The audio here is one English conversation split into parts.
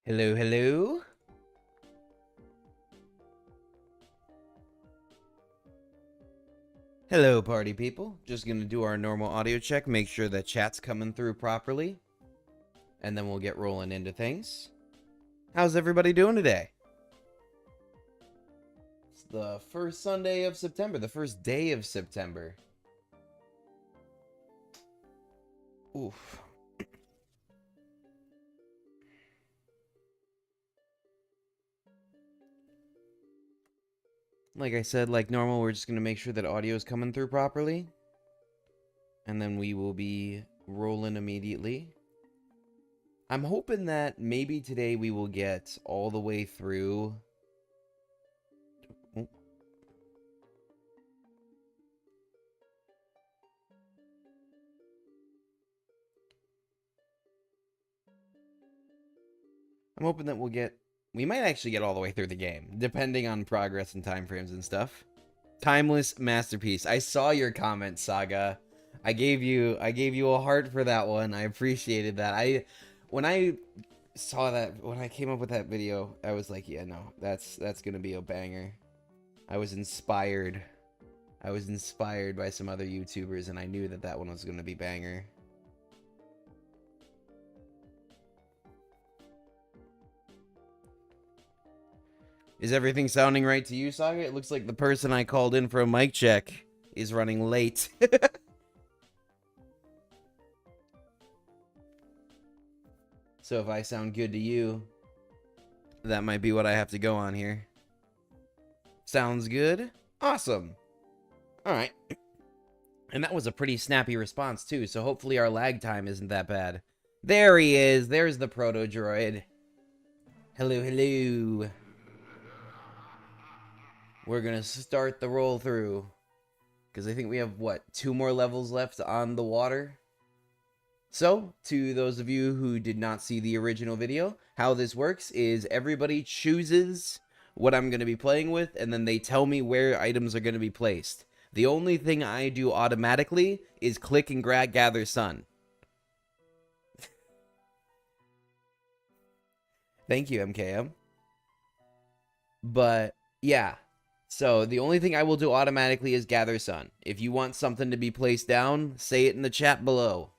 Hello, hello. Hello, party people. Just gonna do our normal audio check, make sure that chat's coming through properly, and then we'll get rolling into things. How's everybody doing today? It's the first Sunday of September, the first day of September. Oof. Like I said, like normal, we're just gonna make sure that audio is coming through properly, and then we will be rolling immediately. I'm hoping that maybe today we will get all the way through. Oh. I'm hoping that we might actually get all the way through the game, depending on progress and time frames and stuff. Timeless masterpiece. I saw your comment, Saga. I gave you a heart for that one. I appreciated that. When I saw that, when I came up with that video, I was like, yeah, no, that's gonna be a banger. I was inspired. I was inspired by some other YouTubers, and I knew that that one was gonna be banger. Is everything sounding right to you, Saga? It looks like the person I called in for a mic check is running late. So if I sound good to you, that might be what I have to go on here. Sounds good? Awesome. Alright. And that was a pretty snappy response, too, so hopefully our lag time isn't that bad. There he is. There's the proto-droid. Hello, hello. We're gonna start the roll through. Because I think we have, what, 2 more levels left on the water? So, to those of you who did not see the original video, how this works is everybody chooses what I'm going to be playing with, and then they tell me where items are going to be placed. The only thing I do automatically is click and gather sun. Thank you, MKM. But, yeah. So, the only thing I will do automatically is gather sun. If you want something to be placed down, say it in the chat below.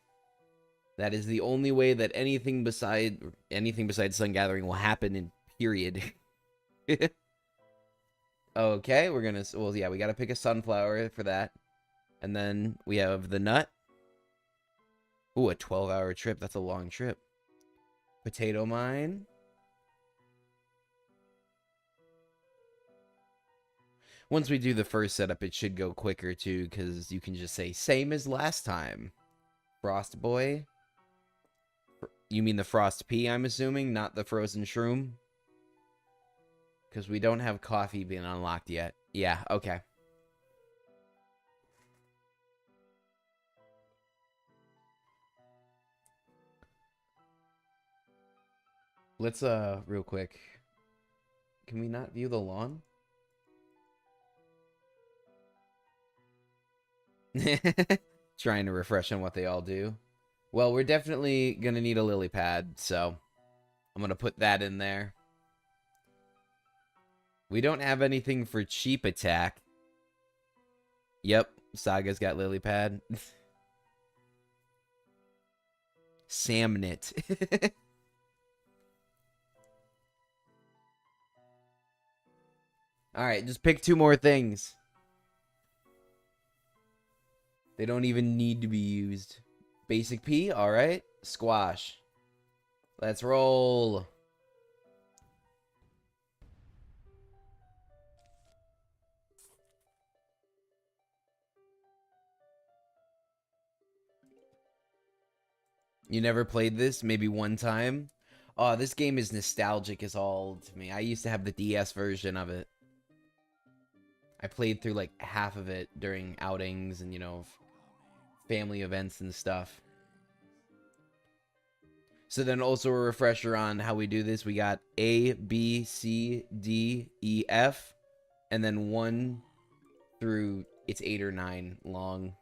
That is the only way that anything besides sun gathering will happen in period. Okay, we're gonna, well, yeah, we gotta pick a sunflower for that. And then we have the nut. Ooh, a 12-hour trip. That's a long trip. Potato mine. Once we do the first setup, it should go quicker, too, because you can just say, same as last time. Frost boy. You mean the frost pea, I'm assuming, not the frozen shroom? Because we don't have coffee being unlocked yet. Yeah, okay. Let's, real quick. Can we not view the lawn? Trying to refresh on what they all do. Well, we're definitely going to need a lily pad, so I'm going to put that in there. We don't have anything for cheap attack. Yep, Saga's got lily pad. Samnit. Alright, just pick 2 more things. They don't even need to be used. Basic pea, alright. Squash. Let's roll. You never played this? Maybe one time? Oh, this game is nostalgic as all to me. I used to have the DS version of it. I played through like half of it during outings and, you know, family events and stuff. So then also a refresher on how we do this. We got A, B, C, D, E, F, and then 1 through, it's 8 or 9 long.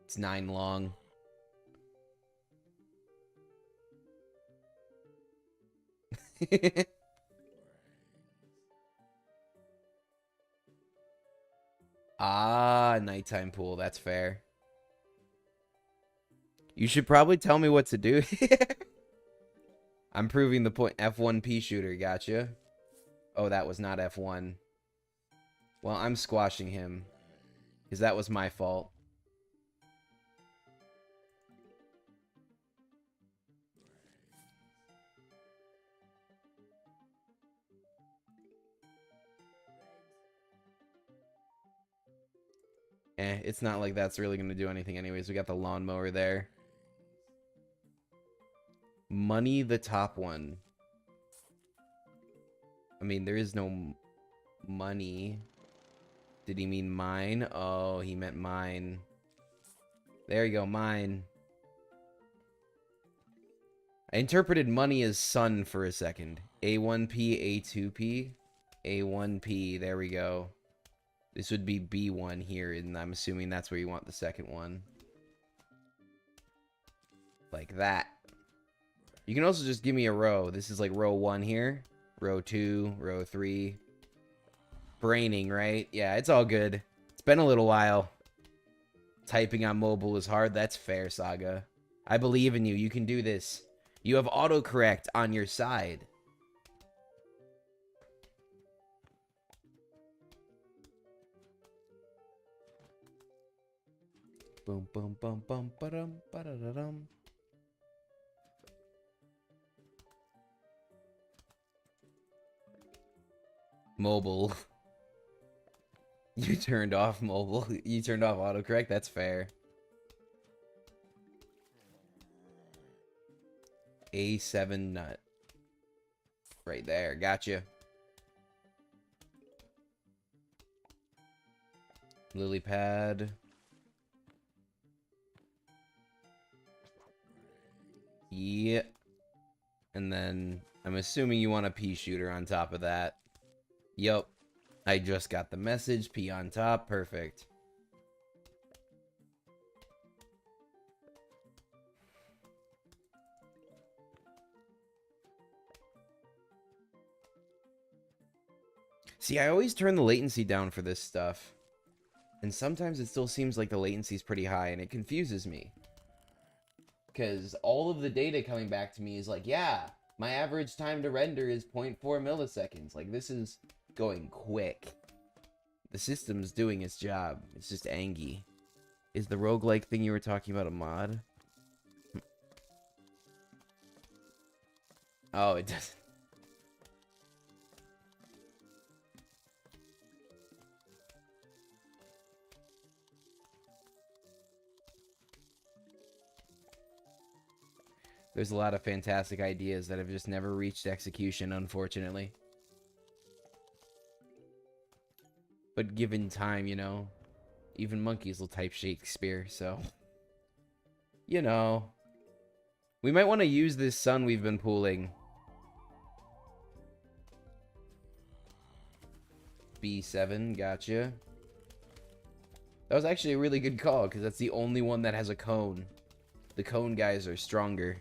It's 9 long. Ah, nighttime pool. That's fair. You should probably tell me what to do. I'm proving the point. F1 shooter. Gotcha. Oh, that was not F1. Well, I'm squashing him. Because that was my fault. It's not like that's really going to do anything anyways. We got the lawnmower there. Money the top one. I mean, there is no money. Did he mean mine? Oh, he meant mine. There you go, mine. I interpreted money as sun for a second. A1P, A2P, A1P. There we go. This would be B1 here, and I'm assuming that's where you want the second one. Like that. You can also just give me a row. This is like row 1 here. Row 2, row 3. Braining, right? Yeah, it's all good. It's been a little while. Typing on mobile is hard. That's fair, Saga. I believe in you. You can do this. You have autocorrect on your side. Boom, boom, boom, boom, ba-dum, ba-da-da-dum. Mobile. You turned off mobile. You turned off autocorrect. That's fair. A7 nut. Right there. Gotcha. Lily pad. Yeah. And then I'm assuming you want a pea shooter on top of that. Yup. I just got the message. Pea on top. Perfect. See, I always turn the latency down for this stuff. And sometimes it still seems like the latency is pretty high, and it confuses me. Because all of the data coming back to me is like, yeah, my average time to render is 0.4 milliseconds. Like, this is going quick. The system's doing its job. It's just angy. Is the roguelike thing you were talking about a mod? Oh, it doesn't. There's a lot of fantastic ideas that have just never reached execution, unfortunately. But given time, you know, even monkeys will type Shakespeare, so... You know. We might want to use this sun we've been pooling. B7, gotcha. That was actually a really good call, because that's the only one that has a cone. The cone guys are stronger.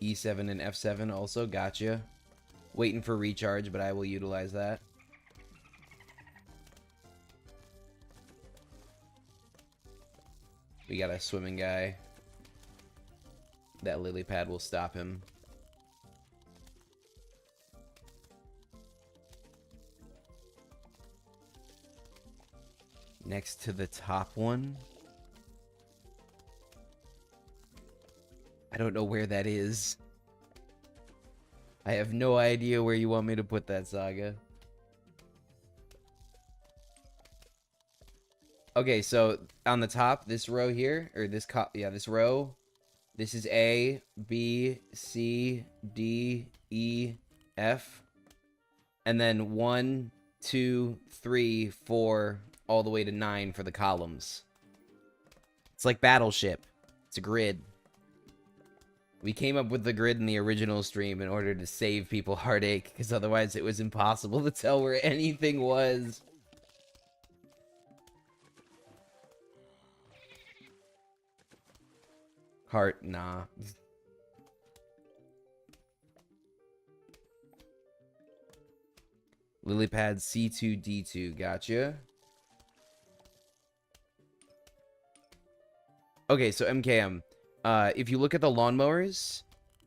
E7 and F7 also, gotcha. Waiting for recharge, but I will utilize that. We got a swimming guy. That lily pad will stop him. Next to the top one. I don't know where that is. I have no idea where you want me to put that, Saga. Okay, so on the top, this row here, or this this row, this is A, B, C, D, E, F, and then 1, 2, 3, 4, all the way to 9 for the columns. It's like Battleship. It's a grid. We came up with the grid in the original stream in order to save people heartache, because otherwise it was impossible to tell where anything was. Heart, nah. Lily pad C2D2. Gotcha. Okay, so MKM. If you look at the lawnmowers,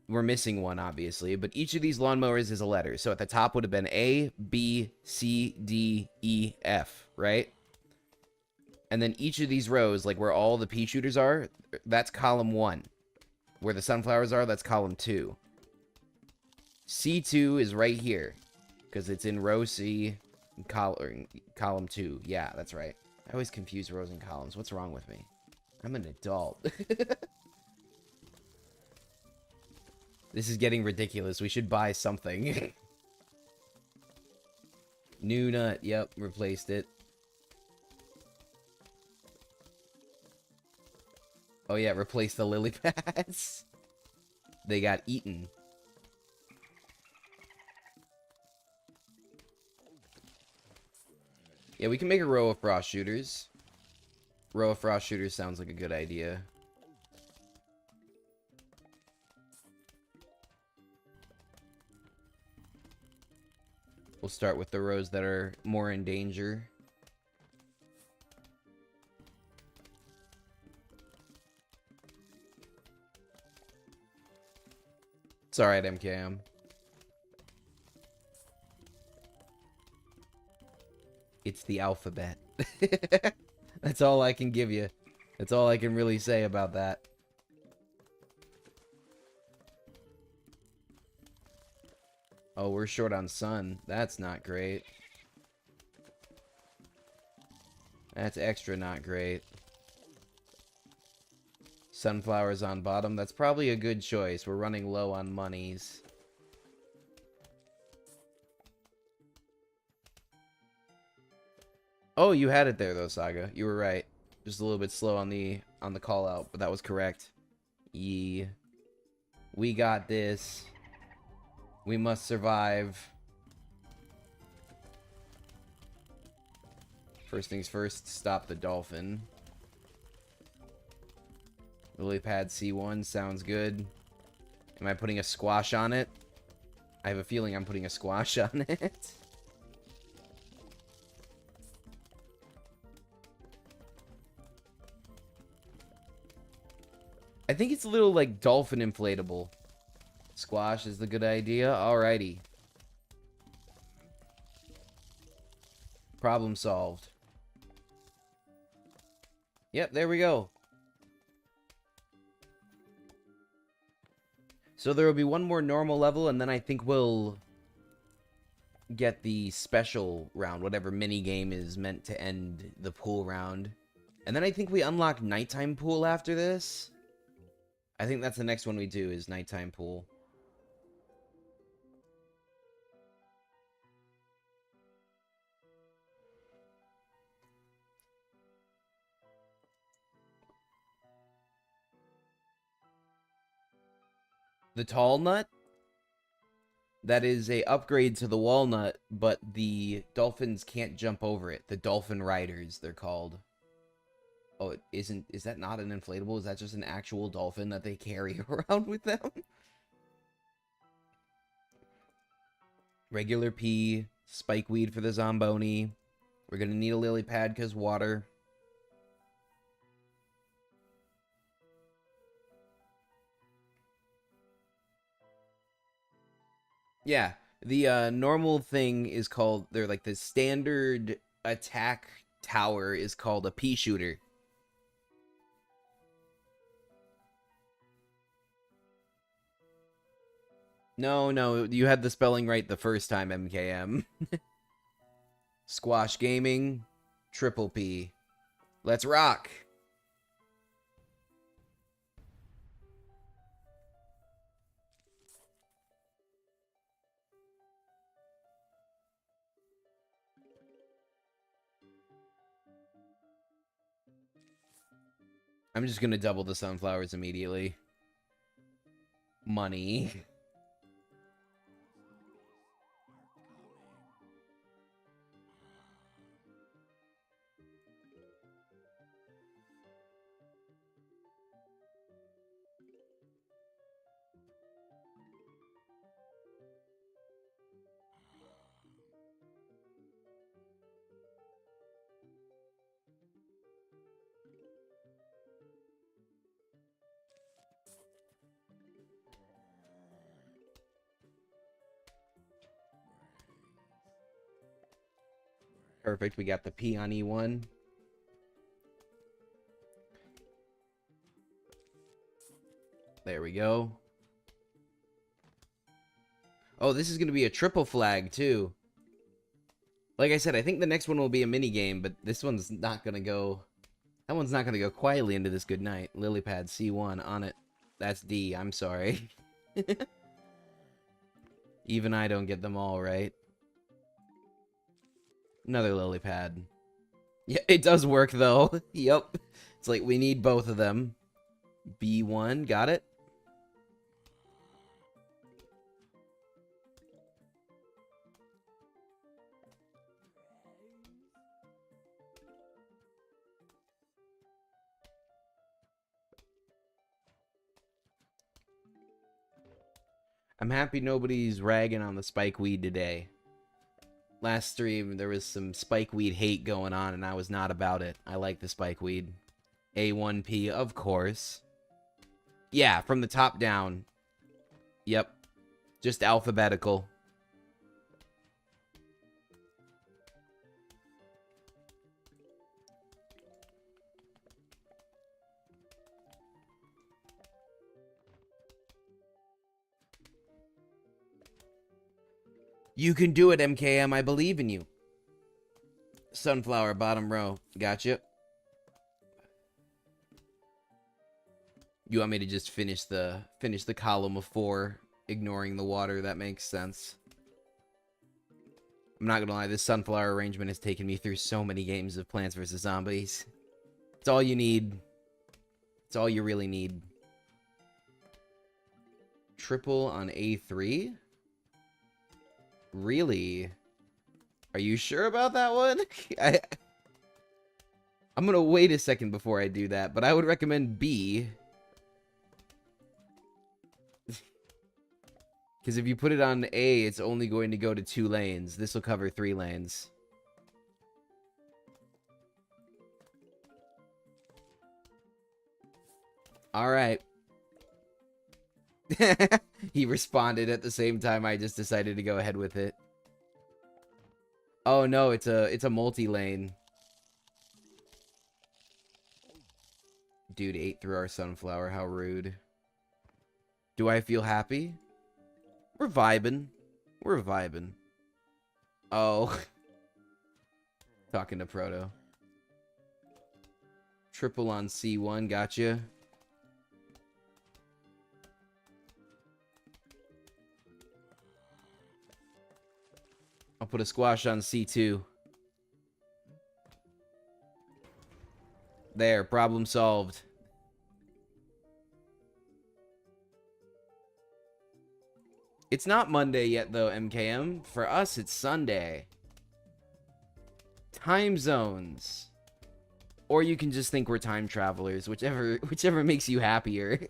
we're missing one, obviously, but each of these lawnmowers is a letter. So at the top would have been A, B, C, D, E, F, right? And then each of these rows, like where all the pea shooters are, that's column 1. Where the sunflowers are, that's column 2. C2 is right here, because it's in row C, column 2. Yeah, that's right. I always confuse rows and columns. What's wrong with me? I'm an adult. This is getting ridiculous. We should buy something. New nut. Yep, replaced it. Oh yeah, replace the lily pads. They got eaten. Yeah, we can make a row of frost shooters. Row of frost shooters sounds like a good idea. We'll start with the rows that are more in danger. It's alright, MKM. It's the alphabet. That's all I can give you. That's all I can really say about that. Oh, we're short on sun. That's not great. That's extra not great. Sunflowers on bottom. That's probably a good choice. We're running low on monies. Oh, you had it there though, Saga. You were right. Just a little bit slow on the call out, but that was correct. We got this. We must survive. First things first, stop the dolphin. Lily pad C1 sounds good. Am I putting a squash on it? I have a feeling I'm putting a squash on it. I think it's a little like dolphin inflatable. Squash is the good idea. Alrighty. Problem solved. Yep, there we go. So there will be one more normal level, and then I think we'll get the special round, whatever mini game is meant to end the pool round. And then I think we unlock nighttime pool after this. I think that's the next one we do, is nighttime pool. The tall nut? That is a upgrade to the walnut, but the dolphins can't jump over it. The dolphin riders, they're called. Oh, it isn't. Is that not an inflatable? Is that just an actual dolphin that they carry around with them? Regular pea, spikeweed for the Zomboni. We're gonna need a lily pad because water. Yeah, the normal thing is called, they're like the standard attack tower is called a pea shooter. No, you had the spelling right the first time, MKM. Squash Gaming, Triple P. Let's rock! I'm just gonna double the sunflowers immediately. Money. Perfect. We got the P on E1. There we go. Oh, this is going to be a triple flag, too. Like I said, I think the next one will be a mini game, but this one's not going to go... That one's not going to go quietly into this good night. Lilypad, C1, on it. That's D, I'm sorry. Even I don't get them all right. Another Lilypad. Yeah, it does work, though. Yep. It's like, we need both of them. B1, got it? I'm happy nobody's ragging on the spikeweed today. Last stream, there was some spikeweed hate going on, and I was not about it. I like the spikeweed. A1P, of course. Yeah, from the top down. Yep. Just alphabetical. You can do it, MKM. I believe in you. Sunflower, bottom row. Gotcha. You want me to just finish the column of 4, ignoring the water? That makes sense. I'm not gonna lie, this sunflower arrangement has taken me through so many games of Plants vs. Zombies. It's all you need. It's all you really need. Triple on A3? Really? Are you sure about that one? I'm gonna wait a second before I do that, but I would recommend B. Because if you put it on A, it's only going to go to 2 lanes. This will cover 3 lanes. Alright. He responded at the same time I just decided to go ahead with it. Oh no, it's a multi-lane. Dude ate through our sunflower, how rude. Do I feel happy? We're vibing. We're vibing. Oh. Talking to Proto. Triple on C1, gotcha. I'll put a squash on C2. There, problem solved. It's not Monday yet, though, MKM. For us, it's Sunday. Time zones. Or you can just think we're time travelers, whichever makes you happier.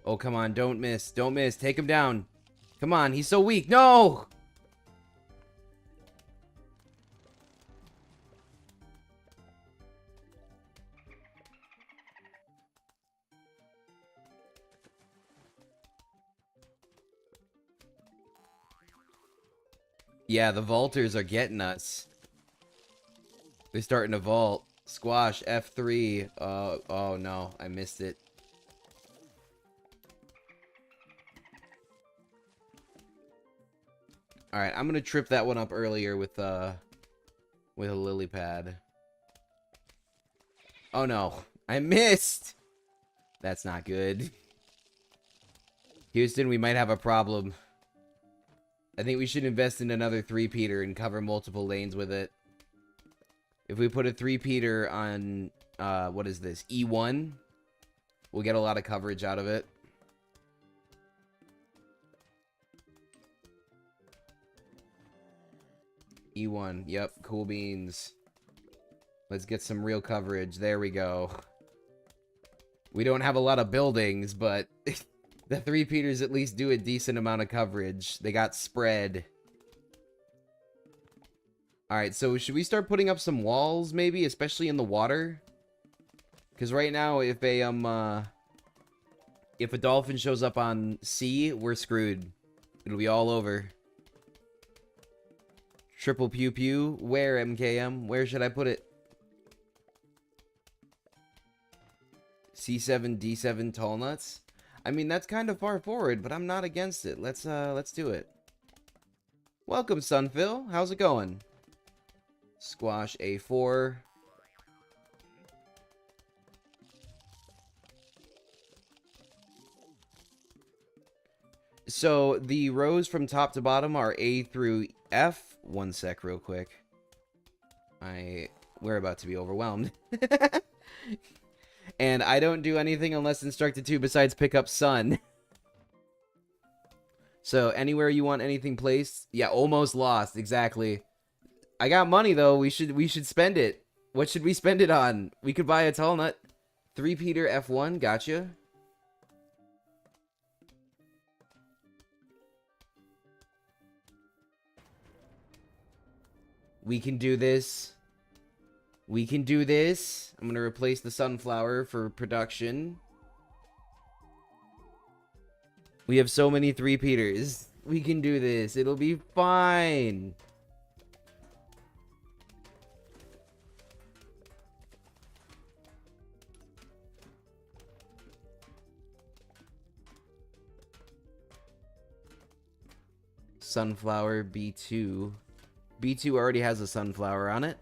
Oh, come on, don't miss. Don't miss. Take him down. Come on, he's so weak. No! Yeah, the vaulters are getting us. They're starting to vault. Squash, F3. Oh no, I missed it. Alright, I'm gonna trip that one up earlier with a lily pad. Oh no, I missed! That's not good. Houston, we might have a problem. I think we should invest in another 3-peater and cover multiple lanes with it. If we put a 3-peater on, what is this, E1, we'll get a lot of coverage out of it. E1, yep, cool beans. Let's get some real coverage. There we go. We don't have a lot of buildings, but the 3-peaters at least do a decent amount of coverage. They got spread. Alright, so should we start putting up some walls, maybe? Especially in the water? Because right now, if a dolphin shows up on C, we're screwed. It'll be all over. Triple pew pew. Where, MKM? Where should I put it? C7, D7, tall nuts. I mean, that's kind of far forward, but I'm not against it. Let's do it. Welcome, Sunphil. How's it going? Squash A4. So the rows from top to bottom are A through F. One sec real quick. We're about to be overwhelmed. And I don't do anything unless instructed to besides pick up Sun. So anywhere you want anything placed. Yeah, almost lost. Exactly. I got money though. We should spend it. What should we spend it on? We could buy a tall nut. 3-Peter F1. Gotcha. We can do this. We can do this. I'm going to replace the sunflower for production. We have so many 3-Peters. We can do this. It'll be fine. Sunflower B2. B2 already has a sunflower on it.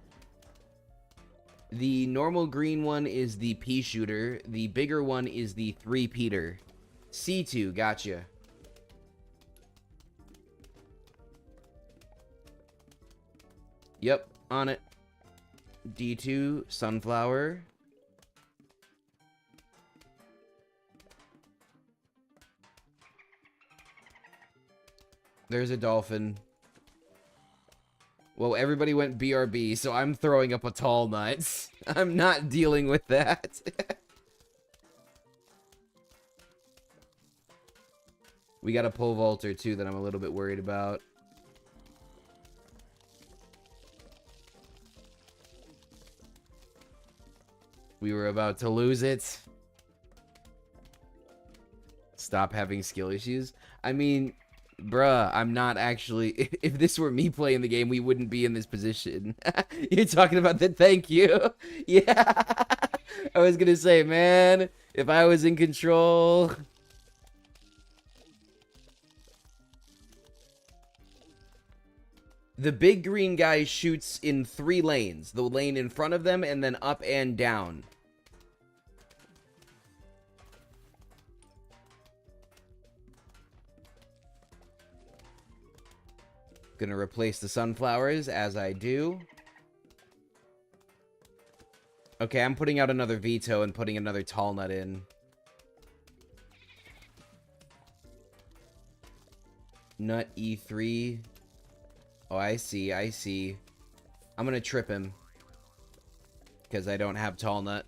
The normal green one is the pea shooter. The bigger one is the 3-Peter. C2, gotcha. Yep, on it. D2, sunflower. There's a dolphin. Well, everybody went BRB, so I'm throwing up a tall nut. I'm not dealing with that. We got a pole vaulter, too, that I'm a little bit worried about. We were about to lose it. Stop having skill issues. I mean... Bruh, I'm not actually... If this were me playing the game, we wouldn't be in this position. You're talking about the thank you? Yeah. I was gonna say, man, if I was in control... The big green guy shoots in 3 lanes. The lane in front of them, and then up and down. Gonna replace the sunflowers as I do. Okay, I'm putting out another veto and putting another tall nut in. Nut E3. Oh, I see, I see. I'm gonna trip him. Because I don't have tall nut.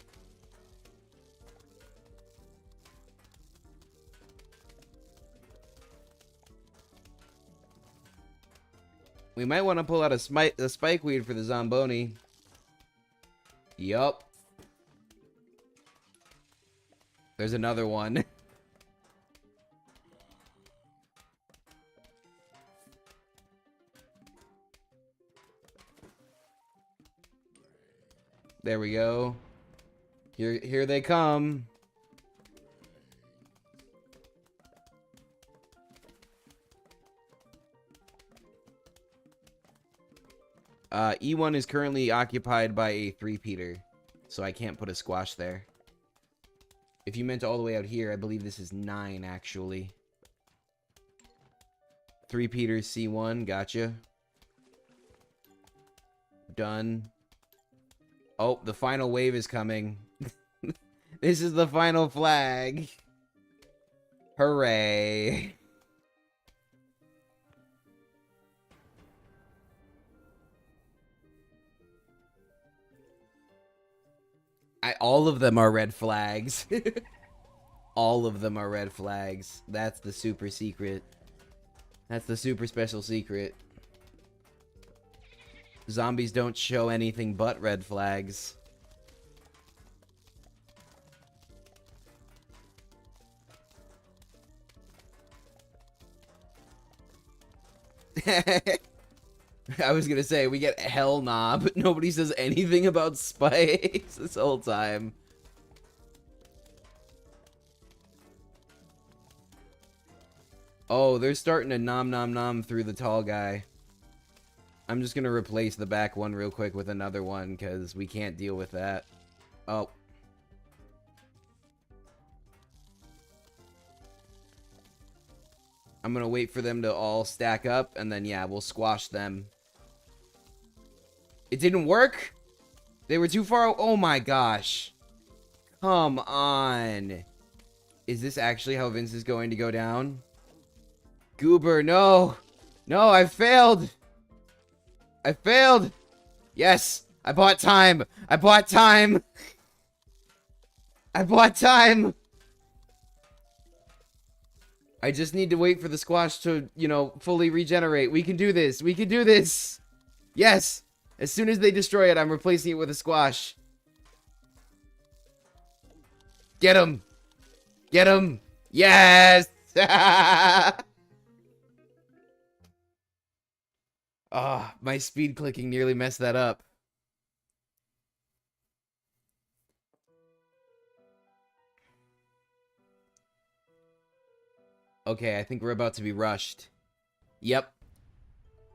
We might want to pull out a spikeweed for the Zomboni. Yup. There's another one. There we go. Here they come. E1 is currently occupied by a 3-Peter, so I can't put a squash there. If you meant all the way out here, I believe this is 9, actually. 3-Peter C1, gotcha. Done. Oh, the final wave is coming. This is the final flag. Hooray. All of them are red flags. All of them are red flags. That's the super secret. That's the super special secret. Zombies don't show anything but red flags. I was gonna say, we get hell nah, but nobody says anything about spikes this whole time. Oh, they're starting to nom nom nom through the tall guy. I'm just gonna replace the back one real quick with another one, because we can't deal with that. Oh. I'm gonna wait for them to all stack up, and then, yeah, we'll squash them. It didn't work? They were too far. Oh my gosh. Come on. Is this actually how Vince is going to go down? Goober, no. No, I failed. I failed. Yes, I bought time. I bought time. I bought time. I just need to wait for the squash to, you know, fully regenerate. We can do this. We can do this. Yes. As soon as they destroy it, I'm replacing it with a squash. Get him. Get him. Yes. Ah, my speed clicking nearly messed that up. Okay, I think we're about to be rushed. Yep.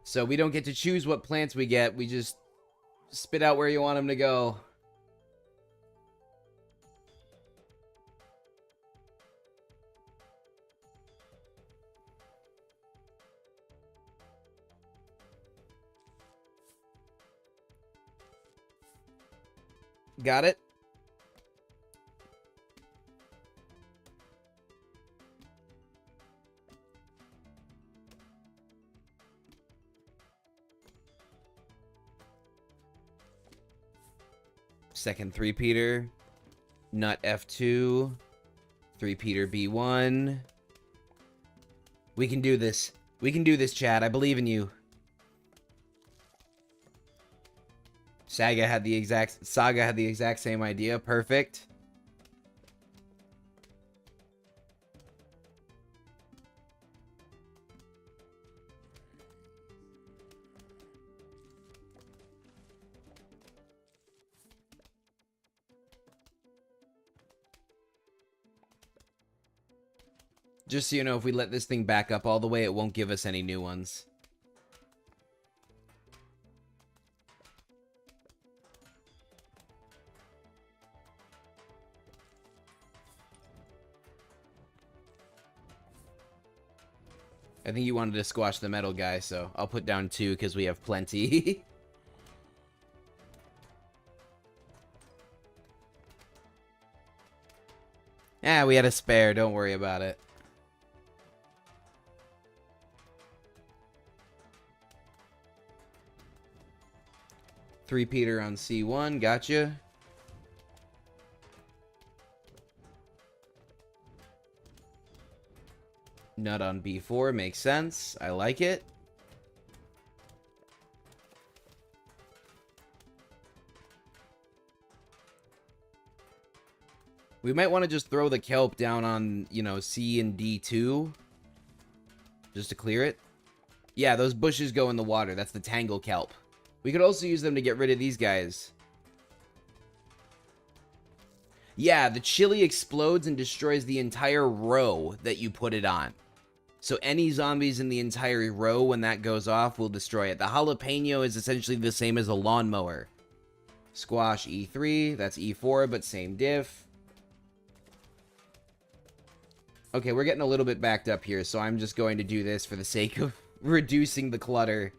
So we don't get to choose what plants we get. We just spit out where you want them to go. Got it? Second 3-peater. Nut F2. 3-peater B1. We can do this. We can do this, Chad. I believe in you. Saga had the exact same idea. Perfect. Just so you know, if we let this thing back up all the way, it won't give us any new ones. I think you wanted to squash the metal guy, so I'll put down 2 because we have plenty. We had a spare. Don't worry about it. Three-peater on C1. Gotcha. Nut on B4 makes sense. I like it. We might want to just throw the kelp down on, you know, C and D2. Just to clear it. Yeah, those bushes go in the water. That's the tangle kelp. We could also use them to get rid of these guys. Yeah, the chili explodes and destroys the entire row that you put it on. So any zombies in the entire row, when that goes off, will destroy it. The jalapeno is essentially the same as a lawnmower. Squash E3, that's E4, but same diff. Okay, we're getting a little bit backed up here, so I'm just going to do this for the sake of reducing the clutter.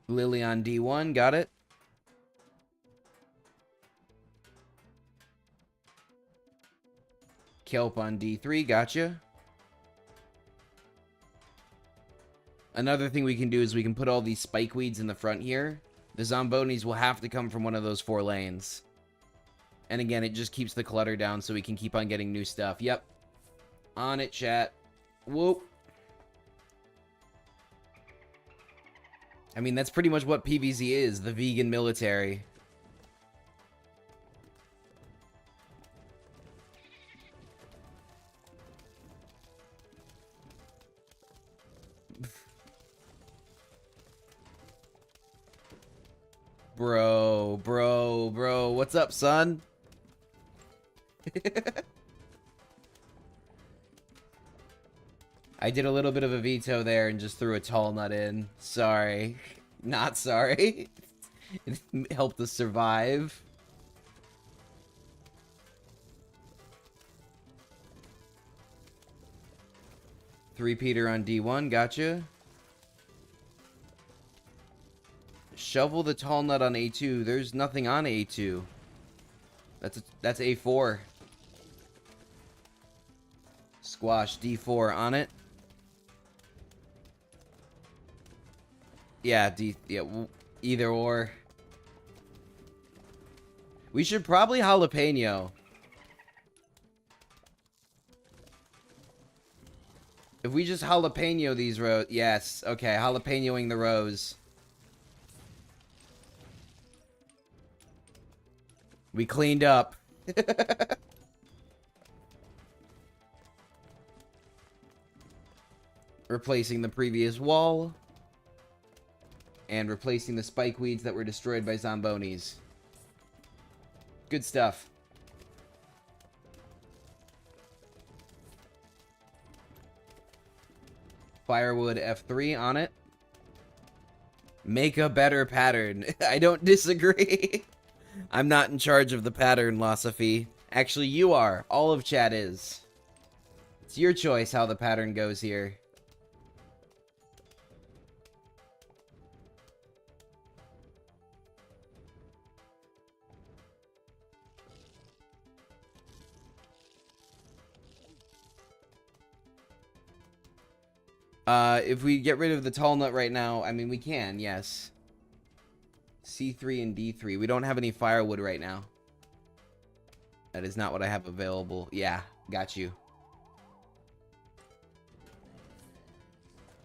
Lily on D1, got it. Kelp on D3, gotcha. Another thing we can do is we can put all these spike weeds in the front here. The zombonis will have to come from one of those 4 lanes. And again, it just keeps the clutter down so we can keep on getting new stuff. Yep. On it, chat. Whoop. I mean, that's pretty much what PvZ is, the vegan military. Bro. What's up, son? I did a little bit of a veto there and just threw a tall nut in. Sorry. Not sorry. It helped us survive. Three-peater on D1, gotcha. Shovel the tall nut on A2. There's nothing on A2. That's A4. Squash D4 on it. Yeah, either or. We should probably jalapeno. If we just jalapeno these rows, yes, okay, jalapenoing the rows. We cleaned up. Replacing the previous wall. And replacing the spike weeds that were destroyed by Zombonis. Good stuff. Firewood F3 on it. Make a better pattern. I don't disagree. I'm not in charge of the pattern, Losophy. Actually, you are. All of chat is. It's your choice how the pattern goes here. If we get rid of the tall nut right now, I mean, we can, yes. C3 and D3. We don't have any firewood right now. That is not what I have available. Yeah, got you.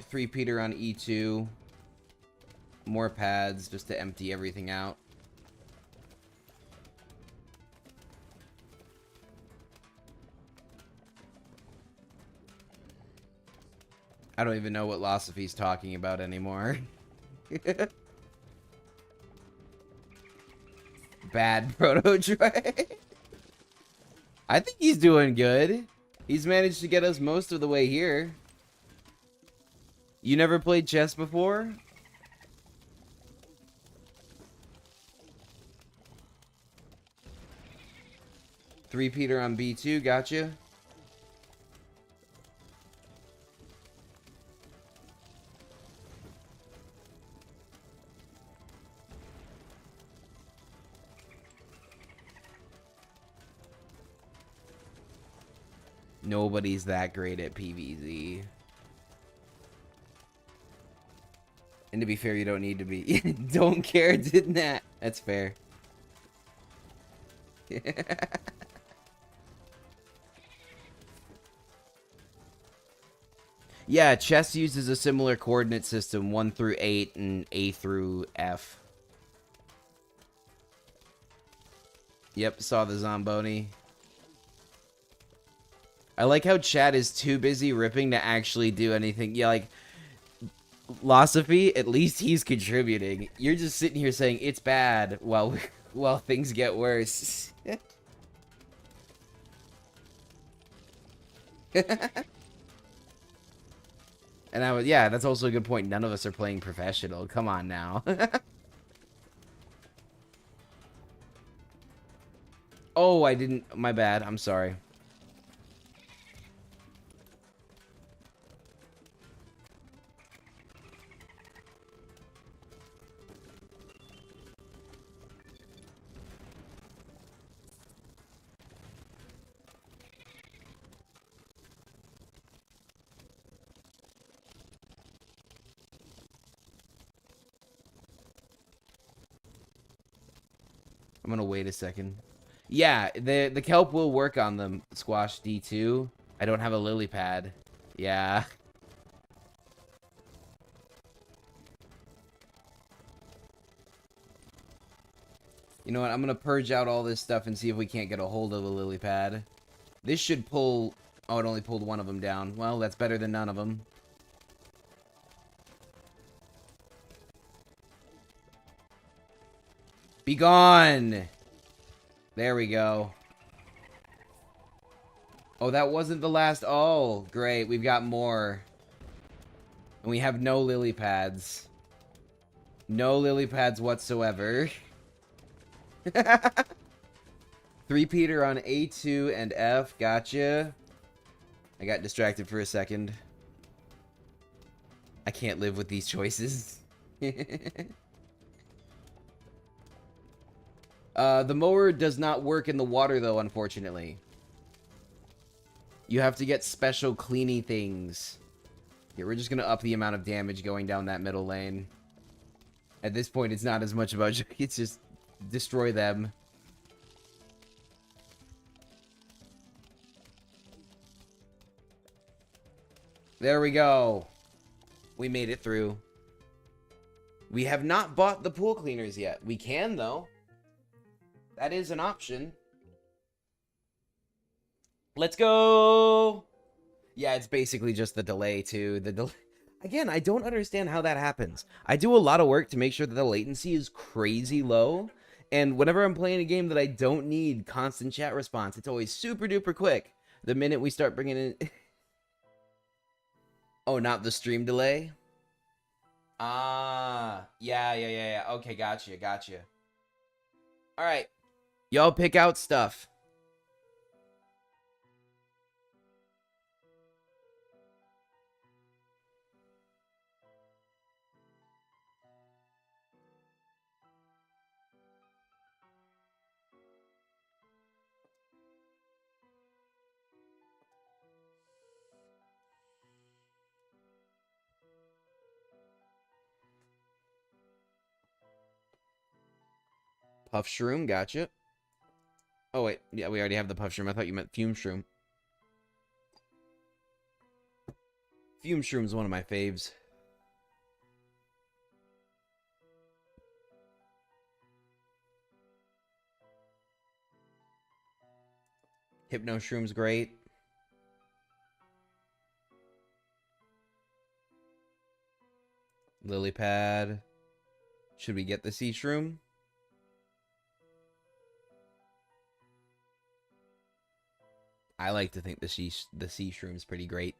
Three-peater on E2. More pads just to empty everything out. I don't even know what Losophy's talking about anymore. Bad proto-try. I think he's doing good. He's managed to get us most of the way here. You never played chess before? Three-peater on B2, gotcha. Nobody's that great at PvZ. And to be fair, you don't need to be. Don't care, didn't that? That's fair. Yeah, chess uses a similar coordinate system, 1 through 8 and A through F. Yep, saw the Zomboni. I like how chat is too busy ripping to actually do anything. Yeah, like, Losophy, at least he's contributing. You're just sitting here saying it's bad while things get worse. And yeah, that's also a good point. None of us are playing professional. Come on now. Oh, I didn't. My bad. I'm sorry. I'm gonna wait a second. Yeah, the kelp will work on them. Squash D2. I don't have a lily pad. Yeah. You know what? I'm gonna purge out all this stuff and see if we can't get a hold of a lily pad. This should pull... Oh, it only pulled one of them down. Well, that's better than none of them. Be gone! There we go. Oh, that wasn't the last. Oh, great. We've got more. And we have no lily pads. No lily pads whatsoever. Three-peater on A2 and F. Gotcha. I got distracted for a second. I can't live with these choices. The mower does not work in the water, though, unfortunately. You have to get special cleany things. Here, we're just going to up the amount of damage going down that middle lane. At this point, it's not as much about... It's just destroy them. There we go. We made it through. We have not bought the pool cleaners yet. We can, though. That is an option. Let's go! Yeah, it's basically just the delay, too. Again, I don't understand how that happens. I do a lot of work to make sure that the latency is crazy low. And whenever I'm playing a game that I don't need constant chat response, it's always super duper quick. The minute we start bringing in... Oh, not the stream delay? Ah, yeah. Okay, gotcha. Alright. Y'all pick out stuff. Puff Shroom, gotcha. Oh, wait. Yeah, we already have the Puff Shroom. I thought you meant Fume Shroom. Fume Shroom's one of my faves. Hypno Shroom's great. Lily Pad. Should we get the Sea Shroom? I like to think the sea Shroom's pretty great.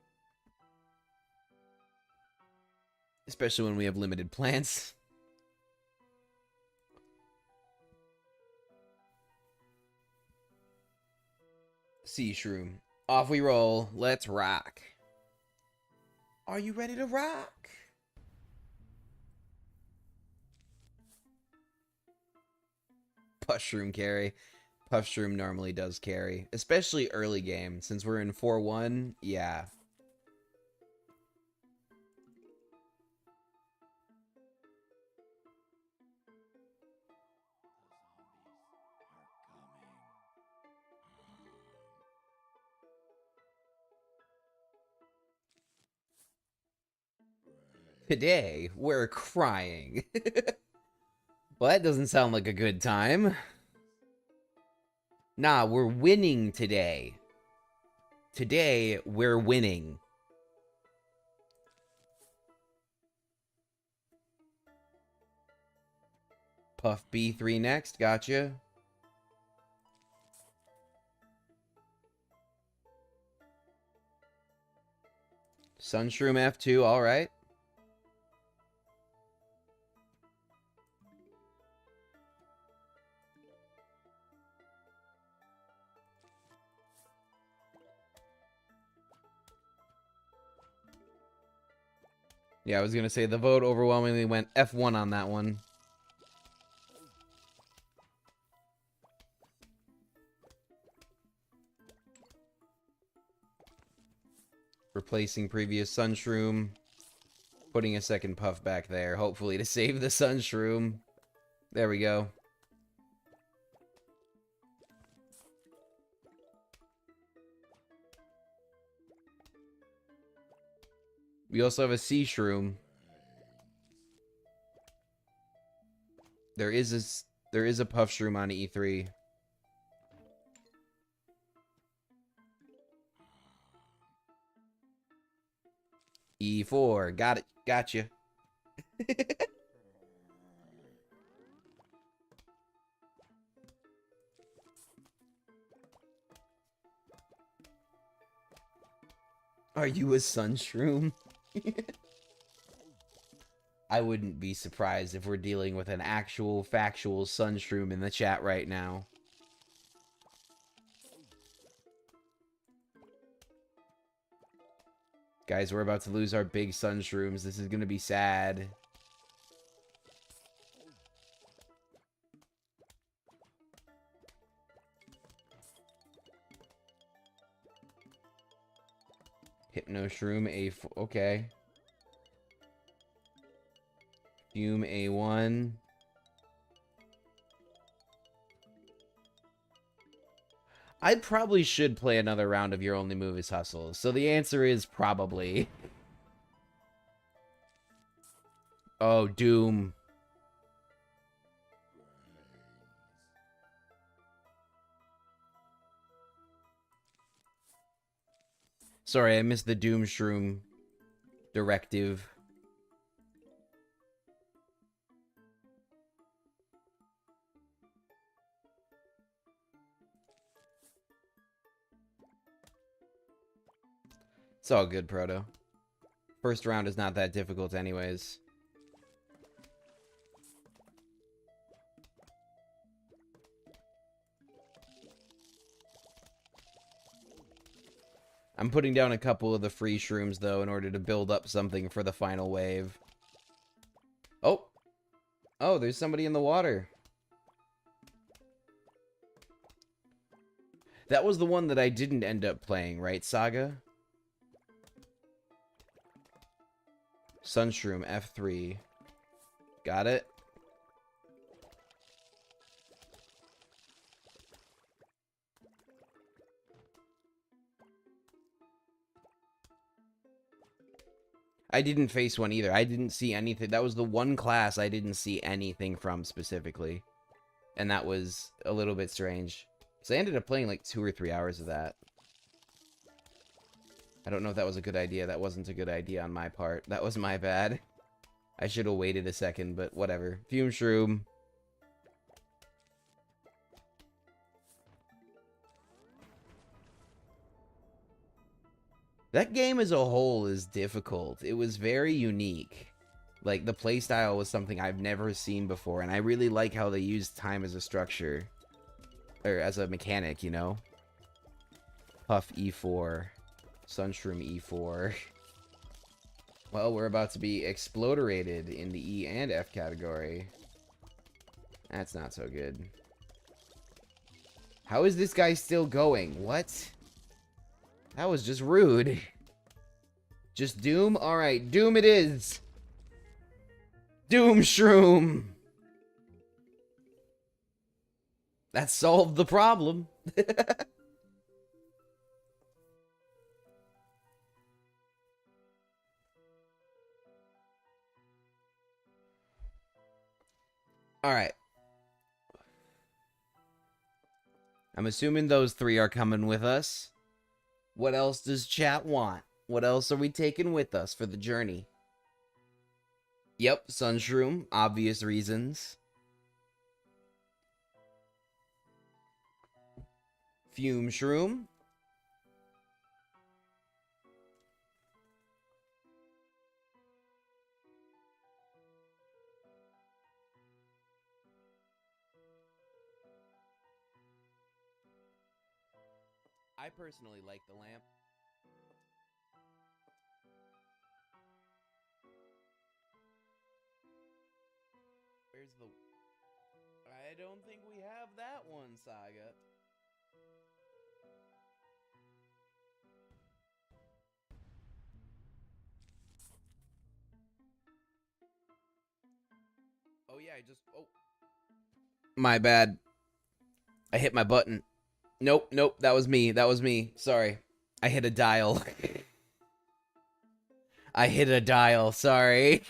Especially when we have limited plants. Sea Shroom. Off we roll. Let's rock. Are you ready to rock? Puff Shroom carry. Puff Shroom normally does carry. Especially early game. Since we're in 4-1, yeah. Today, we're crying. Well, that doesn't sound like a good time. Nah, we're winning today. Today, we're winning. Puff B3 next, gotcha. Sunshroom F2, alright. Yeah, I was gonna say the vote overwhelmingly went F1 on that one. Replacing previous Sunshroom. Putting a second Puff back there, hopefully to save the Sunshroom. There we go. We also have a Sea Shroom. There is a Puff Shroom on E3. E4, got it, gotcha. Are you a sunshroom? I wouldn't be surprised if we're dealing with an actual factual sunshroom in the chat right now. Guys, we're about to lose our big sunshrooms. This is gonna be sad. Hypno Shroom A4. Okay. Fume A1. I probably should play another round of Your Only Move is Hustle. So the answer is probably. Oh, Doom. Sorry, I missed the Doom Shroom directive. It's all good, Proto. First round is not that difficult anyways. I'm putting down a couple of the free shrooms, though, in order to build up something for the final wave. Oh! Oh, there's somebody in the water. That was the one that I didn't end up playing, right, Saga? Sunshroom F3. Got it? I didn't face one either. I didn't see anything. That was the one class I didn't see anything from specifically. And that was a little bit strange. So I ended up playing like 2 or 3 hours of that. I don't know if that was a good idea. That wasn't a good idea on my part. That was my bad. I should have waited a second, but whatever. Fume Shroom. That game as a whole is difficult. It was very unique. Like, the playstyle was something I've never seen before, and I really like how they used time as a structure. Or as a mechanic, you know? Puff E4. Sunshroom E4. Well, we're about to be exploderated in the E and F category. That's not so good. How is this guy still going? What? That was just rude. Just Doom? Alright, Doom it is. Doom Shroom. That solved the problem. Alright. I'm assuming those 3 are coming with us. What else does chat want? What else are we taking with us for the journey? Yep, Sunshroom. Obvious reasons. Fume Shroom. I personally like the lamp. Where's the... I don't think we have that one, Saga. Oh, yeah, I just... Oh. My bad. I hit my button. Nope, nope, that was me. That was me. Sorry. I hit a dial. I hit a dial, sorry.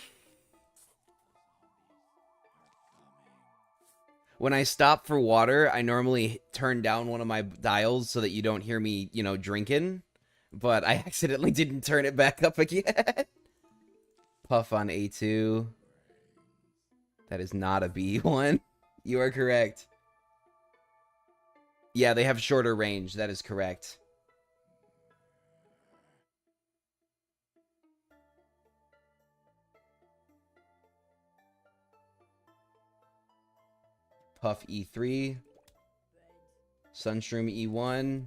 When I stop for water, I normally turn down one of my dials so that you don't hear me, you know, drinking. But I accidentally didn't turn it back up again. Puff on A2. That is not a B1. You are correct. Yeah, they have shorter range. That is correct. Puff E3. Sunshroom E1.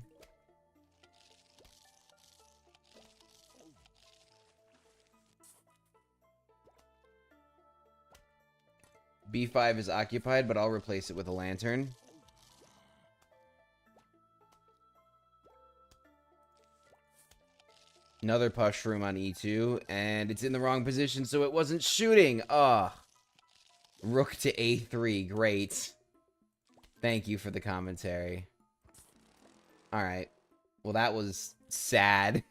B5 is occupied, but I'll replace it with a lantern. Another Pushroom on E2, and it's in the wrong position, so it wasn't shooting. Ah, Rook to A3, great. Thank you for the commentary. Alright. Well, that was sad.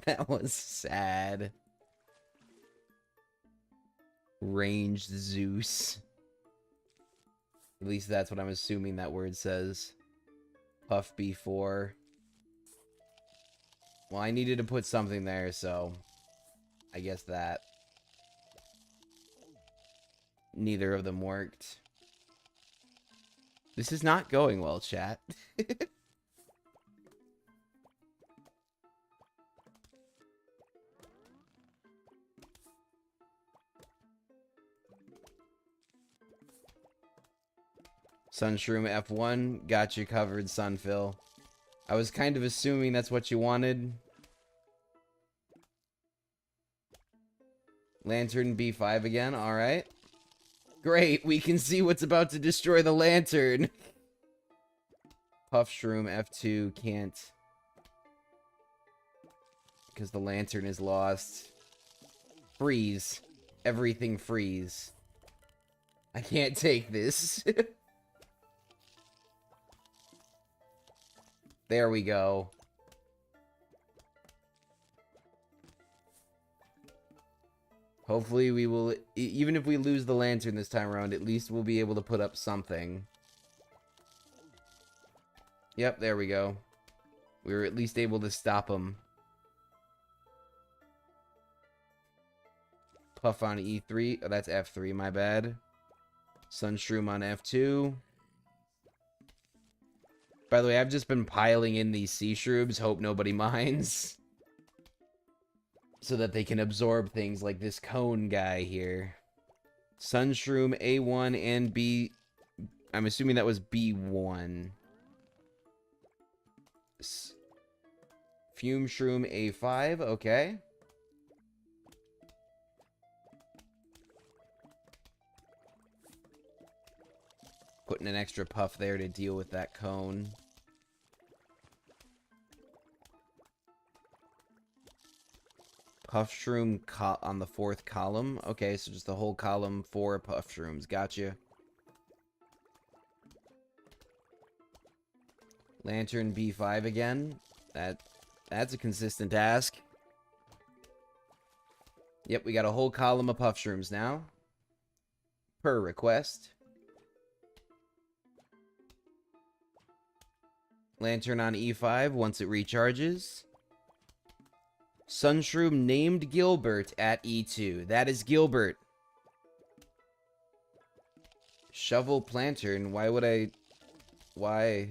That was sad. Ranged Zeus. At least that's what I'm assuming that word says. Puff B4. Well, I needed to put something there, so I guess that. Neither of them worked. This is not going well, chat. Sunshroom F1, got you covered, Sunphil. I was kind of assuming that's what you wanted. Lantern B5 again, alright. Great, we can see what's about to destroy the lantern. Puffshroom F2 can't. Because the lantern is lost. Freeze. Everything freeze. I can't take this. There we go. Hopefully we will, even if we lose the lantern this time around, at least we'll be able to put up something. Yep, there we go. We were at least able to stop him. Puff on E3. Oh, that's F3, my bad. Sunshroom on F2. By the way, I've just been piling in these sea shrooms. Hope nobody minds. So that they can absorb things like this cone guy here. Sunshroom A1 and B. I'm assuming that was B1. Fume Shroom A5. Okay. Putting an extra puff there to deal with that cone. Puffshroom on the 4th column. Okay, so just the whole column, 4 Puffshrooms. Gotcha. Lantern B5 again. That's a consistent task. Yep, we got a whole column of Puffshrooms now. Per request. Lantern on E5 once it recharges. Sunshroom named Gilbert at E2. That is Gilbert. Shovel Plantern. Why would I... Why?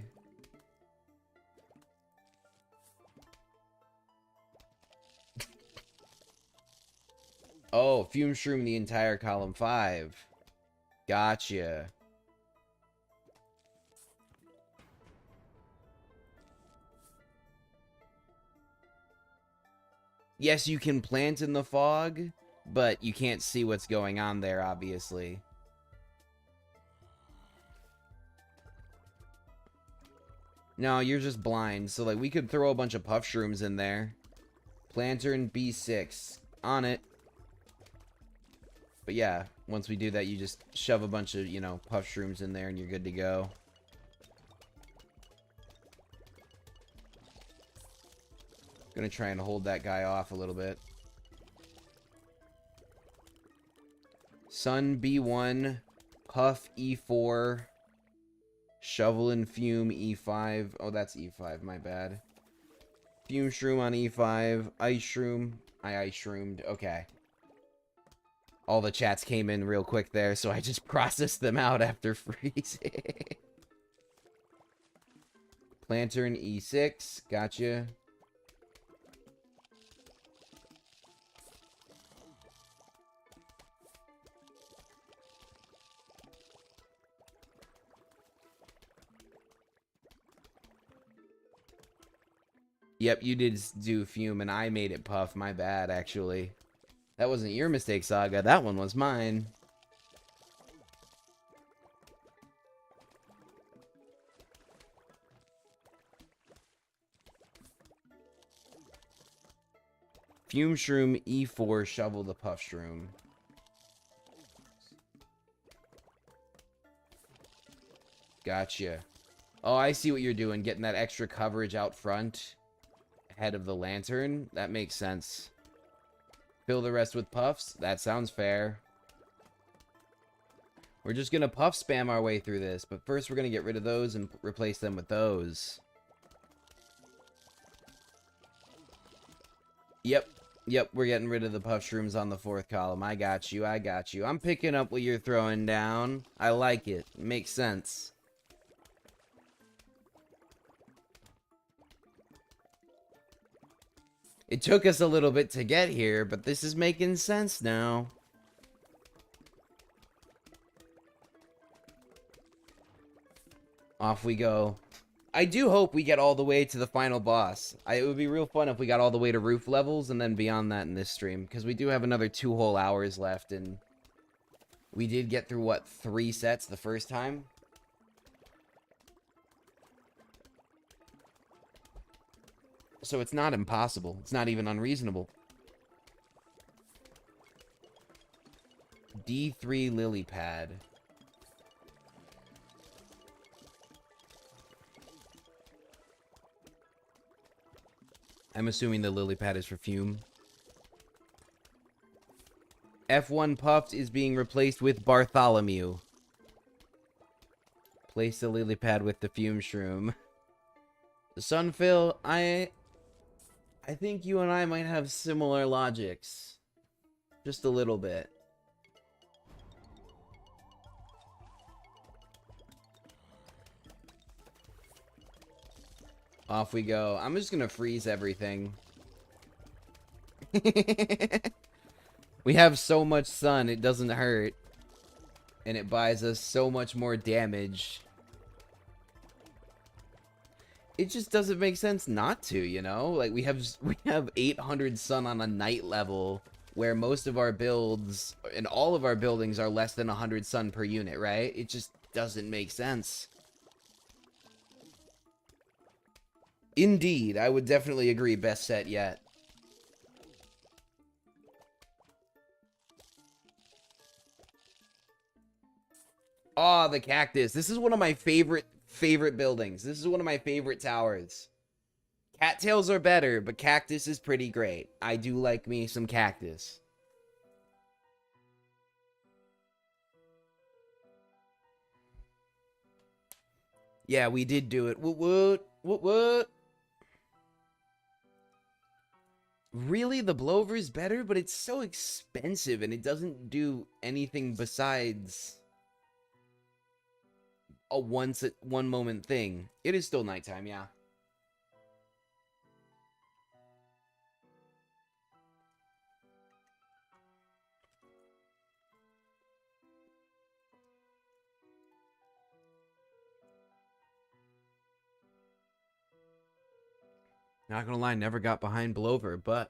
Oh, Fume Shroom the entire column 5. Gotcha. Yes, you can plant in the fog, but you can't see what's going on there, obviously. No, you're just blind. So, like, we could throw a bunch of Puffshrooms in there. Lantern B6. On it. But yeah, once we do that, you just shove a bunch of, you know, Puffshrooms in there and you're good to go. Gonna try and hold that guy off a little bit. Sun B1, Puff E4, Shovel and Fume E5. Oh, that's E5, my bad. Fume Shroom on E5, Ice Shroom. I Ice Shroomed, okay. All the chats came in real quick there, so I just processed them out after freezing. Lantern E6, gotcha. Yep, you did do Fume, and I made it Puff. My bad, actually. That wasn't your mistake, Saga. That one was mine. Fume Shroom, E4, shovel the Puff Shroom. Gotcha. Oh, I see what you're doing. Getting that extra coverage out front ahead of the lantern. That makes sense. Fill the rest with puffs. That sounds fair. We're just going to puff spam our way through this. But first we're going to get rid of those and replace them with those. Yep, we're getting rid of the puff shrooms on the 4th column. I got you. I'm picking up what you're throwing down. I like it. It makes sense. It took us a little bit to get here, but this is making sense now. Off we go. I do hope we get all the way to the final boss. It would be real fun if we got all the way to roof levels and then beyond that in this stream. Because we do have another 2 whole hours left, and we did get through, what, 3 sets the first time? So it's not impossible. It's not even unreasonable. D3 lily pad. I'm assuming the lily pad is for Fume. F1 Puffed is being replaced with Bartholomew. Place the lily pad with the Fume Shroom. Sunfill, I think you and I might have similar logics. Just a little bit. Off we go. I'm just gonna freeze everything. We have so much sun, it doesn't hurt. And it buys us so much more damage. It just doesn't make sense not to, you know? Like, we have 800 sun on a night level, where most of our builds, and all of our buildings are less than 100 sun per unit, right? It just doesn't make sense. Indeed, I would definitely agree, best set yet. Oh, the cactus. This is one of my favorite buildings. This is one of my favorite towers. Cattails are better, but cactus is pretty great. I do like me some cactus. Yeah, we did do it. What? Really, the blower's better, but it's so expensive and it doesn't do anything besides a one moment thing. It is still nighttime, yeah. Not gonna lie, never got behind Blover, but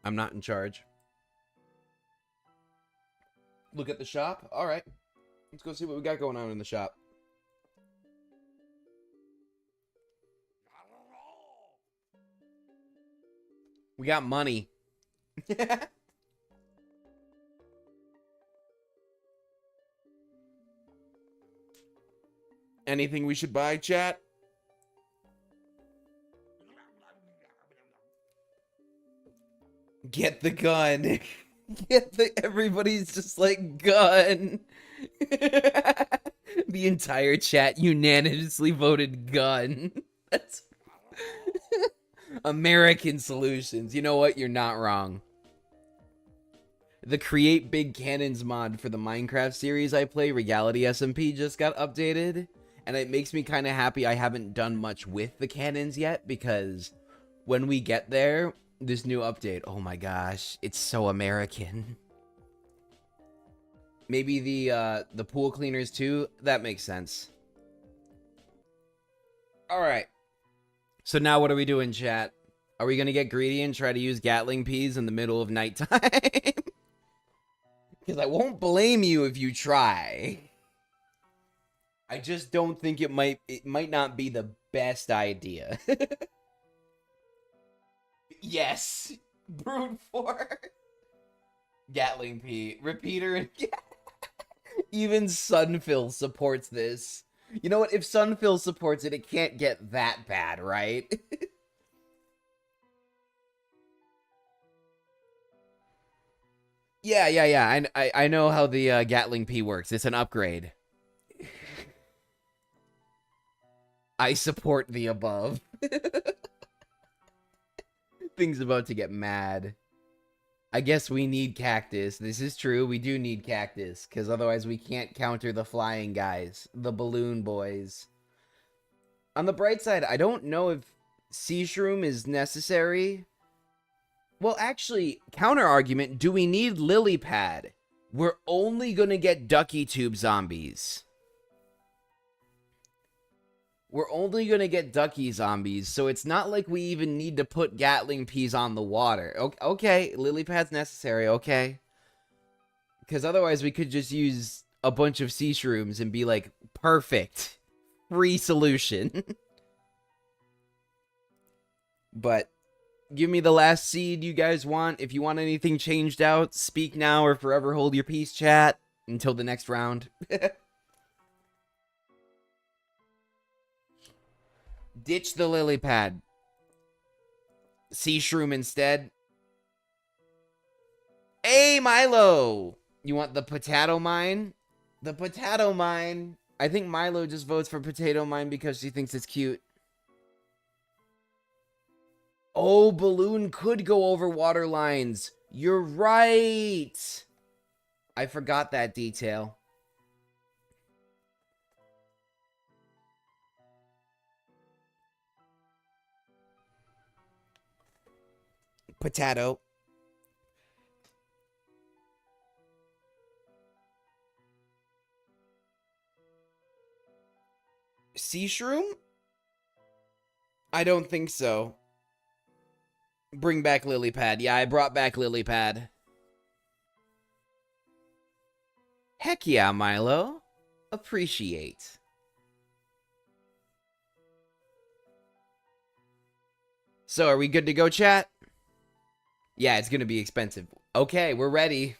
I'm not in charge. Look at the shop? Alright. Let's go see what we got going on in the shop. We got money. Anything we should buy, chat? Get the gun. Everybody's just like, gun. The entire chat unanimously voted gun. That's American solutions. You know what? You're not wrong. The Create Big Cannons mod for the Minecraft series I play, Regality SMP, just got updated. And it makes me kind of happy I haven't done much with the cannons yet, because when we get there, this new update, oh my gosh, it's so American. Maybe the pool cleaners too? That makes sense. Alright. So now what are we doing, chat? Are we gonna get greedy and try to use Gatling peas in the middle of nighttime? Because I won't blame you if you try. I just don't think it might not be the best idea. Yes. Brute force. Gatling pea. Repeater and even Sunfill supports this. You know what? If Sunfill supports it, it can't get that bad, right? Yeah. I know how the Gatling P works. It's an upgrade. I support the above. Thing's about to get mad. I guess we need cactus. This is true. We do need cactus, because otherwise we can't counter the flying guys, the balloon boys. On the bright side, I don't know if sea shroom is necessary. Well, actually, counter argument, do we need lily pad? We're only gonna get ducky tube zombies. We're only gonna get ducky zombies, so it's not like we even need to put Gatling peas on the water. Okay, lily pad's necessary, okay. Because otherwise we could just use a bunch of sea shrooms and be like, perfect. Free solution. But give me the last seed you guys want. If you want anything changed out, speak now or forever hold your peace, chat. Until the next round. Ditch the lily pad. Sea shroom instead. Hey, Milo! You want the potato mine? The potato mine. I think Milo just votes for potato mine because she thinks it's cute. Oh, balloon could go over water lines. You're right. I forgot that detail. Potato. Sea shroom? I don't think so. Bring back lily pad. Yeah, I brought back lily pad. Heck yeah, Milo. Appreciate. So, are we good to go, chat? Yeah, it's gonna be expensive. Okay, we're ready.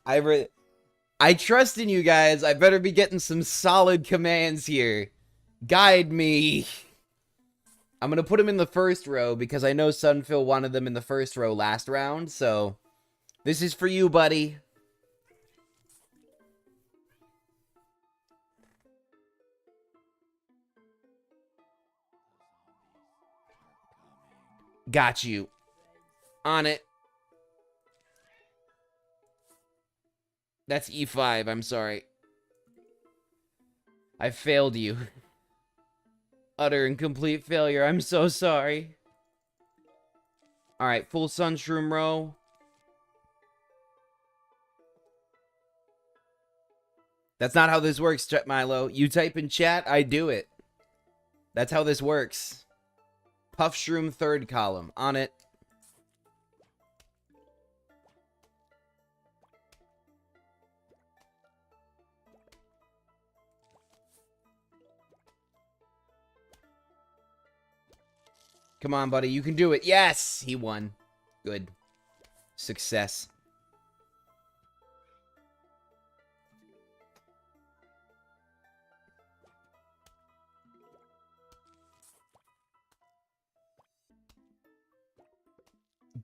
I trust in you guys. I better be getting some solid commands here. Guide me. I'm gonna put him in the first row because I know Sunfill wanted them in the first row last round, so this is for you, buddy. Got you. On it. That's E5, I'm sorry. I failed you. Utter and complete failure, I'm so sorry. Alright, full sunshroom row. That's not how this works, Chet Milo. You type in chat, I do it. That's how this works. Puff shroom third column. On it. Come on, buddy. You can do it. Yes! He won. Good. Success.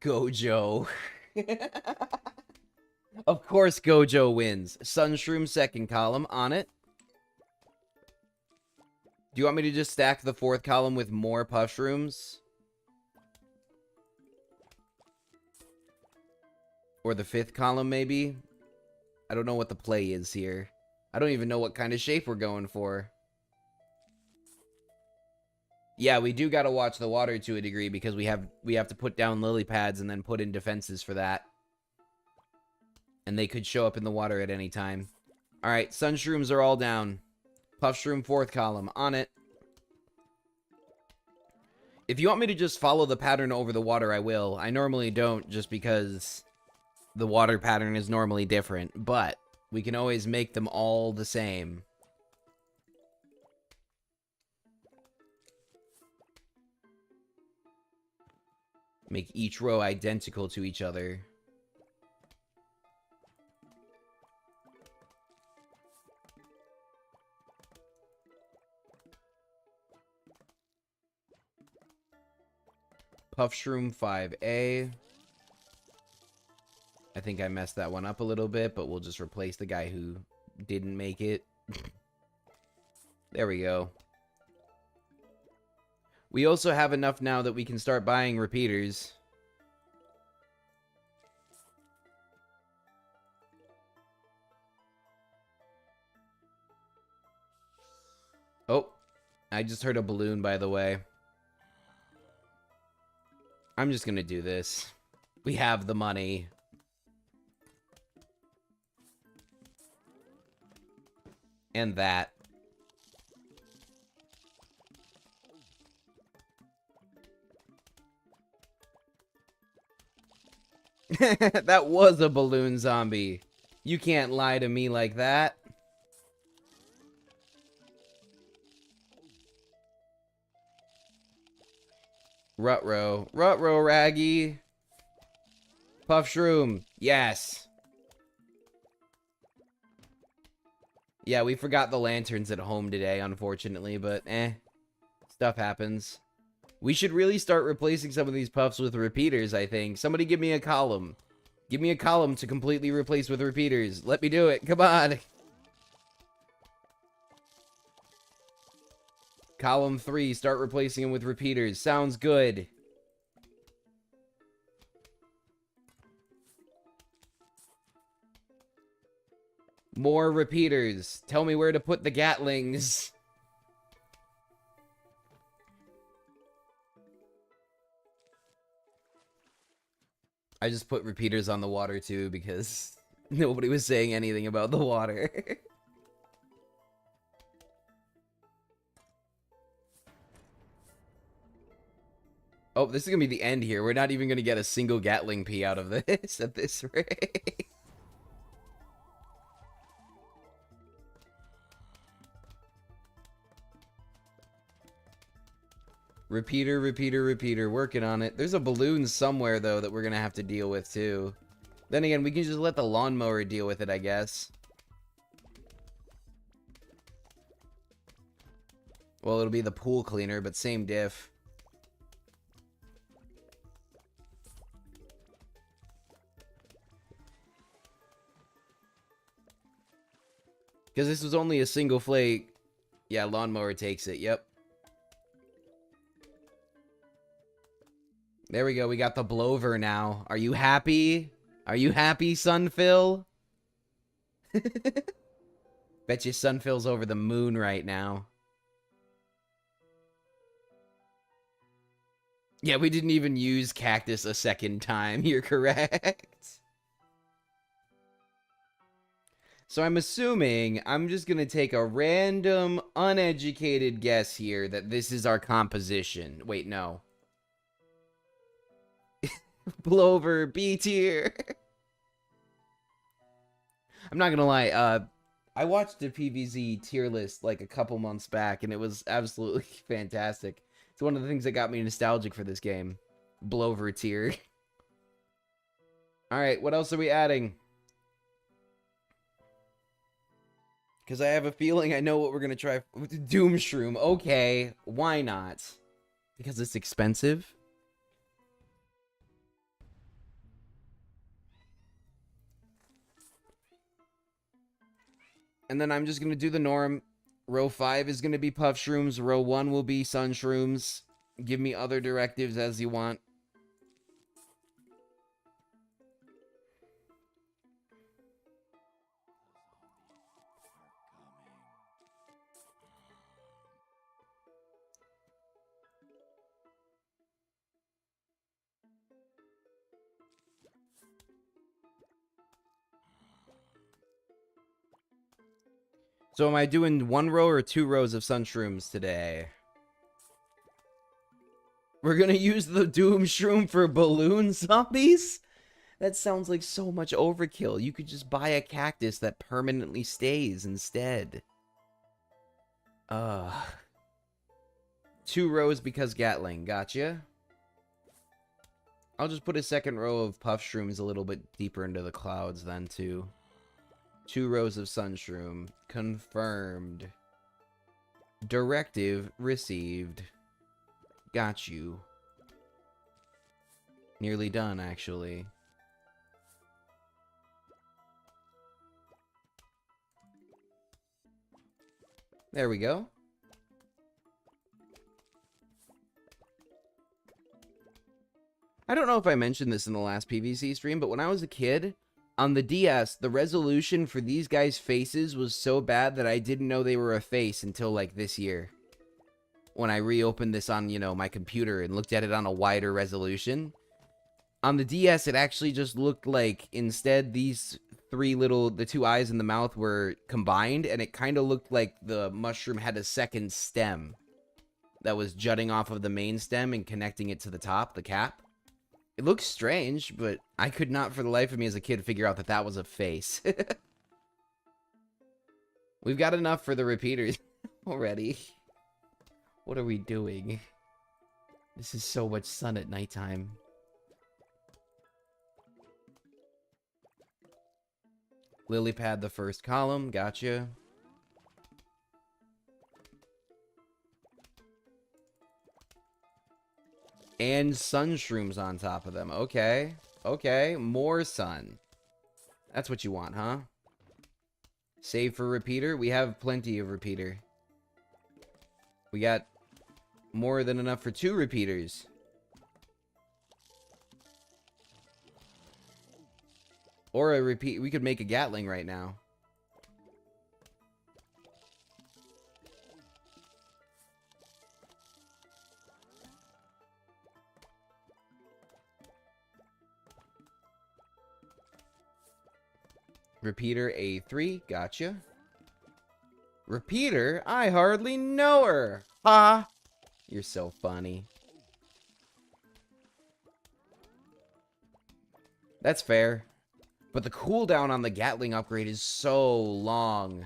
Gojo. Of course Gojo wins. Sunshroom second column. On it. Do you want me to just stack the fourth column with more Puffshrooms? Or the fifth column, maybe? I don't know what the play is here. I don't even know what kind of shape we're going for. Yeah, we do gotta watch the water to a degree because we have to put down lily pads and then put in defenses for that. And they could show up in the water at any time. Alright, Sunshrooms are all down. Puffshroom fourth column. On it. If you want me to just follow the pattern over the water, I will. I normally don't, just because the water pattern is normally different, but we can always make them all the same. Make each row identical to each other. Puff Shroom 5A. I think I messed that one up a little bit, but we'll just replace the guy who didn't make it. There we go. We also have enough now that we can start buying repeaters. Oh, I just heard a balloon, by the way. I'm just gonna do this. We have the money. And that. That was a balloon zombie. You can't lie to me like that. Rutro. Rutro, Raggy. Puff Shroom. Yes. Yeah, we forgot the lanterns at home today, unfortunately, but stuff happens. We should really start replacing some of these puffs with repeaters, I think. Somebody give me a column. Give me a column to completely replace with repeaters. Let me do it. Come on. Column 3, start replacing them with repeaters. Sounds good. More repeaters. Tell me where to put the Gatlings. I just put repeaters on the water too because nobody was saying anything about the water. Oh, this is gonna be the end here. We're not even gonna get a single Gatling P out of this at this rate. Repeater, repeater, repeater. Working on it. There's a balloon somewhere, though, that we're gonna have to deal with, too. Then again, we can just let the lawnmower deal with it, I guess. Well, it'll be the pool cleaner, but same diff. Because this was only a single flake. Yeah, lawnmower takes it, yep. There we go, we got the blower now. Are you happy? Are you happy, Sunfill? Bet you Sunfill's over the moon right now. Yeah, we didn't even use Cactus a second time. You're correct. So I'm assuming I'm just going to take a random, uneducated guess here that this is our composition. Wait, no. Blower, B tier. I'm not gonna lie, I watched the PVZ tier list like a couple months back, and it was absolutely fantastic. It's one of the things that got me nostalgic for this game. Blower tier. Alright, what else are we adding? Because I have a feeling I know what we're gonna try. Doom Shroom. Okay, why not? Because it's expensive? And then I'm just going to do the norm. Row 5 is going to be Puff Shrooms. Row 1 will be Sun Shrooms. Give me other directives as you want. So am I doing 1 row or 2 rows of Sun Shrooms today? We're gonna use the Doom Shroom for balloon zombies? That sounds like so much overkill. You could just buy a cactus that permanently stays instead. Uh, 2 rows because Gatling. Gotcha. I'll just put a second row of Puff Shrooms a little bit deeper into the clouds then, too. 2 rows of Sun Shroom. Confirmed. Directive received. Got you. Nearly done, actually. There we go. I don't know if I mentioned this in the last PVC stream, but when I was a kid, on the DS, the resolution for these guys' faces was so bad that I didn't know they were a face until, like, this year. When I reopened this on, you know, my computer and looked at it on a wider resolution. On the DS, it actually just looked like, instead, these the 2 eyes and the mouth were combined, and it kind of looked like the mushroom had a second stem that was jutting off of the main stem and connecting it to the top, the cap. It looks strange, but I could not for the life of me as a kid figure out that that was a face. We've got enough for the repeaters already. What are we doing? This is so much sun at nighttime. Lily pad the first column, gotcha. And sun shrooms on top of them. Okay. Okay. More sun. That's what you want, huh? Save for repeater. We have plenty of repeater. We got more than enough for 2 repeaters. Or a repeat. We could make a Gatling right now. Repeater A3, gotcha. Repeater? I hardly know her. Ha! You're so funny. That's fair. But the cooldown on the Gatling upgrade is so long.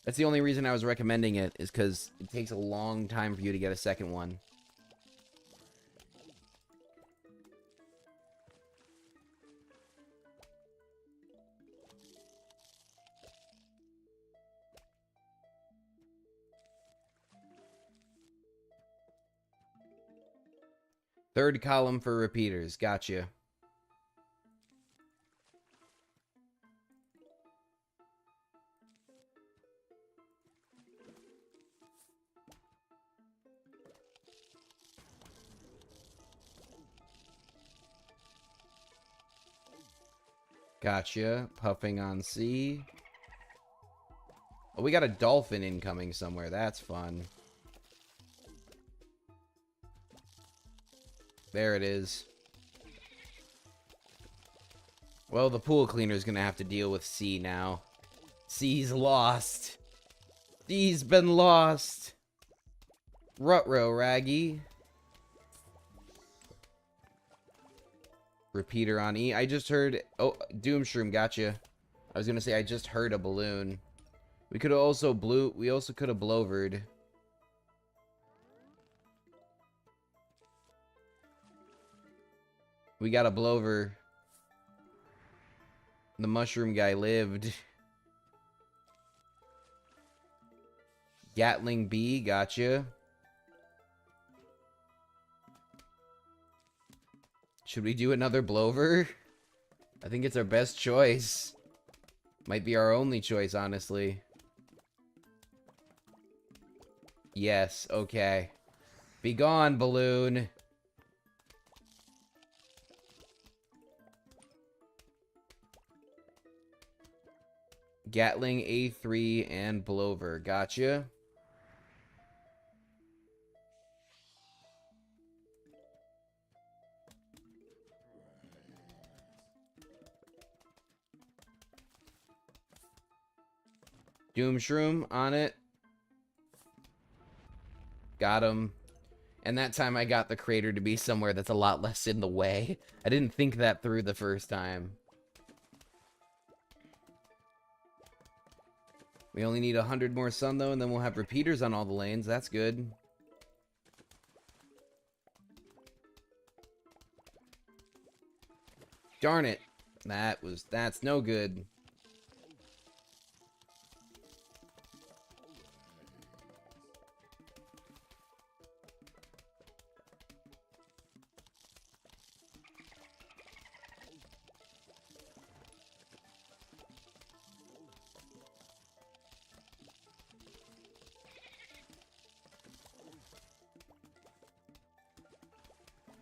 That's the only reason I was recommending it, is because it takes a long time for you to get a second one. Third column for repeaters. Gotcha. Gotcha. Puffing on C. Oh, we got a dolphin incoming somewhere. That's fun. There it is. Well, the pool cleaner's gonna have to deal with C now. C's lost. C's been lost. Rutrow, Raggy. Repeater on E. I just heard... Oh, Doomshroom, gotcha. I was gonna say, I just heard a balloon. We could also We also could have Blovered. We got a Blover. The mushroom guy lived. Gatling B, gotcha. Should we do another Blover? I think it's our best choice. Might be our only choice, honestly. Yes, okay. Be gone, balloon. Gatling A3 and Blover. Gotcha. Doomshroom on it. Got him. And that time I got the crater to be somewhere that's a lot less in the way. I didn't think that through the first time. We only need 100 more sun, though, and then we'll have repeaters on all the lanes. That's good. Darn it. That's no good.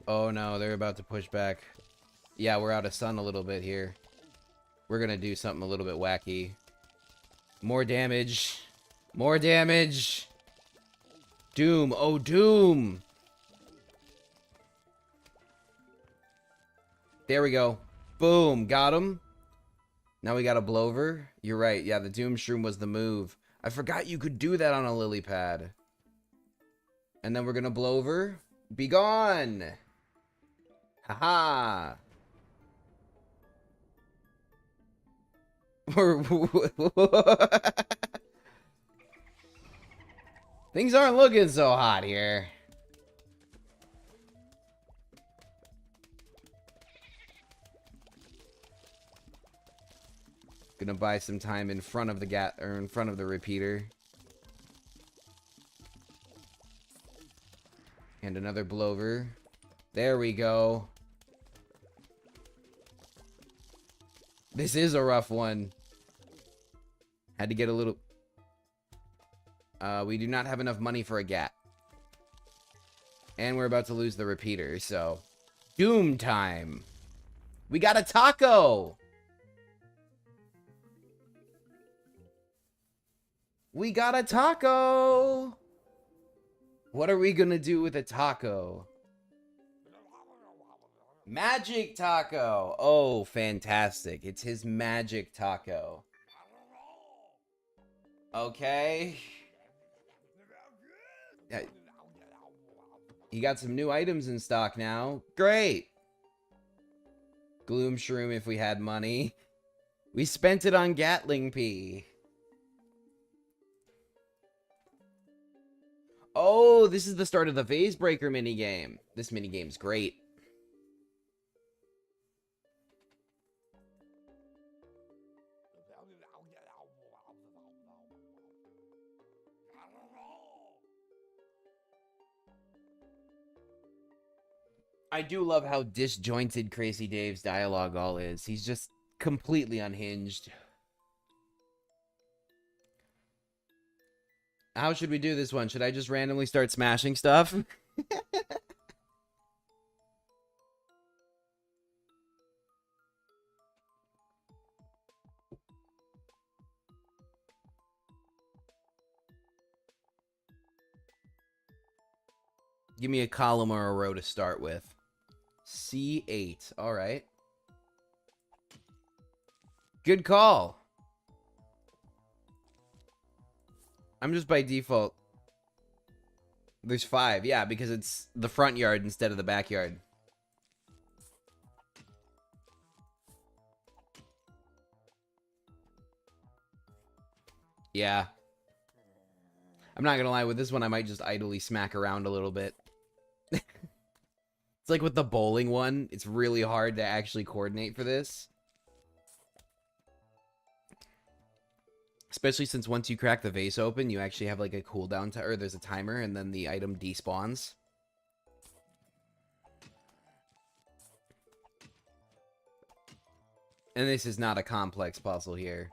Oh no, they're about to push back. Yeah, we're out of sun a little bit here. We're gonna do something a little bit wacky. More damage. More damage. Doom. Oh, Doom. There we go. Boom. Got him. Now we got a Blover. You're right. Yeah, the Doom Shroom was the move. I forgot you could do that on a lily pad. And then we're gonna Blover. Be gone. Haha. Things aren't looking so hot here. Gonna buy some time in front of the in front of the repeater. And another Blover. There we go. This is a rough one. Had to get a little... we do not have enough money for a Gat. And we're about to lose the repeater, so... Doom time! We got a taco! We got a taco! What are we gonna do with a taco? Magic taco! Oh, fantastic. It's his magic taco. Okay. Yeah. He got some new items in stock now. Great! Gloom Shroom if we had money. We spent it on Gatling Pea. Oh, this is the start of the Phase Breaker minigame. This minigame's great. I do love how disjointed Crazy Dave's dialogue all is. He's just completely unhinged. How should we do this one? Should I just randomly start smashing stuff? Give me a column or a row to start with. C8. All right. Good call. I'm just by default. There's 5. Yeah, because it's the front yard instead of the backyard. Yeah. I'm not gonna lie, with this one, I might just idly smack around a little bit. It's like with the bowling one, it's really hard to actually coordinate for this. Especially since once you crack the vase open, you actually have like a cooldown time, or there's a timer, and then the item despawns. And this is not a complex puzzle here.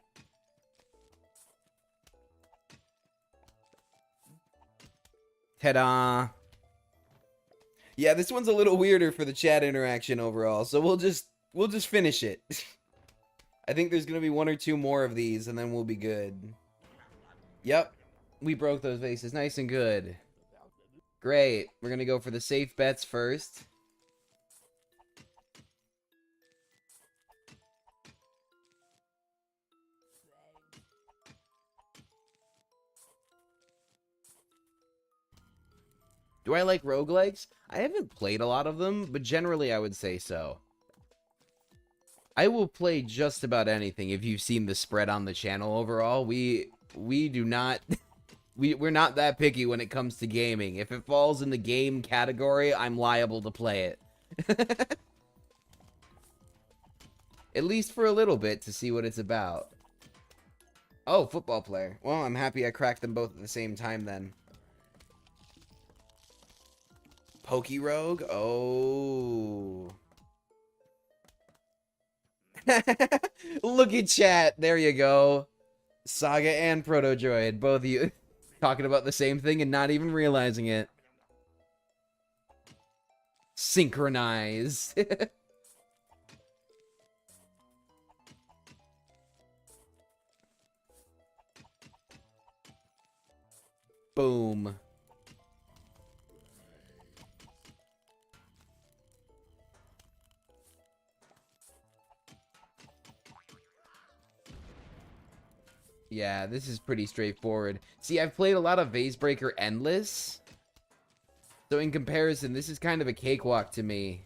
Ta-da! Yeah, this one's a little weirder for the chat interaction overall, so we'll just finish it. I think there's gonna be 1 or 2 more of these, and then we'll be good. Yep, we broke those vases nice and good. Great, we're gonna go for the safe bets first. Do I like roguelikes? I haven't played a lot of them, but generally I would say so. I will play just about anything. If you've seen the spread on the channel overall, we do not we're not that picky when it comes to gaming. If it falls in the game category, I'm liable to play it. At least for a little bit to see what it's about. Oh, football player. Well, I'm happy I cracked them both at the same time then. Pokerogue? Oh. Look at chat. There you go. Saga and Protodroid. Both of you talking about the same thing and not even realizing it. Synchronize. Boom. Yeah, this is pretty straightforward. See, I've played a lot of Vazebreaker Endless. So in comparison, this is kind of a cakewalk to me.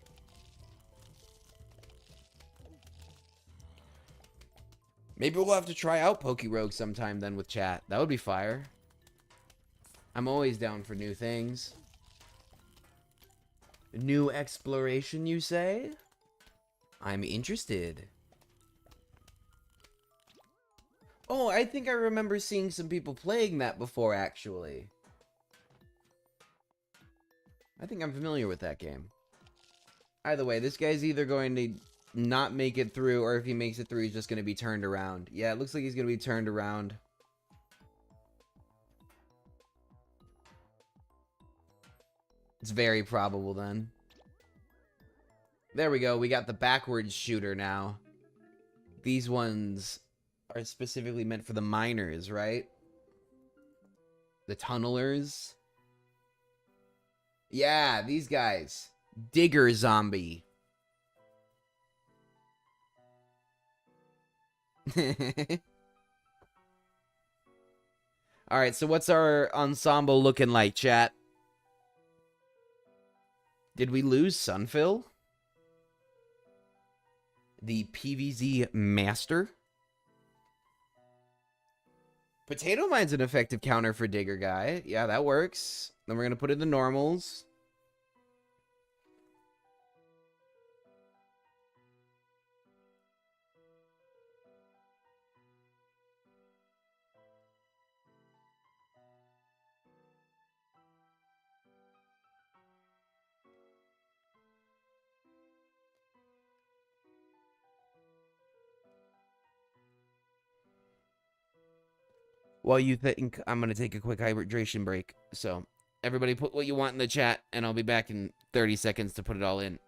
Maybe we'll have to try out Pokerogue sometime then with chat. That would be fire. I'm always down for new things. New exploration, you say? I'm interested. Oh, I think I remember seeing some people playing that before, actually. I think I'm familiar with that game. Either way, this guy's either going to not make it through, or if he makes it through, he's just going to be turned around. Yeah, it looks like he's going to be turned around. It's very probable then. There we go. We got the backwards shooter now. These ones are specifically meant for the miners, right? The tunnelers. Yeah, these guys. Digger zombie. Alright, so what's our ensemble looking like, chat? Did we lose Sunfill? The PVZ Master? Potato Mine's an effective counter for Digger Guy. Yeah, that works. Then we're going to put in the normals. While you think, I'm going to take a quick hydration break. So, everybody put what you want in the chat, and I'll be back in 30 seconds to put it all in.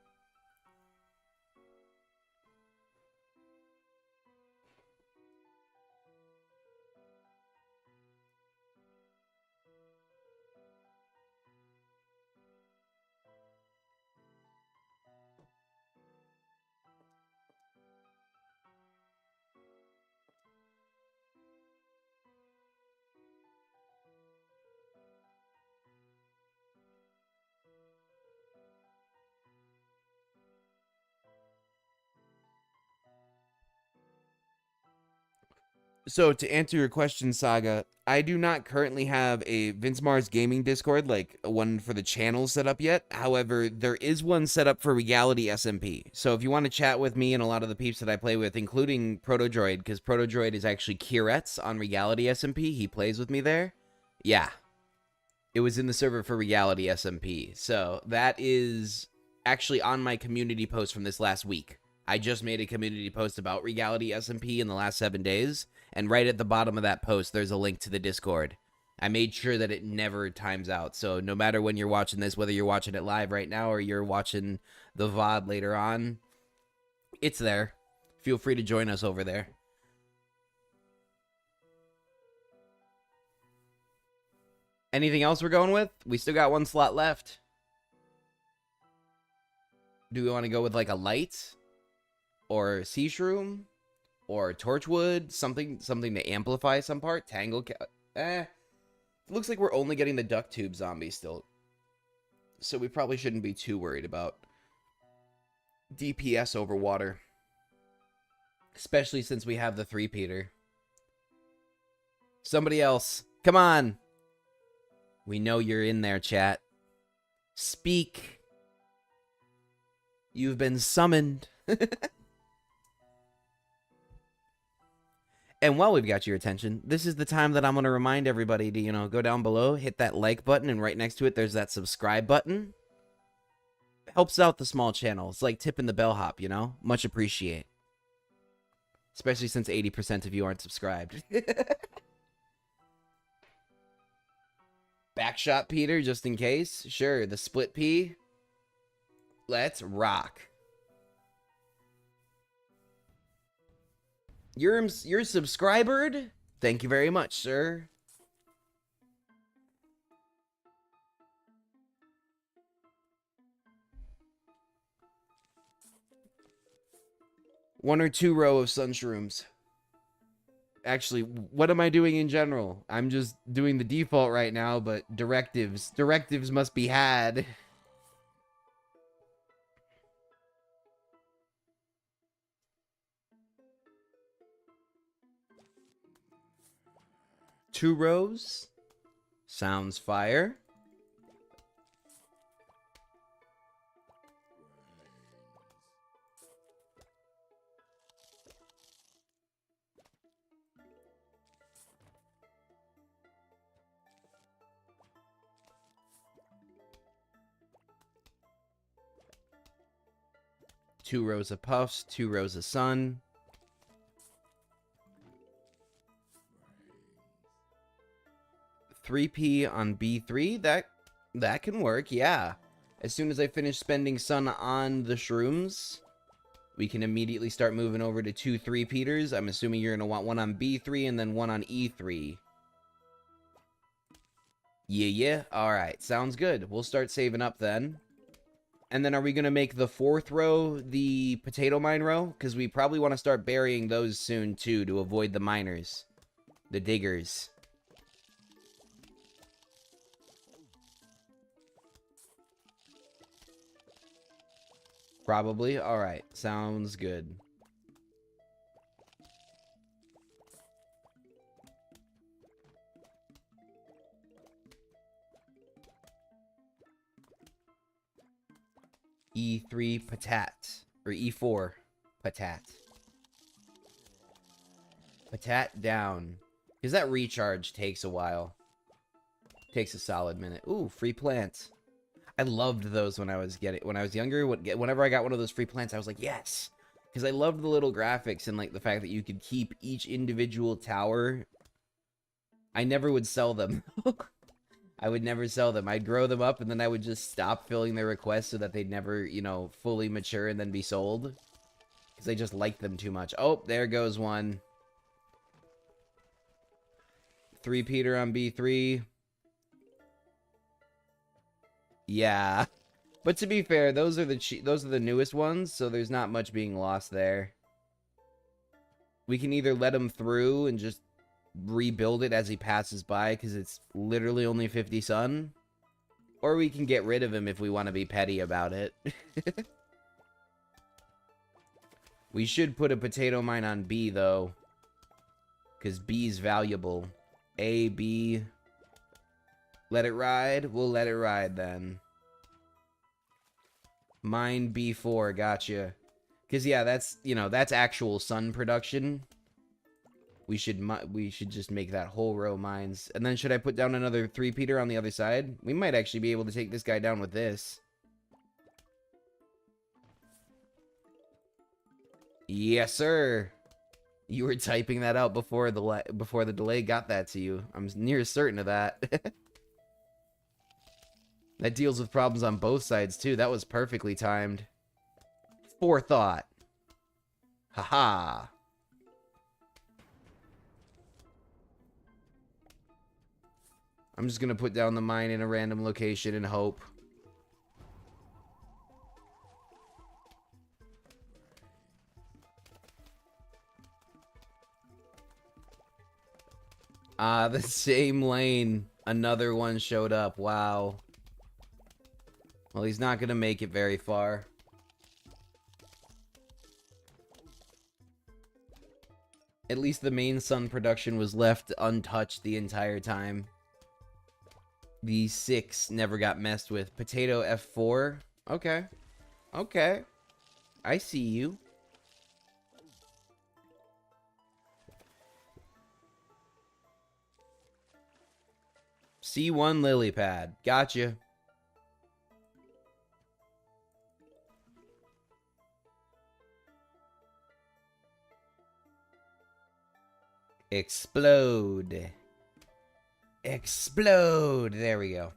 So to answer your question, Saga, I do not currently have a Vince Mars Gaming Discord, like one for the channel set up yet. However, there is one set up for Regality SMP. So if you want to chat with me and a lot of the peeps that I play with, including Protodroid, because Protodroid is actually Kiretz on Regality SMP. He plays with me there. Yeah. It was in the server for Regality SMP. So that is actually on my community post from this last week. I just made a community post about Regality SMP in the last 7 days. And right at the bottom of that post, there's a link to the Discord. I made sure that it never times out. So no matter when you're watching this, whether you're watching it live right now or you're watching the VOD later on, it's there. Feel free to join us over there. Anything else we're going with? We still got one slot left. Do we want to go with like a light? Or sea shroom? Or Torchwood, something to amplify some part. Tangle, looks like we're only getting the duck tube zombie still. so we probably shouldn't be too worried about DPS over water. Especially since we have the 3-peater. Somebody else. Come on. We know you're in there, chat. Speak. You've been summoned. And while we've got your attention, this is the time that I'm going to remind everybody to, go down below, hit that like button, and right next to it, there's that subscribe button. Helps out the small channel. It's like tipping the bellhop, Much appreciate. Especially since 80% of you aren't subscribed. Backshot Peter, just in case. Sure, the split P. Let's rock. You're subscribered? Thank you very much, sir. One or two row of sunshrooms. Actually, what am I doing in general? I'm just doing the default right now, but directives. Directives must be had. Two rows. Sounds fire. Two rows of puffs, two rows of sun. $3p on B3, that can work, yeah. As soon as I finish spending sun on the shrooms, we can immediately start moving over to 2 3-peaters. I'm assuming you're gonna want one on B3 and then one on E3. Yeah, alright, sounds good. We'll start saving up then. And then are we gonna make the 4th row the potato mine row? Because we probably want to start burying those soon too to avoid the miners. The diggers. Probably. Alright. Sounds good. E3 patat. Or E4 patat. Patat down. Because that recharge takes a while. Takes a solid minute. Ooh, free plant. I loved those when I was younger. Whenever I got one of those free plants, I was like, yes, because I loved the little graphics and like the fact that you could keep each individual tower. I never would sell them. I would never sell them. I'd grow them up and then I would just stop filling their requests so that they'd never, fully mature and then be sold. Because I just liked them too much. Oh, there goes one. 3-peater on B3. Yeah, but to be fair, those are the newest ones, so there's not much being lost there. We can either let him through and just rebuild it as he passes by, because it's literally only 50 sun, or we can get rid of him if we want to be petty about it. We should put a potato mine on B, though, because B's valuable. A, B... Let it ride? We'll let it ride, then. Mine B4, gotcha. Because, yeah, that's actual sun production. We should just make that whole row mines. And then should I put down another 3-peater on the other side? We might actually be able to take this guy down with this. Yes, sir. You were typing that out before the delay got that to you. I'm near certain of that. That deals with problems on both sides, too. That was perfectly timed. Forethought. Haha. I'm just gonna put down the mine in a random location and hope. The same lane. Another one showed up. Wow. Well, he's not gonna make it very far. At least the main sun production was left untouched the entire time. The 6 never got messed with. Potato F4. Okay. Okay. I see you. C1 lily pad. Gotcha. Explode. Explode. There we go.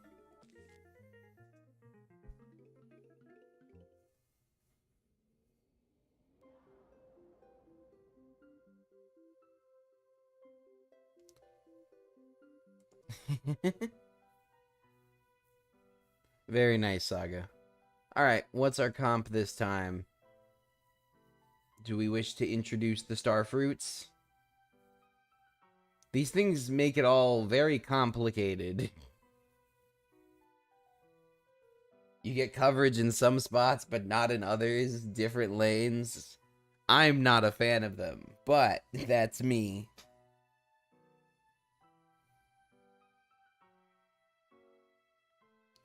Very nice, Saga. Alright, what's our comp this time? Do we wish to introduce the star fruits? These things make it all very complicated. You get coverage in some spots, but not in others. Different lanes. I'm not a fan of them, but that's me.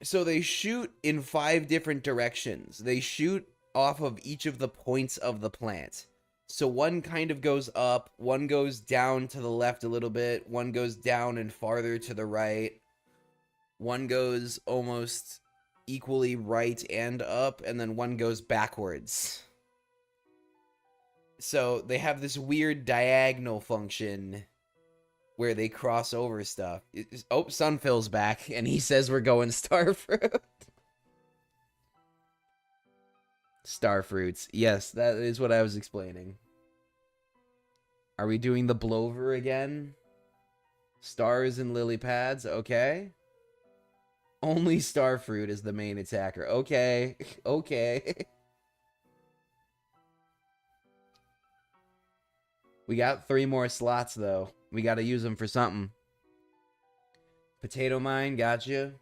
So they shoot in 5 different directions. They shoot off of each of the points of the plant. So one kind of goes up, one goes down to the left a little bit, one goes down and farther to the right, one goes almost equally right and up, and then one goes backwards. So they have this weird diagonal function where they cross over stuff. Oh, Sunfill's back, and he says we're going Starfruit. Starfruits. Yes, that is what I was explaining. Are we doing the Blover again? Stars and lily pads, okay. Only Starfruit is the main attacker. Okay, okay. We got 3 more slots, though. We gotta use them for something. Potato mine, gotcha.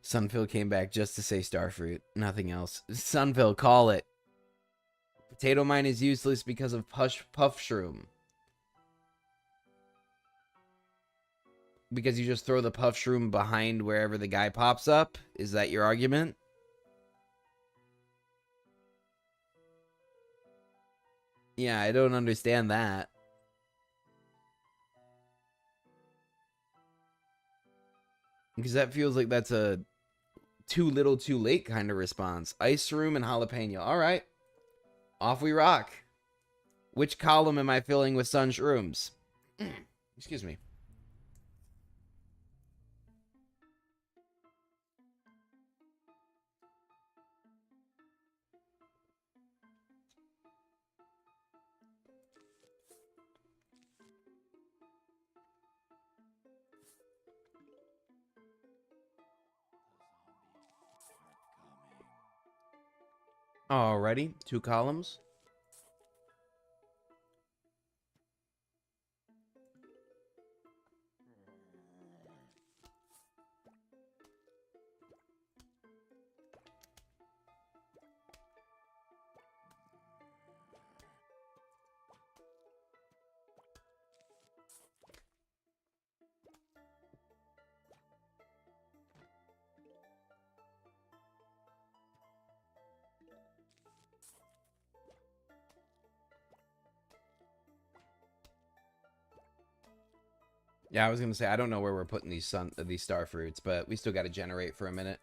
Sunfill came back just to say Starfruit. Nothing else. Sunfill, call it. Potato mine is useless because of Puff Shroom. Because you just throw the Puff Shroom behind wherever the guy pops up? Is that your argument? Yeah, I don't understand that. Because that feels like that's a too little too late kind of response. Ice Room and Jalapeno. Alright. Off we rock. Which column am I filling with Sun Shrooms? Excuse me. Alrighty, 2 columns. Yeah, I was gonna say I don't know where we're putting these star fruits, but we still got to generate for a minute.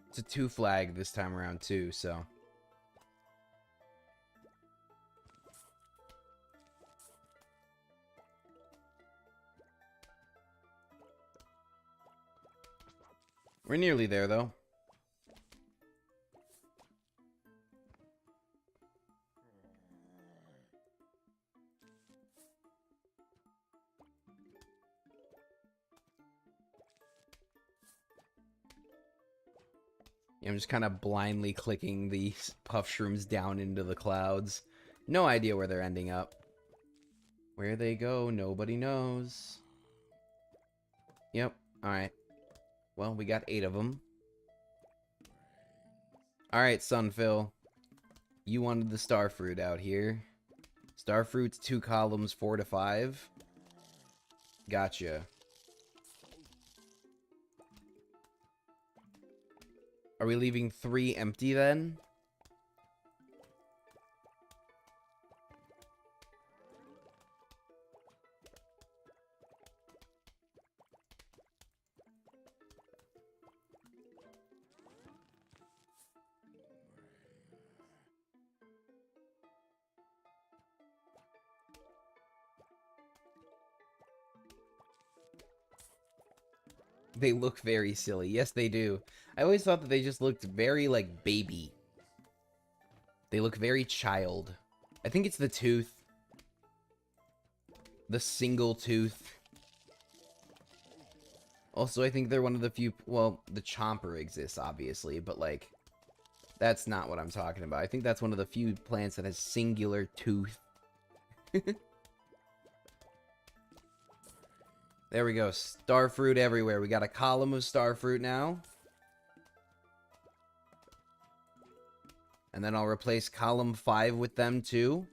It's a 2 flag this time around too, so. We're nearly there though. Yeah, I'm just kind of blindly clicking these puff shrooms down into the clouds. No idea where they're ending up. Where they go, nobody knows. Yep, alright. Well, we got 8 of them. Alright, Sunfill. You wanted the starfruit out here. Starfruit's 2 columns, 4 to 5. Gotcha. Are we leaving 3 empty then? They look very silly. Yes, they do. I always thought that they just looked very, like, baby. They look very child. I think it's the tooth. The single tooth. Also, I think they're one of the few... Well, the Chomper exists, obviously, but, like... That's not what I'm talking about. I think that's one of the few plants that has singular tooth. There we go. Starfruit everywhere. We got a column of starfruit now. And then I'll replace column 5 with them too.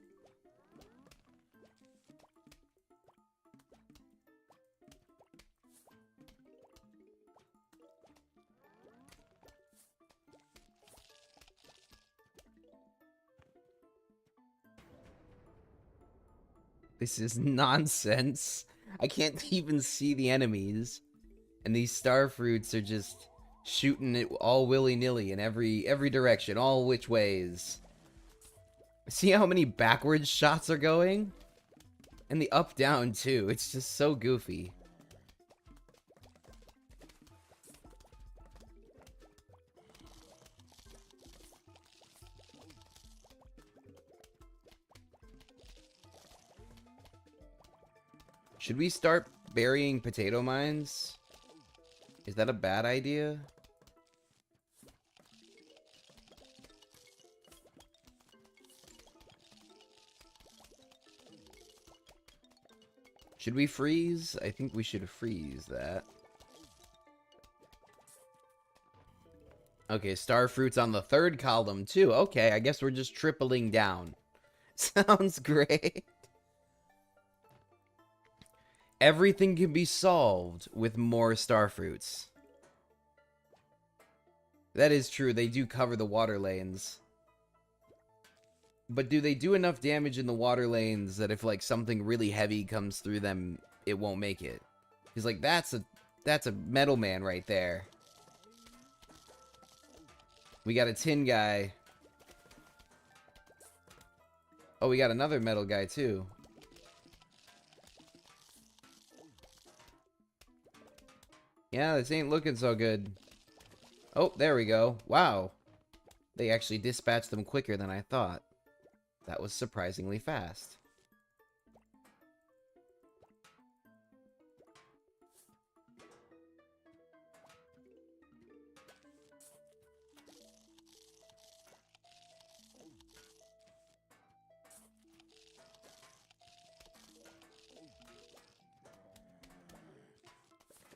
This is nonsense. I can't even see the enemies. And these starfruits are just shooting it all willy-nilly in every direction, all which ways. See how many backwards shots are going? And the up-down, too. It's just so goofy. Should we start burying potato mines? Is that a bad idea? Should we freeze? I think we should freeze that. Okay, starfruit's on the 3rd column too. Okay, I guess we're just tripling down. Sounds great. Everything can be solved with more starfruits. That is true. They do cover the water lanes. But do they do enough damage in the water lanes that if, like, something really heavy comes through them, it won't make it? Because, like, that's a metal man right there. We got a tin guy. Oh, we got another metal guy, too. Yeah, this ain't looking so good. Oh, there we go. Wow. They actually dispatched them quicker than I thought. That was surprisingly fast.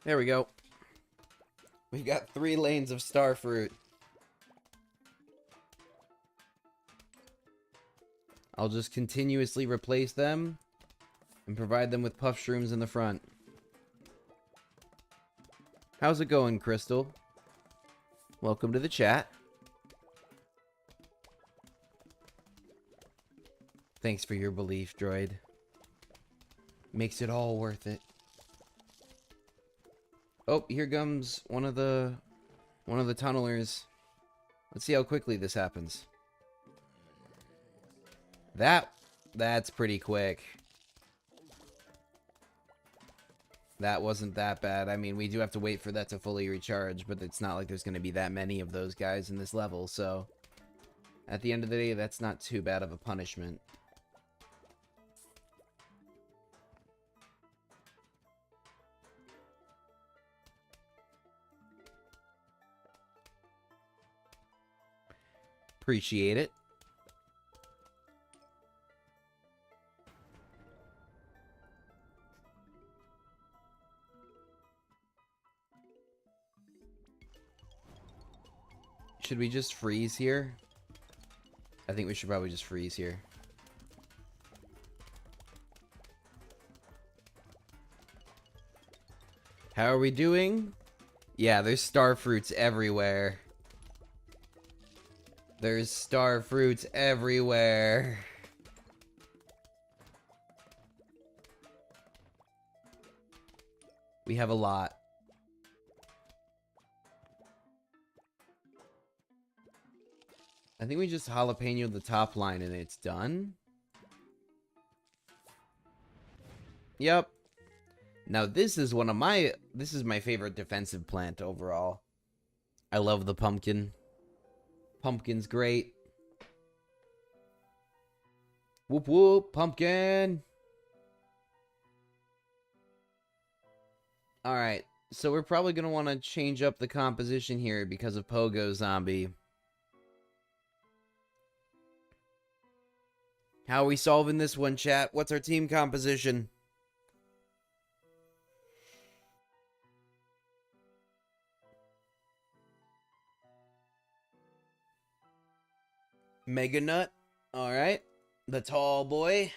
There we go. We've got 3 lanes of starfruit. I'll just continuously replace them and provide them with puff shrooms in the front. How's it going, Crystal? Welcome to the chat. Thanks for your belief, droid. Makes it all worth it. Oh, here comes one of the tunnelers. Let's see how quickly this happens. That's pretty quick. That wasn't that bad. I mean, we do have to wait for that to fully recharge, but it's not like there's going to be that many of those guys in this level, so at the end of the day, that's not too bad of a punishment. Appreciate it. Should we just freeze here? I think we should probably just freeze here. How are we doing? Yeah, there's star fruits everywhere. There's star fruits everywhere. We have a lot. I think we just jalapeno the top line and it's done. Yep. Now this is my favorite defensive plant overall. I love the pumpkin. Pumpkin's great. Whoop whoop, pumpkin. Alright, so we're probably going to want to change up the composition here because of Pogo Zombie. How are we solving this one, chat? What's our team composition? Mega Nut. Alright. The tall boy.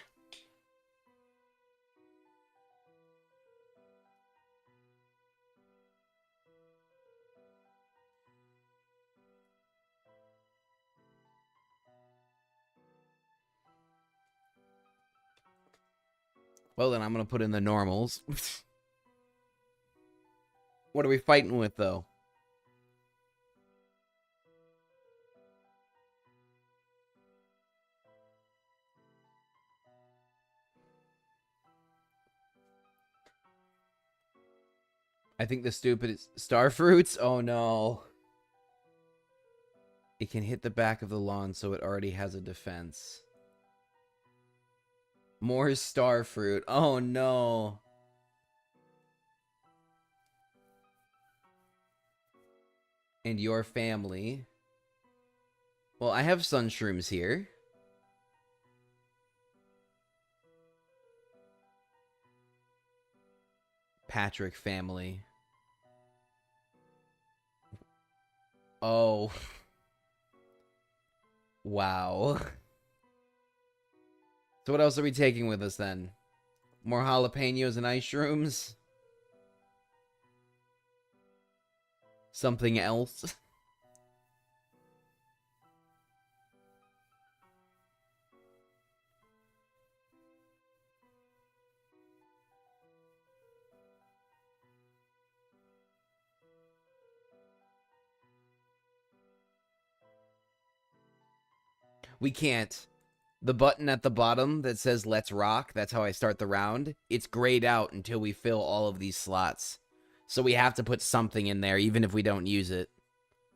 Well, then I'm going to put in the normals. What are we fighting with, though? I think the stupid is star fruits. Oh, no. It can hit the back of the lawn, so it already has a defense. More star fruit. Oh, no. And your family. Well, I have sun shrooms here. Patrick family. Oh. Wow. So what else are we taking with us then? More jalapenos and ice shrooms? Something else? We can't. The button at the bottom that says let's rock, that's how I start the round. It's grayed out until we fill all of these slots. So we have to put something in there even if we don't use it.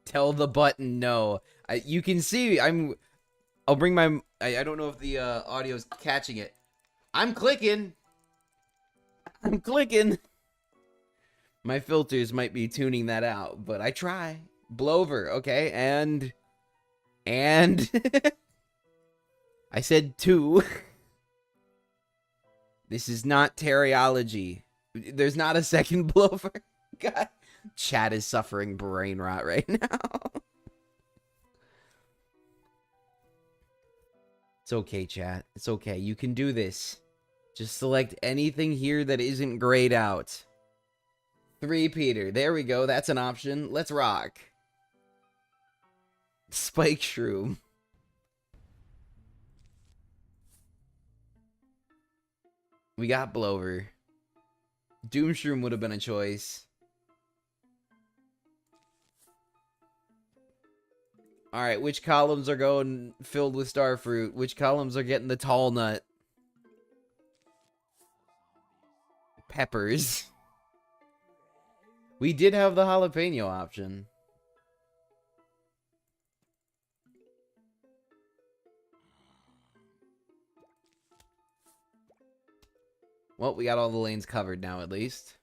Tell the button no. You can see I'll bring my I don't know if the audio's catching it. I'm clicking. I'm clicking. My filters might be tuning that out, but I try. Blover, okay? And I said 2. This is not Teriology. There's not a second blower. God, chat is suffering brain rot right now. It's okay, chat. It's okay. You can do this. Just select anything here that isn't grayed out. 3 Peter. There we go. That's an option. Let's rock. Spike Shroom. We got Blover. Doomshroom would have been a choice. Alright, which columns are going filled with starfruit? Which columns are getting the tall nut? Peppers. We did have the jalapeno option. Well, we got all the lanes covered now, at least.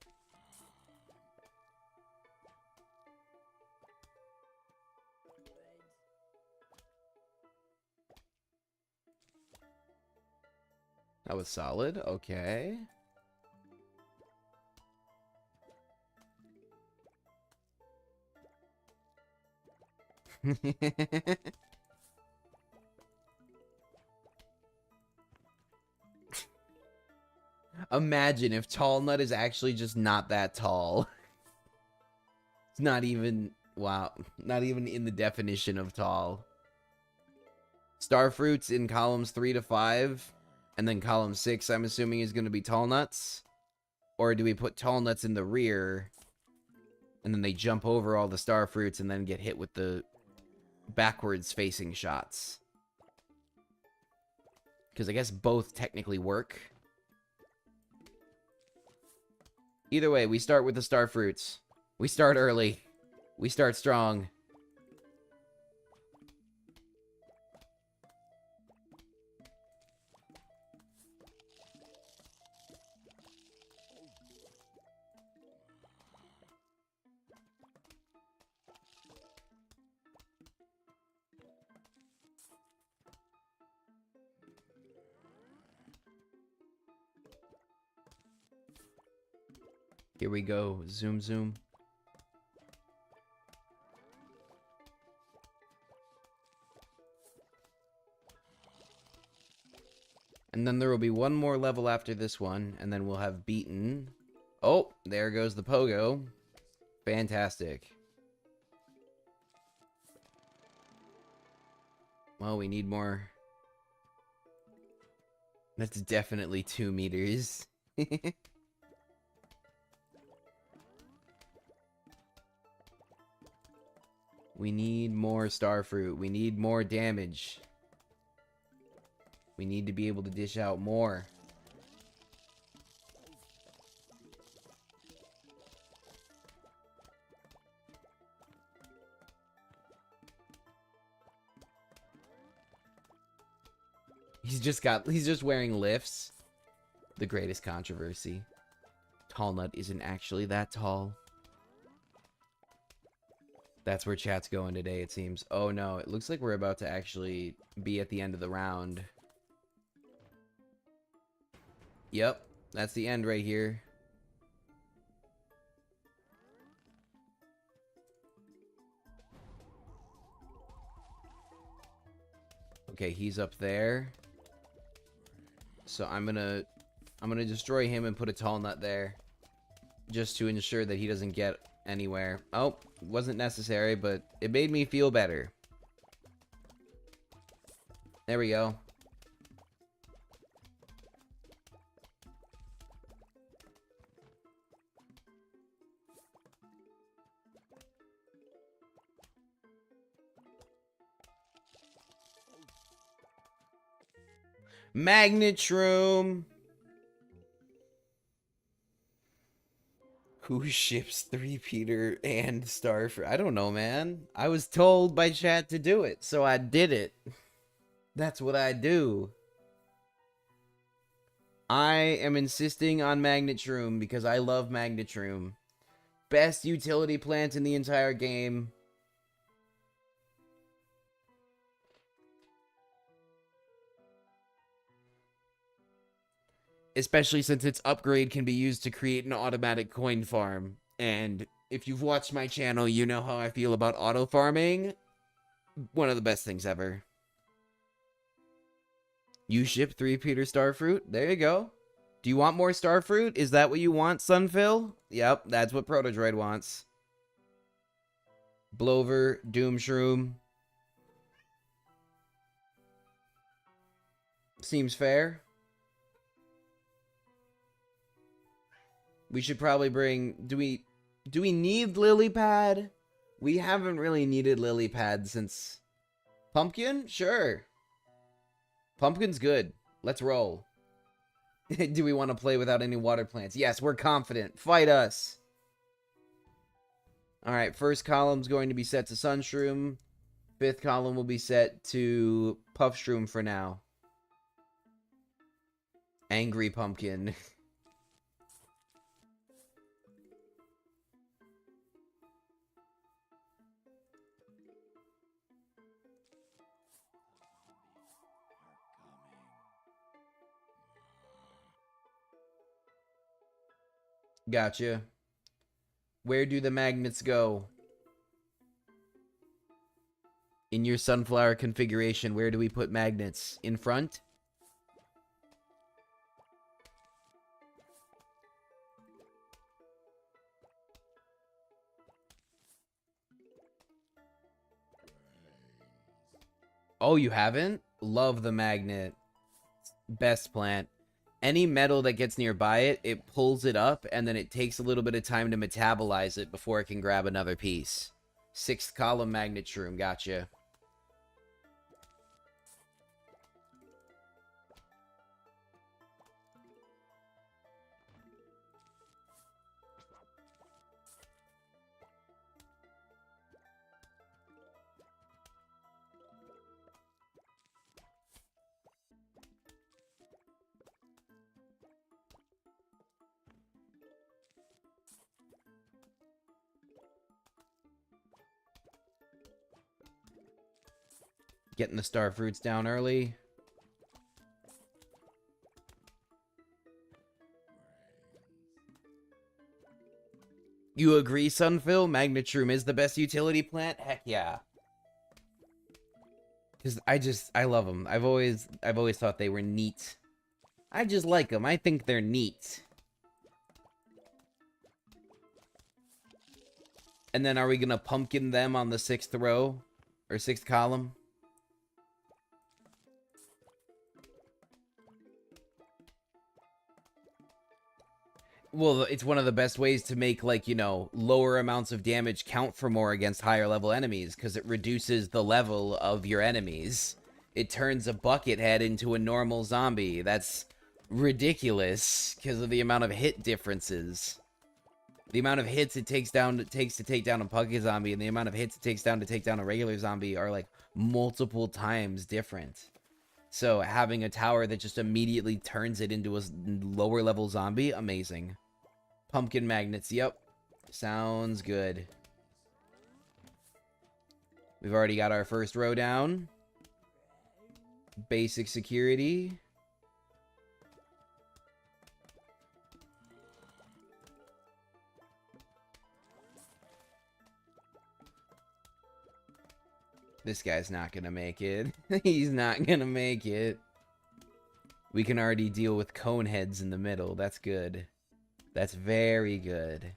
That was solid. Okay. Imagine if Tall Nut is actually just not that tall. It's not even, wow, not even in the definition of tall. Starfruits in columns 3 to 5, and then column 6, I'm assuming, is going to be Tall Nuts. Or do we put Tall Nuts in the rear, and then they jump over all the Starfruits and then get hit with the backwards facing shots? Because I guess both technically work. Either way, we start with the Starfruits. We start early. We start strong. Here we go. Zoom, zoom. And then there will be one more level after this one, and then we'll have beaten. Oh, there goes the pogo. Fantastic. Well, we need more. That's definitely 2 meters. We need more Starfruit. We need more damage. We need to be able to dish out more. He's just wearing lifts. The greatest controversy. Tall Nut isn't actually that tall. That's where chat's going today, it seems. Oh no, it looks like we're about to actually be at the end of the round. Yep, that's the end right here. Okay, he's up there. So I'm gonna destroy him and put a Tall Nut there. Just to ensure that he doesn't get anywhere. Oh, wasn't necessary, but it made me feel better. There we go. Magnetroom! Who ships 3-peter and Starfruit? I don't know, man. I was told by chat to do it, so I did it. That's what I do. I am insisting on Magnetroom because I love Magnetroom. Best utility plant in the entire game. Especially since its upgrade can be used to create an automatic coin farm. And if you've watched my channel, you know how I feel about auto farming. One of the best things ever. You ship 3-peter Starfruit? There you go. Do you want more Starfruit? Is that what you want, Sunfill? Yep, that's what Protodroid wants. Blover, Doomshroom. Seems fair. We should probably bring... Do we need Lilypad? We haven't really needed Lilypad since... Pumpkin? Sure. Pumpkin's good. Let's roll. Do we want to play without any water plants? Yes, we're confident. Fight us. Alright, first column's going to be set to Sunshroom. Fifth column will be set to Puffshroom for now. Angry Pumpkin. Gotcha. Where do the magnets go? In your sunflower configuration, where do we put magnets? In front? Oh, you haven't? Love the magnet. Best plant. Any metal that gets nearby it, it pulls it up, and then it takes a little bit of time to metabolize it before it can grab another piece. 6th column magnet shroom, gotcha. Getting the star fruits down early. You agree, Sunfill? Magnet shroom is the best utility plant? Heck yeah. Because I love them. I've always thought they were neat. I just like them. I think they're neat. And then are we gonna pumpkin them on the 6th row? Or 6th column? Well, it's one of the best ways to make, like, you know, lower amounts of damage count for more against higher level enemies, because it reduces the level of your enemies. It turns a bucket head into a normal zombie. That's ridiculous, because of the amount of hit differences. The amount of hits it takes to take down a bucket zombie, and the amount of hits it takes to take down a regular zombie are, like, multiple times different. So having a tower that just immediately turns it into a lower level zombie, amazing. Pumpkin magnets, yep. Sounds good. We've already got our first row down. Basic security. This guy's not gonna make it. He's not gonna make it. We can already deal with cone heads in the middle. That's good. That's very good.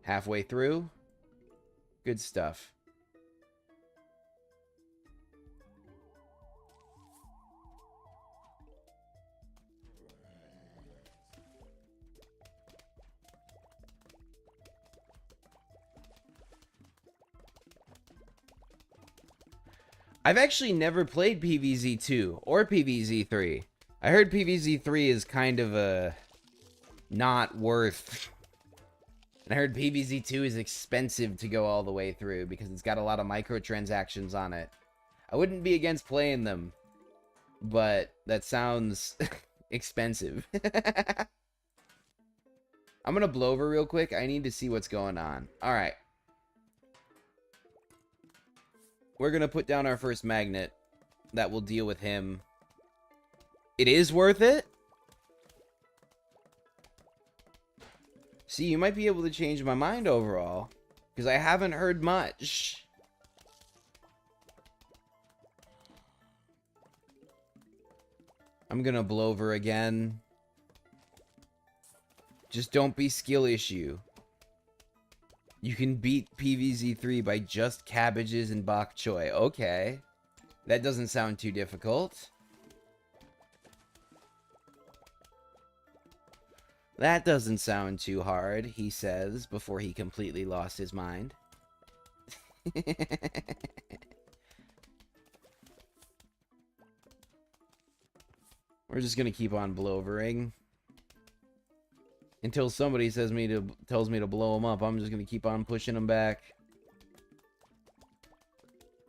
Halfway through. Good stuff. I've actually never played PvZ2 or PvZ3. I heard PvZ3 is kind of a not worth. And I heard PvZ2 is expensive to go all the way through because it's got a lot of microtransactions on it. I wouldn't be against playing them, but that sounds expensive. I'm gonna blow over real quick. I need to see what's going on. All right. We're gonna put down our first magnet that will deal with him. It is worth it? See, you might be able to change my mind overall, because I haven't heard much. I'm gonna blow over again. Just don't be skill issue. You can beat PvZ3 by just cabbages and bok choy. Okay. That doesn't sound too difficult. That doesn't sound too hard, he says, before he completely lost his mind. We're just gonna keep on blowering. Until somebody tells me to blow them up, I'm just gonna keep on pushing them back.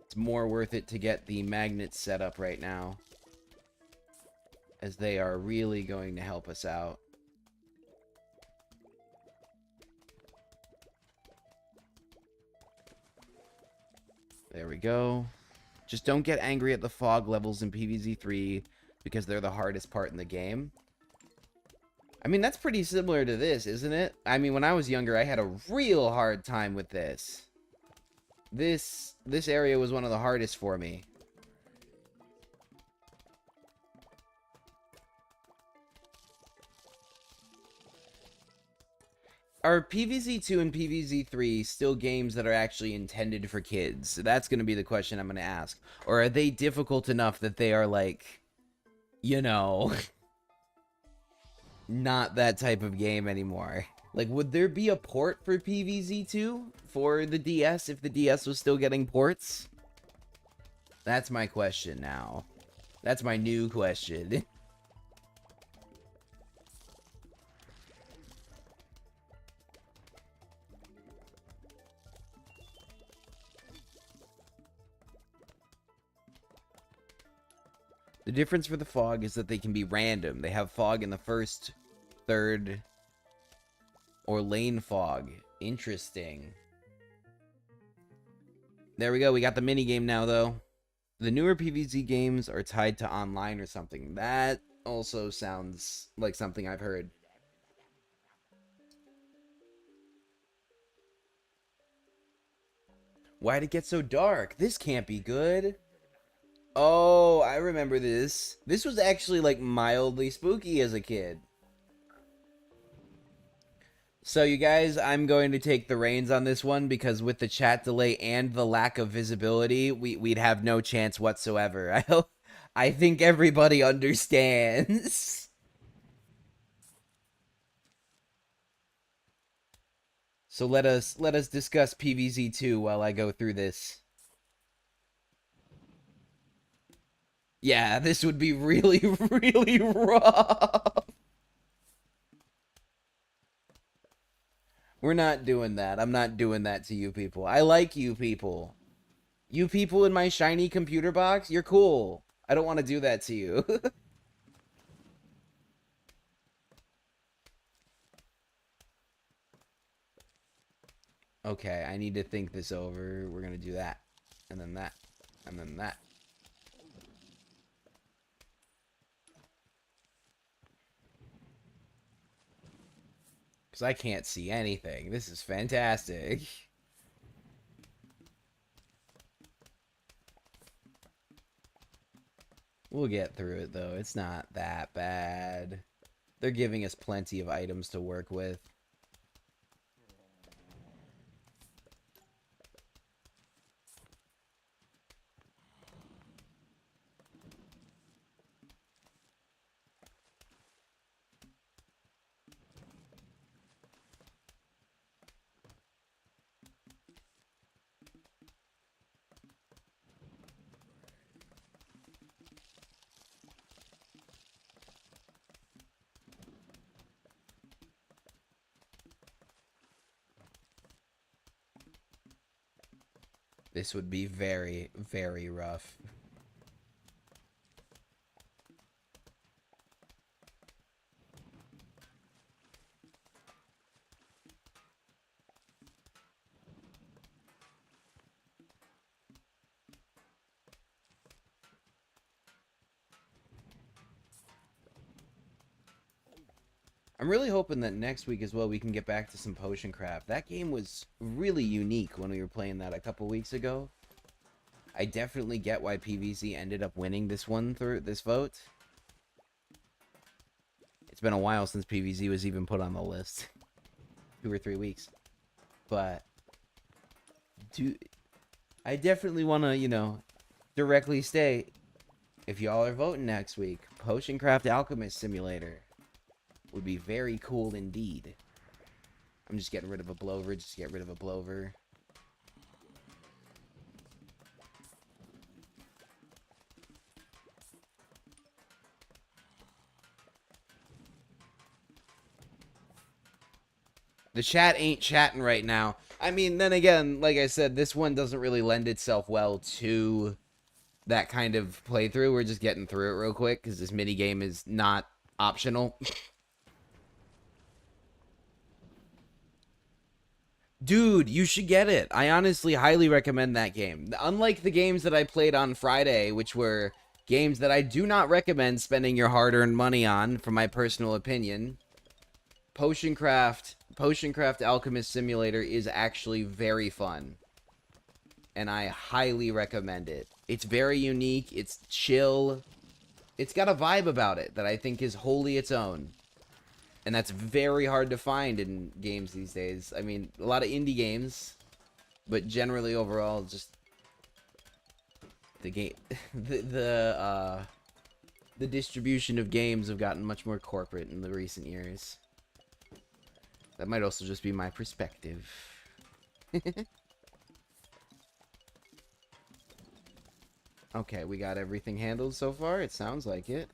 It's more worth it to get the magnets set up right now, as they are really going to help us out. There we go. Just don't get angry at the fog levels in PvZ3 because they're the hardest part in the game. I mean, that's pretty similar to this, isn't it? I mean, when I was younger, I had a real hard time with this. This area was one of the hardest for me. Are PvZ2 and PvZ3 still games that are actually intended for kids? That's going to be the question I'm going to ask. Or are they difficult enough that they are like, you know, not that type of game anymore? Like, would there be a port for PvZ2 for the DS if the DS was still getting ports? That's my question now. That's my new question. The difference for the fog is that they can be random. They have fog in the first, third, or lane fog. Interesting. There we go. We got the minigame now, though. The newer PvZ games are tied to online or something. That also sounds like something I've heard. Why'd it get so dark? This can't be good. Oh, I remember this. This was actually, like, mildly spooky as a kid. So, you guys, I'm going to take the reins on this one because with the chat delay and the lack of visibility, we'd have no chance whatsoever. I think everybody understands. So let us discuss PvZ2 while I go through this. Yeah, this would be really, really rough. We're not doing that. I'm not doing that to you people. I like you people. You people in my shiny computer box, you're cool. I don't want to do that to you. Okay, I need to think this over. We're gonna do that. And then that. And then that. Because I can't see anything. This is fantastic. We'll get through it, though. It's not that bad. They're giving us plenty of items to work with. This would be very, very rough. I'm really hoping that next week as well we can get back to some potion craft. That game was really unique when we were playing that a couple weeks ago. I definitely get why PvZ ended up winning this one through this vote. It's been a while since PvZ was even put on the list. 2 or 3 weeks. But I definitely want to, you know, directly state, if y'all are voting next week, Potion Craft Alchemist Simulator would be very cool indeed. I'm just getting rid of a blover, just get rid of a blover. The chat ain't chatting right now. I mean, then again, like I said, this one doesn't really lend itself well to that kind of playthrough. We're just getting through it real quick because this minigame is not optional. Dude, you should get it. I honestly highly recommend that game. Unlike the games that I played on Friday, which were games that I do not recommend spending your hard-earned money on, from my personal opinion, Potioncraft Alchemist Simulator is actually very fun. And I highly recommend it. It's very unique, it's chill. It's got a vibe about it that I think is wholly its own. And that's very hard to find in games these days. I mean, a lot of indie games, but generally overall, just the game, the distribution of games have gotten much more corporate in the recent years. That might also just be my perspective. Okay, we got everything handled so far. It sounds like it.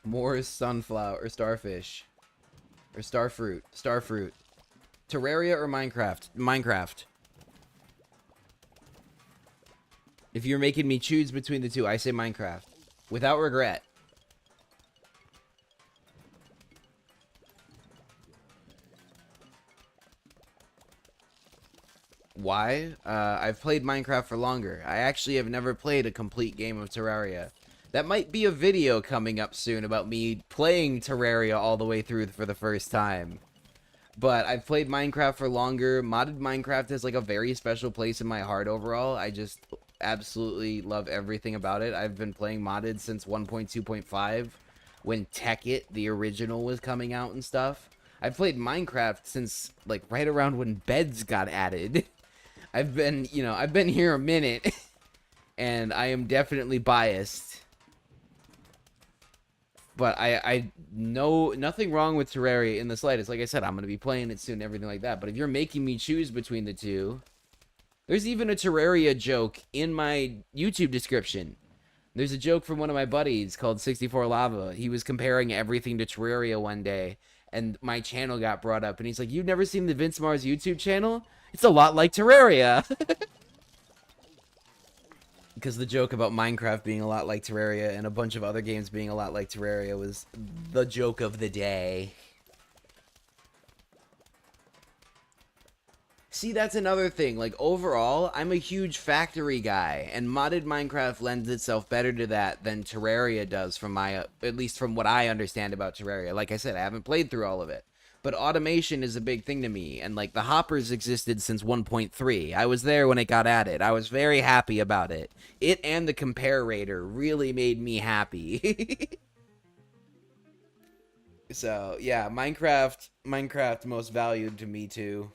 More sunflower or starfish. Or starfruit. Starfruit. Terraria or Minecraft? Minecraft. If you're making me choose between the two, I say Minecraft. Without regret. Why? I've played Minecraft for longer. I actually have never played a complete game of Terraria. That might be a video coming up soon about me playing Terraria all the way through for the first time. But I've played Minecraft for longer. Modded Minecraft has like a very special place in my heart overall. I just absolutely love everything about it. I've been playing modded since 1.2.5 when Tekkit, the original, was coming out and stuff. I've played Minecraft since like right around when beds got added. I've been here a minute and I am definitely biased. But I know nothing wrong with Terraria in the slightest. Like I said, I'm going to be playing it soon and everything like that. But if you're making me choose between the two, there's even a Terraria joke in my YouTube description. There's a joke from one of my buddies called 64 Lava. He was comparing everything to Terraria one day, and my channel got brought up. And he's like, "You've never seen the Vince Mars YouTube channel? It's a lot like Terraria." Because the joke about Minecraft being a lot like Terraria and a bunch of other games being a lot like Terraria was the joke of the day. See, that's another thing. Like, overall, I'm a huge factory guy, and modded Minecraft lends itself better to that than Terraria does from my, at least from what I understand about Terraria. Like I said, I haven't played through all of it. But automation is a big thing to me, and like the hoppers existed since 1.3. I was there when it got added. I was very happy about it. It and the comparator really made me happy. So yeah, Minecraft most valued to me too.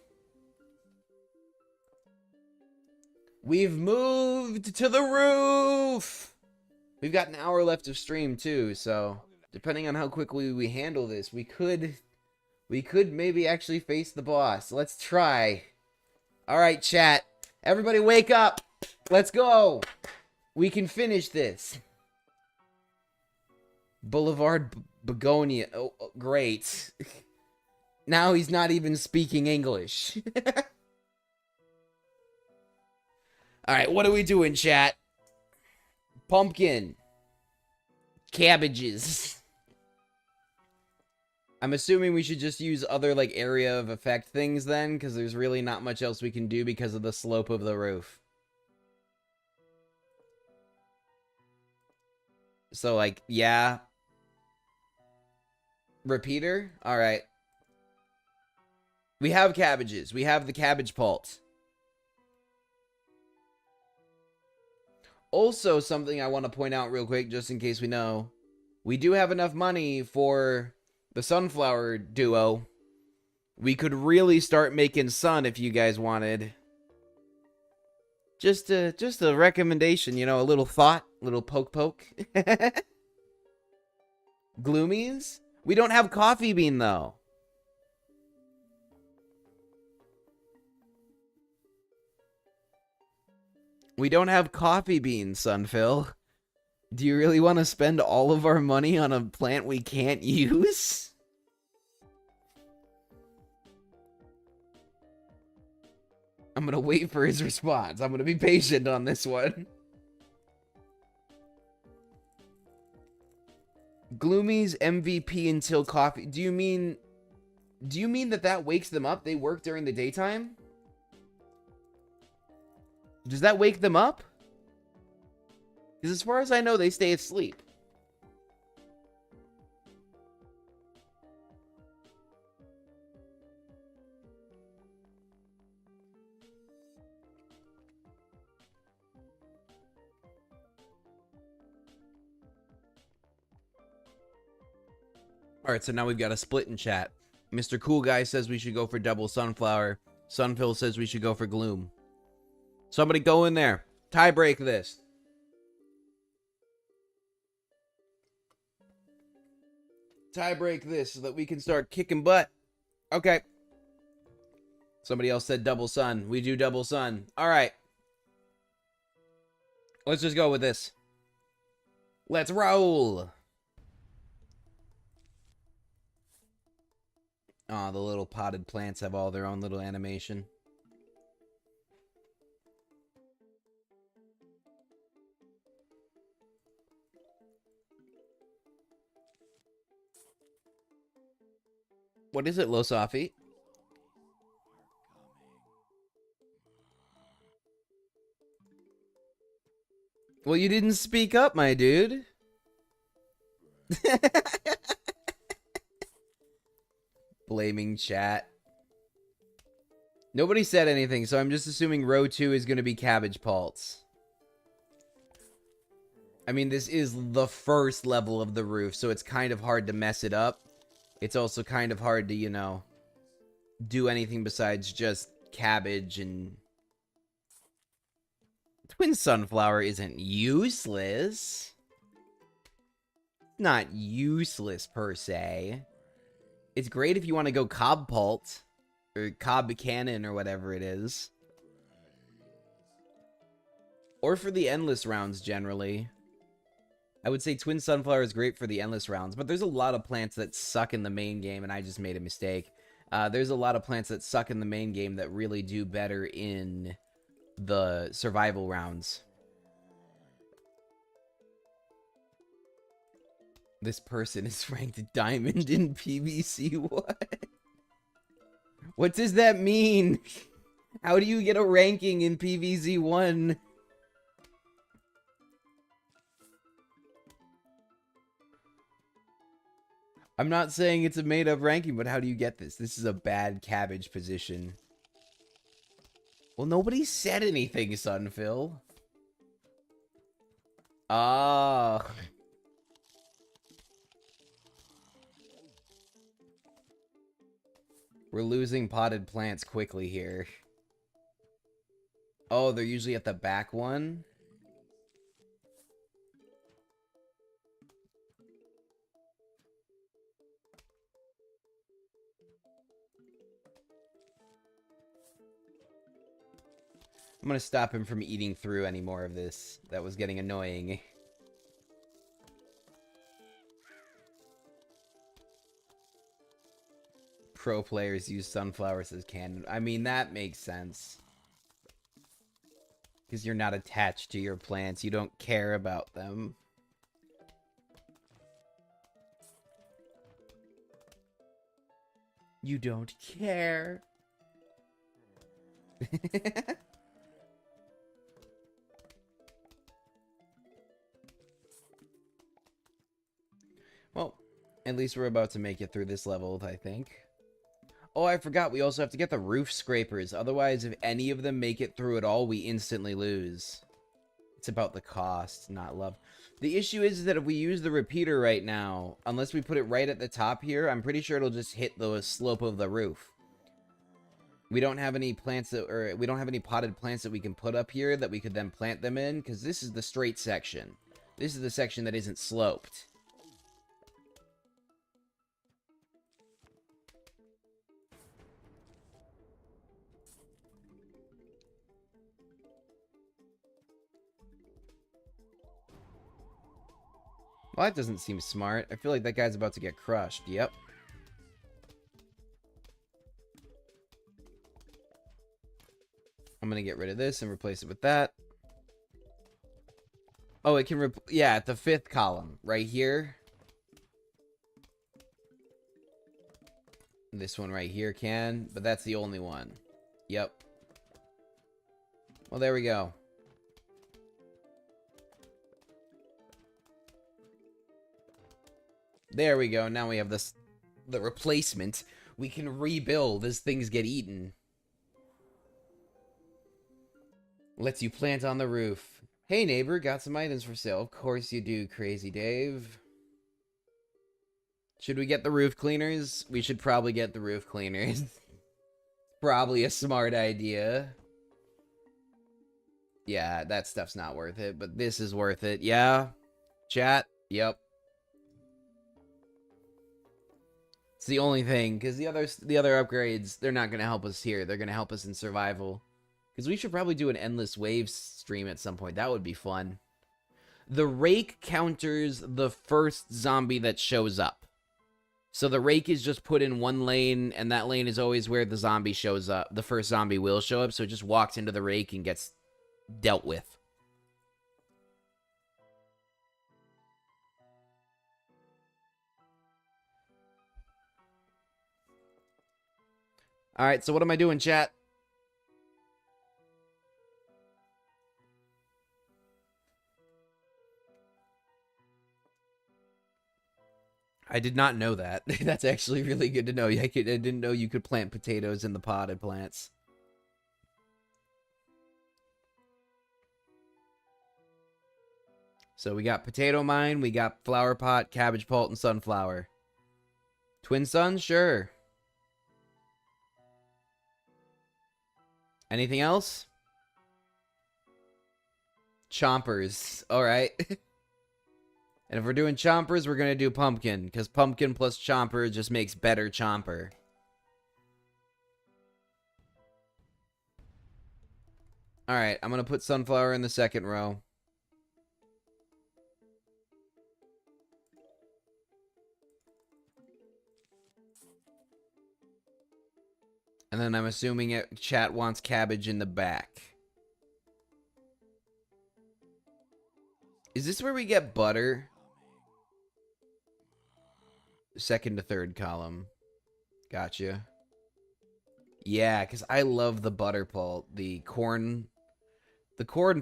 We've moved to the roof. We've got an hour left of stream too, so depending on how quickly we handle this, we could maybe actually face the boss. Let's try. All right, chat. Everybody wake up. Let's go. We can finish this. Boulevard Begonia. Oh, great. Now he's not even speaking English. All right, what are we doing, chat? Pumpkin. Cabbages. I'm assuming we should just use other, like, area of effect things then, because there's really not much else we can do because of the slope of the roof. So, like, yeah. Repeater? Alright. We have cabbages. We have the cabbage pult. Also, something I want to point out real quick, just in case we know. We do have enough money for the sunflower duo. We could really start making sun if you guys wanted. Just a recommendation, you know, a little thought, a little poke. Gloomies? We don't have coffee bean though. We don't have coffee beans, Sunphil. Do you really want to spend all of our money on a plant we can't use? I'm gonna wait for his response. I'm gonna be patient on this one. Gloomy's MVP until coffee. Do you mean that wakes them up? They work during the daytime? Does that wake them up? Because as far as I know, they stay asleep. All right, so now we've got a split in chat. Mr. Cool Guy says we should go for double Sunflower. Sunphil says we should go for Gloom. Somebody go in there. Tie break this. Tie break this so that we can start kicking butt. Okay. Somebody else said double Sun. We do double Sun. All right. Let's just go with this. Let's roll. Aw, the little potted plants have all their own little animation. What is it, Losafi? Well, you didn't speak up, my dude. Blaming chat. Nobody said anything, so I'm just assuming row 2 is going to be Cabbage Pulse. I mean, this is the first level of the roof, so it's kind of hard to mess it up. It's also kind of hard to, you know, do anything besides just cabbage and... Twin Sunflower isn't useless. Not useless, per se. It's great if you want to go Cob Pult, or Cob Cannon, or whatever it is. Or for the endless rounds, generally. I would say Twin Sunflower is great for the endless rounds, but there's a lot of plants that suck in the main game, and I just made a mistake. There's a lot of plants that suck in the main game that really do better in the survival rounds. This person is ranked diamond in PVC. What? What does that mean? How do you get a ranking in PVZ1? I'm not saying it's a made-up ranking, but how do you get this? This is a bad cabbage position. Well, nobody said anything, Sunphil. Ah. We're losing potted plants quickly here. Oh, they're usually at the back one? I'm gonna stop him from eating through any more of this. That was getting annoying. Pro players use sunflowers as cannon. I mean, that makes sense. Because you're not attached to your plants. You don't care about them. You don't care. Well, at least we're about to make it through this level, I think. Oh, I forgot, we also have to get the roof scrapers. Otherwise, if any of them make it through at all, we instantly lose. It's about the cost, not love. The issue is that if we use the repeater right now, unless we put it right at the top here, I'm pretty sure it'll just hit the slope of the roof. We don't have any plants that, or we don't have any potted plants that we can put up here that we could then plant them in, because this is the straight section. This is the section that isn't sloped. Well, that doesn't seem smart. I feel like that guy's about to get crushed. Yep. I'm gonna get rid of this and replace it with that. Oh, it can yeah, at the 5th column right here. This one right here can, but that's the only one. Yep. Well, there we go. There we go. Now we have this, the replacement. We can rebuild as things get eaten. Lets you plant on the roof. Hey neighbor, got some items for sale. Of course you do, Crazy Dave. Should we get the roof cleaners? We should probably get the roof cleaners. Probably a smart idea. Yeah, that stuff's not worth it, but this is worth it. Yeah? Chat? Yep. It's the only thing, because the other upgrades, they're not going to help us here. They're going to help us in survival. Because we should probably do an Endless Waves stream at some point. That would be fun. The rake counters the first zombie that shows up. So the rake is just put in one lane, and that lane is always where the zombie shows up. The first zombie will show up, so it just walks into the rake and gets dealt with. Alright, so what am I doing, chat? I did not know that. That's actually really good to know. I didn't know you could plant potatoes in the potted plants. So we got potato mine, we got flower pot, cabbage pult, and sunflower. Twin suns? Sure. Anything else? Chompers. Alright. And if we're doing chompers, we're going to do pumpkin. Because pumpkin plus chomper just makes better chomper. Alright, I'm going to put sunflower in the second row. And then I'm assuming chat wants cabbage in the back. Is this where we get butter? Second to third column. Gotcha. Yeah, because I love the butter pult. The corn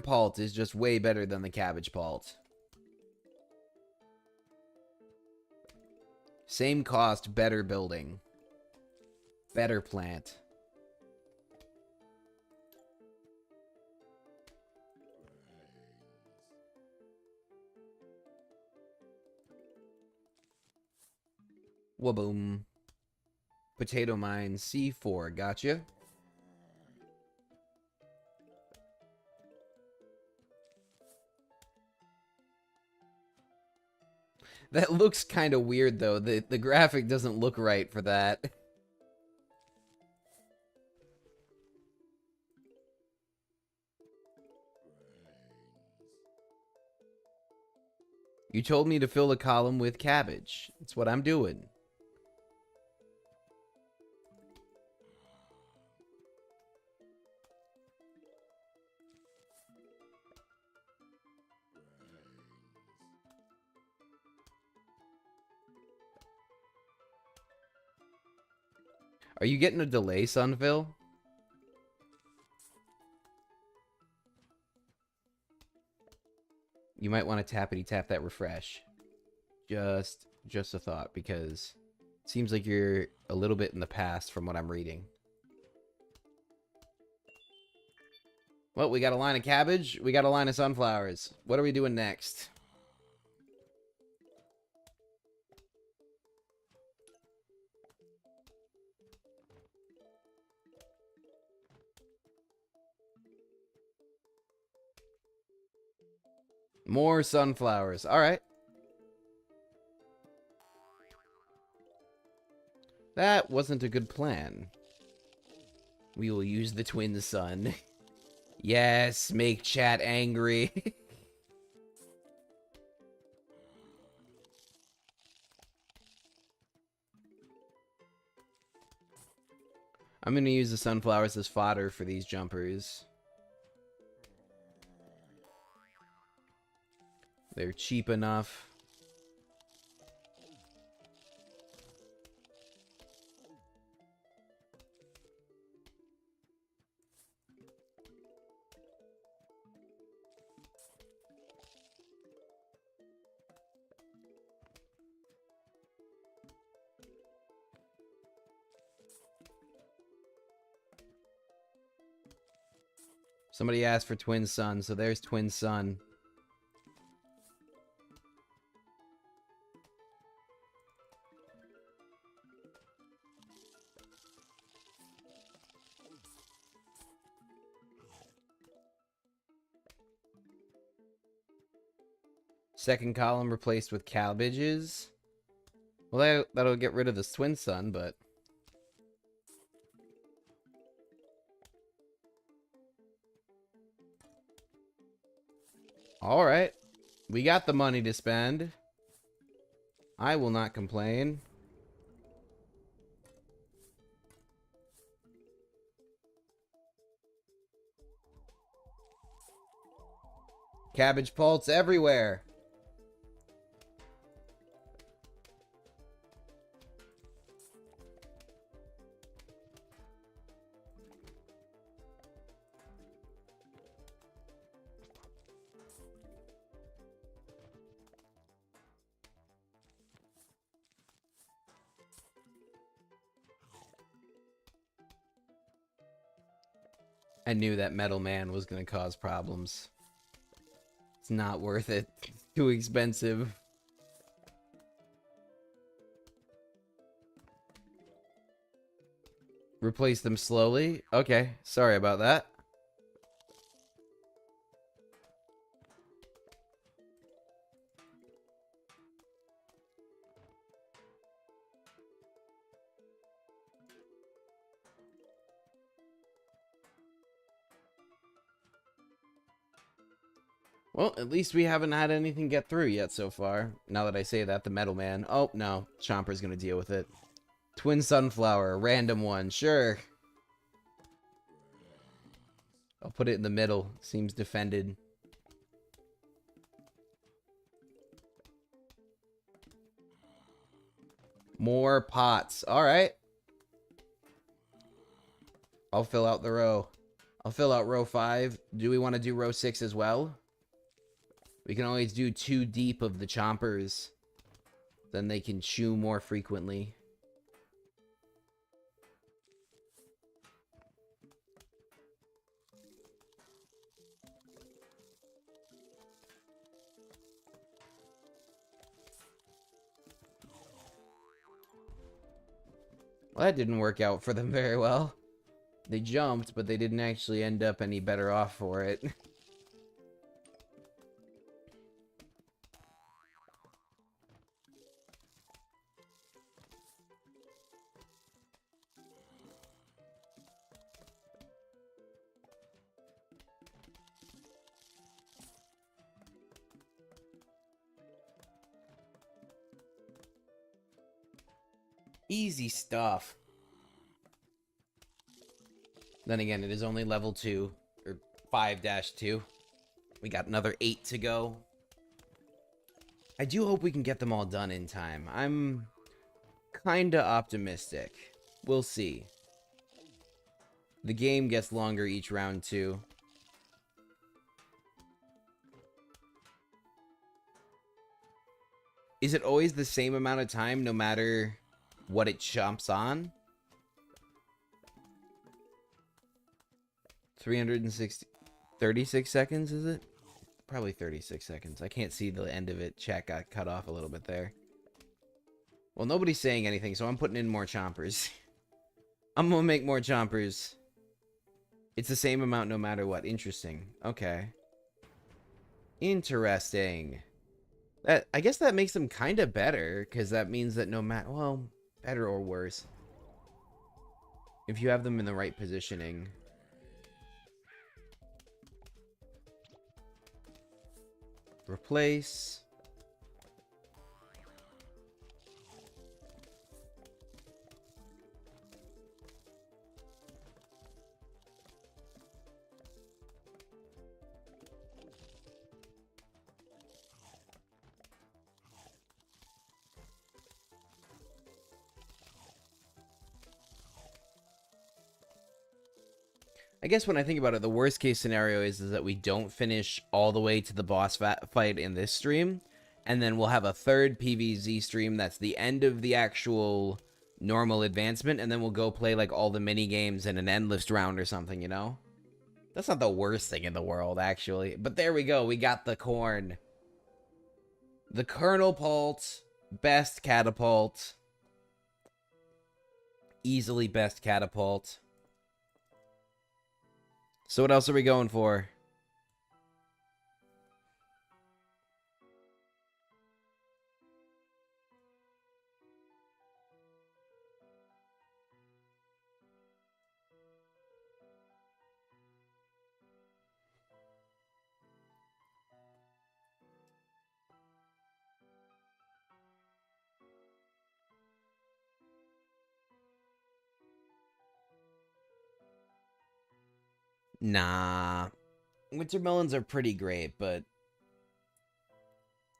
pult is just way better than the cabbage pult. Same cost, better building. Better plant. Waboom. Potato mine C4, gotcha. That looks kind of weird though. The graphic doesn't look right for that. You told me to fill the column with cabbage. That's what I'm doing. Are you getting a delay, Sunville? You might want to tappity-tap that refresh. Just a thought, because it seems like you're a little bit in the past from what I'm reading. Well, we got a line of cabbage. We got a line of sunflowers. What are we doing next? More sunflowers. All right. That wasn't a good plan. We will use the twin sun. Yes, make chat angry. I'm gonna use the sunflowers as fodder for these jumpers. They're cheap enough. Somebody asked for Twin Sun, so there's Twin Sun. Second column replaced with cabbages. Well, that'll get rid of the Twin Sun, but... Alright. We got the money to spend. I will not complain. Cabbage pulse everywhere. I knew that Metal Man was going to cause problems. It's not worth it. Too expensive. Replace them slowly? Okay, sorry about that. Well, at least we haven't had anything get through yet so far. Now that I say that, the Metal Man... Oh, no. Chomper's gonna deal with it. Twin Sunflower, random one, sure. I'll put it in the middle. Seems defended. More pots. Alright. I'll fill out the row. I'll fill out row 5. Do we want to do row 6 as well? We can always do 2 deep of the chompers. Then they can chew more frequently. Well, that didn't work out for them very well. They jumped, but they didn't actually end up any better off for it. Easy stuff. Then again, it is only level 2, or 5-2. We got another 8 to go. I do hope we can get them all done in time. I'm kinda optimistic. We'll see. The game gets longer each round, too. Is it always the same amount of time, no matter what it chomps on? 360... 36 seconds, is it? Probably 36 seconds. I can't see the end of it. Chat got cut off a little bit there. Well, nobody's saying anything, so I'm putting in more chompers. I'm gonna make more chompers. It's the same amount no matter what. Interesting. Okay. Interesting. I guess that makes them kind of better, because that means that no matter... Well, better or worse. If you have them in the right positioning. Replace. I guess when I think about it, the worst case scenario is that we don't finish all the way to the boss fight in this stream, and then we'll have a third PvZ stream that's the end of the actual normal advancement, and then we'll go play like all the mini games in an endless round or something, you know? That's not the worst thing in the world, actually. But there we go, we got the corn. The Colonel Pult, best catapult. Easily best catapult. So what else are we going for? Nah. Winter melons are pretty great, but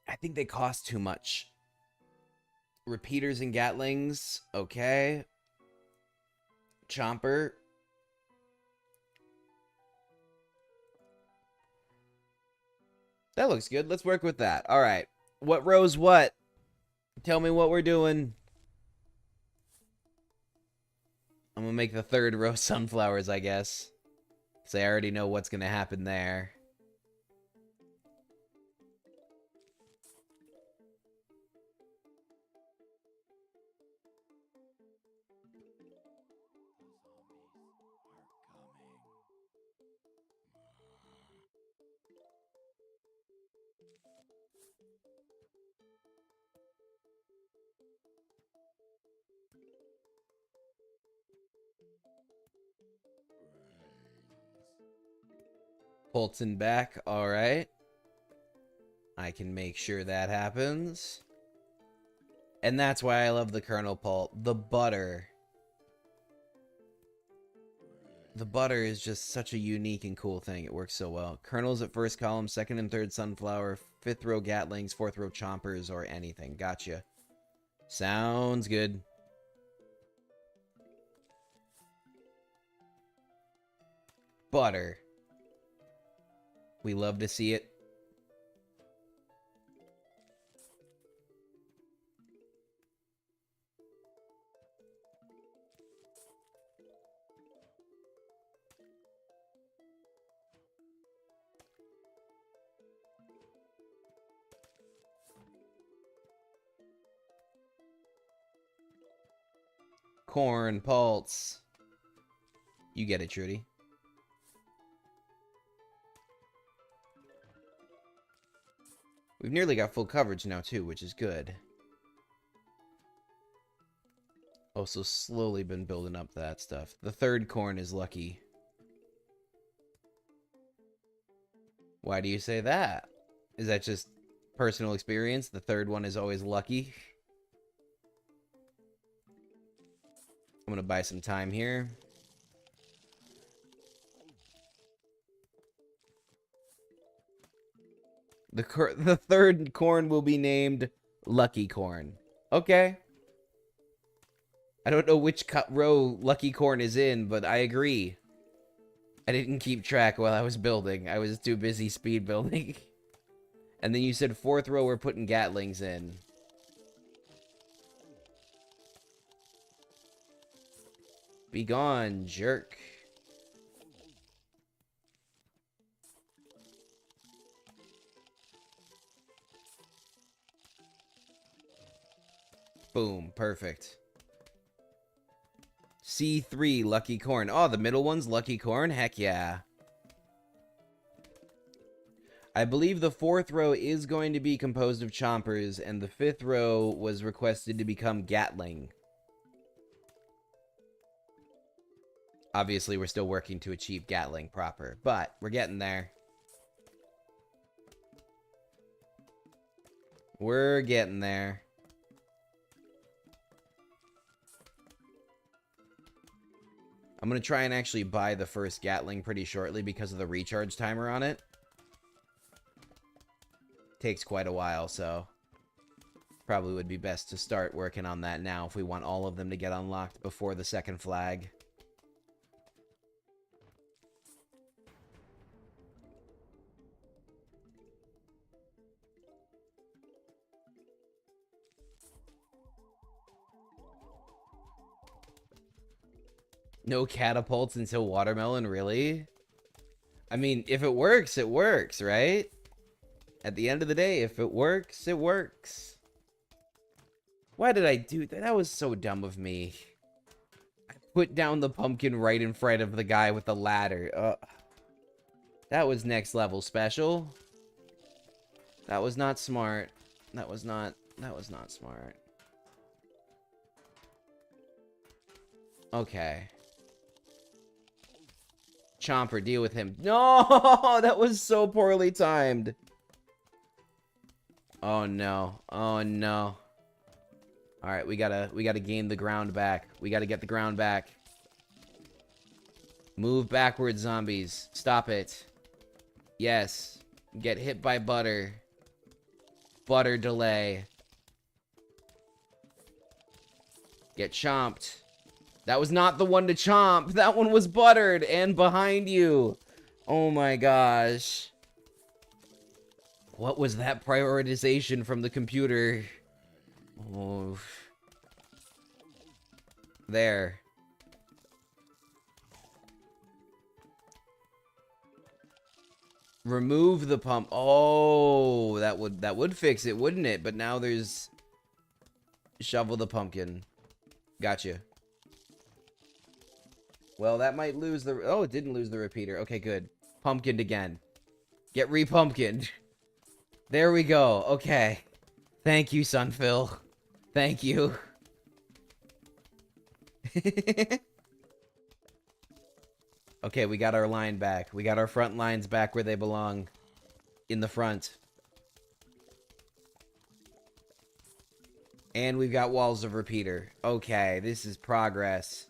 I think they cost too much. Repeaters and Gatlings, okay. Chomper. That looks good. Let's work with that. All right. What row's what? Tell me what we're doing. I'm going to make the third row sunflowers, I guess. Because I already know what's going to happen there. Polton back. All right. I can make sure that happens. And that's why I love the Colonel Pult. The butter. The butter is just such a unique and cool thing. It works so well. Kernels at first column, second and third sunflower, fifth row Gatlings, fourth row Chompers, or anything. Gotcha. Sounds good. Butter. We love to see it. Corn, Pulse. You get it, Trudy. We've nearly got full coverage now, too, which is good. Also, slowly been building up that stuff. The third corn is lucky. Why do you say that? Is that just personal experience? The third one is always lucky? I'm gonna buy some time here. The third corn will be named Lucky Corn. Okay. I don't know which row Lucky Corn is in, but I agree. I didn't keep track while I was building. I was too busy speed building. And then you said fourth row we're putting Gatlings in. Be gone, jerk. Boom, perfect. C3, Lucky Corn. Oh, the middle one's Lucky Corn? Heck yeah. I believe the fourth row is going to be composed of Chompers, and the fifth row was requested to become Gatling. Obviously, we're still working to achieve Gatling proper, but we're getting there. We're getting there. I'm going to try and actually buy the first Gatling pretty shortly because of the recharge timer on it. Takes quite a while, so probably would be best to start working on that now if we want all of them to get unlocked before the second flag. No catapults until watermelon, really? I mean, if it works, it works, right? At the end of the day, if it works, it works. Why did I do that? That was so dumb of me. I put down the pumpkin right in front of the guy with the ladder. That was next level special. That was not smart. That was not smart. Okay. Chomper, deal with him. No, that was so poorly timed. Oh no. Oh no. All right, we gotta gain the ground back. We gotta get the ground back. Move backwards, zombies. Stop it. Yes. Get hit by butter. Butter delay. Get chomped. That was not the one to chomp. That one was buttered and behind you. Oh my gosh. What was that prioritization from the computer? Oh. There. Remove the pump. Oh, that would fix it, wouldn't it? But now there's shovel the pumpkin. Gotcha. Well, that might lose the... Oh, it didn't lose the repeater. Okay, good. Pumpkined again. Get re-pumpkined. There we go. Okay. Thank you, Sunphil. Thank you. Okay, we got our line back. We got our front lines back where they belong. In the front. And we've got walls of repeater. Okay, this is progress.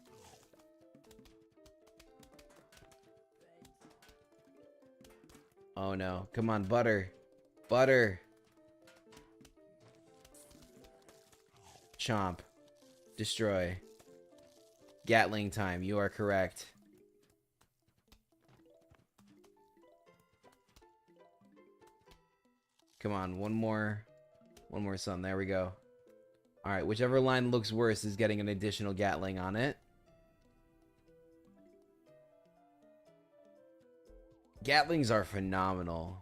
Oh no. Come on, butter. Butter. Chomp. Destroy. Gatling time. You are correct. Come on, one more sun. There we go. Alright, whichever line looks worse is getting an additional Gatling on it. Gatlings are phenomenal.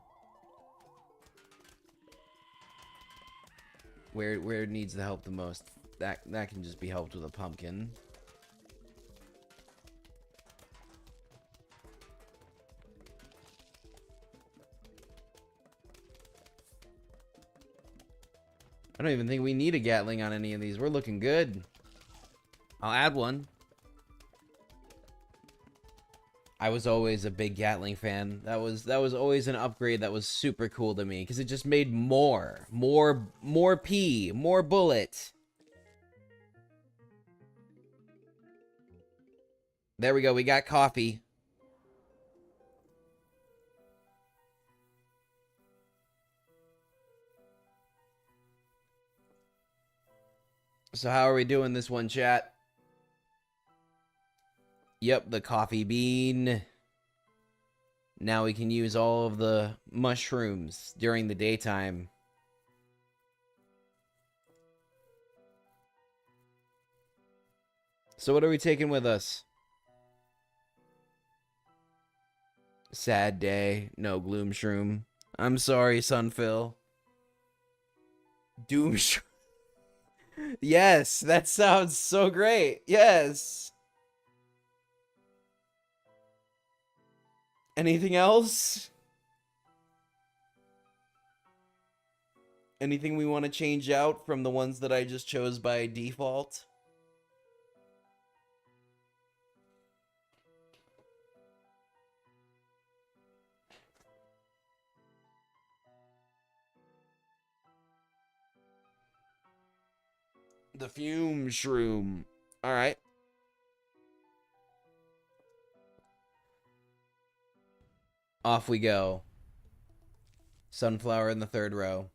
Where it needs the help the most. That can just be helped with a pumpkin. I don't even think we need a Gatling on any of these. We're looking good. I'll add one. I was always a big Gatling fan. That was always an upgrade that was super cool to me because it just made more P, more bullet. There we go. We got coffee. So how are we doing this one, chat? Yep, the coffee bean. Now we can use all of the mushrooms during the daytime. So what are we taking with us? Sad day. No gloom shroom. I'm sorry, Sunphil. Doom shroom. Yes, that sounds so great. Yes. Anything else? Anything we want to change out from the ones that I just chose by default? The fume shroom. Alright. Off we go. Sunflower in the third row.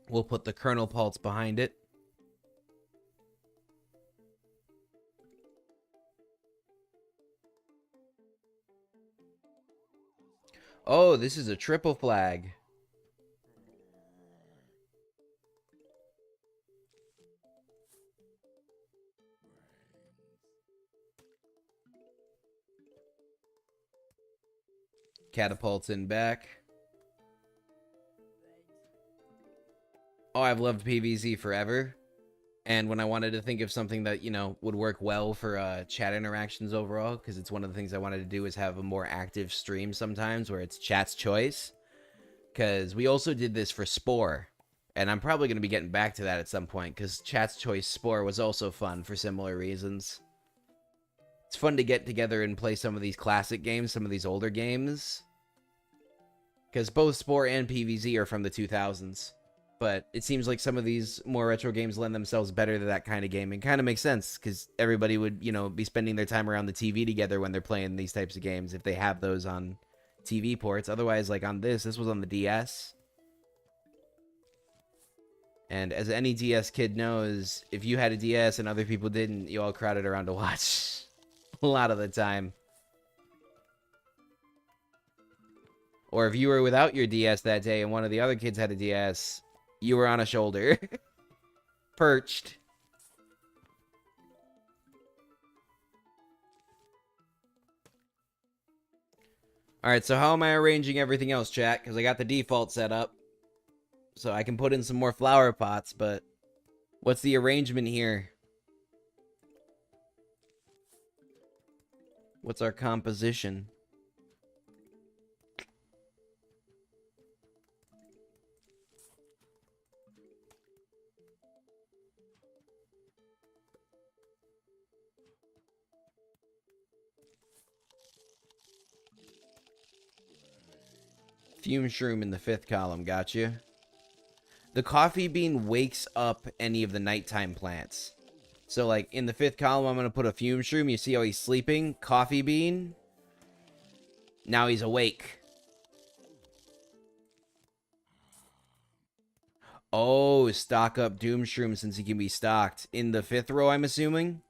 We'll put the kernel pulse behind it. Oh, this is a triple flag. Catapults in back. Oh, I've loved PvZ forever. And when I wanted to think of something that, you know, would work well for chat interactions overall, because it's one of the things I wanted to do is have a more active stream sometimes where it's chat's choice. Because we also did this for Spore. And I'm probably going to be getting back to that at some point, because chat's choice Spore was also fun for similar reasons. It's fun to get together and play some of these classic games, some of these older games. Because both Spore and PvZ are from the 2000s. But it seems like some of these more retro games lend themselves better to that kind of gaming. Kind of makes sense, because everybody would, you know, be spending their time around the TV together when they're playing these types of games, if they have those on TV ports. Otherwise, like on this was on the DS. And as any DS kid knows, if you had a DS and other people didn't, you all crowded around to watch. A lot of the time. Or if you were without your DS that day and one of the other kids had a DS, you were on a shoulder. Perched. Alright, so how am I arranging everything else, chat? Because I got the default set up. So I can put in some more flower pots, but what's the arrangement here? What's our composition? Fume shroom in the 5th column, gotcha. The coffee bean wakes up any of the nighttime plants. So, like, in the 5th column, I'm going to put a fume shroom. You see how he's sleeping? Coffee bean. Now he's awake. Oh, stock up Doom Shroom since he can be stocked. In the 5th row, I'm assuming?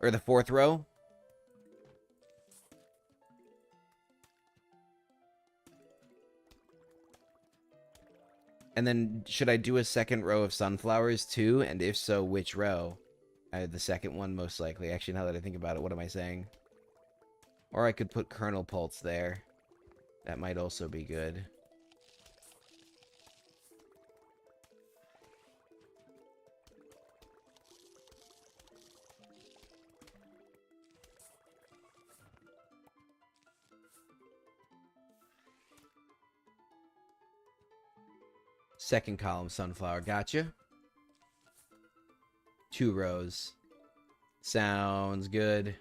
Or the 4th row? And then, should I do a 2nd row of sunflowers too? And if so, which row? The 2nd one, most likely. Actually, now that I think about it, what am I saying? Or I could put kernel pulse there. That might also be good. Second column sunflower, gotcha. 2 rows. Sounds good.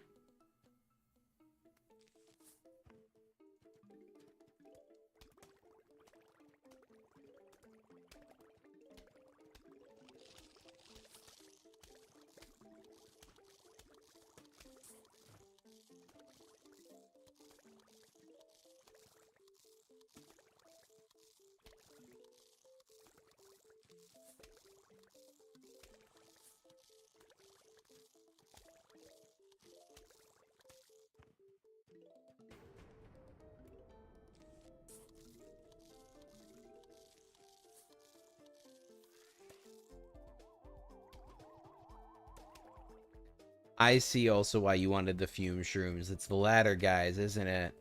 I see also why you wanted the fume shrooms. It's the ladder guys, isn't it?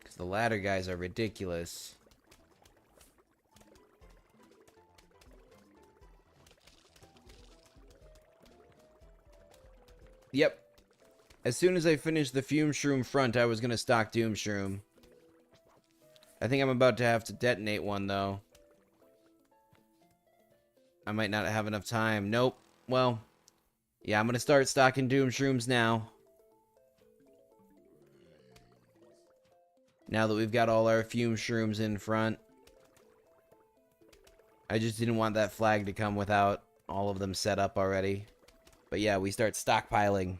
Because the ladder guys are ridiculous. Yep. As soon as I finished the fume shroom front, I was going to stock Doom Shroom. I think I'm about to have to detonate one, though. I might not have enough time. Nope. Well, yeah, I'm going to start stocking Doom Shrooms now. Now that we've got all our fume shrooms in front. I just didn't want that flag to come without all of them set up already. But yeah, we start stockpiling.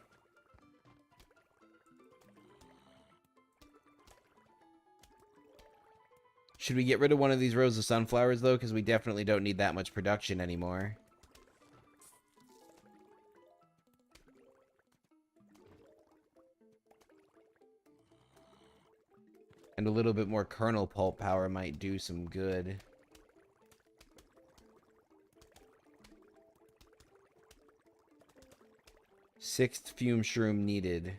Should we get rid of one of these rows of sunflowers, though? Because we definitely don't need that much production anymore. And a little bit more kernel pulp power might do some good. Sixth fume shroom needed.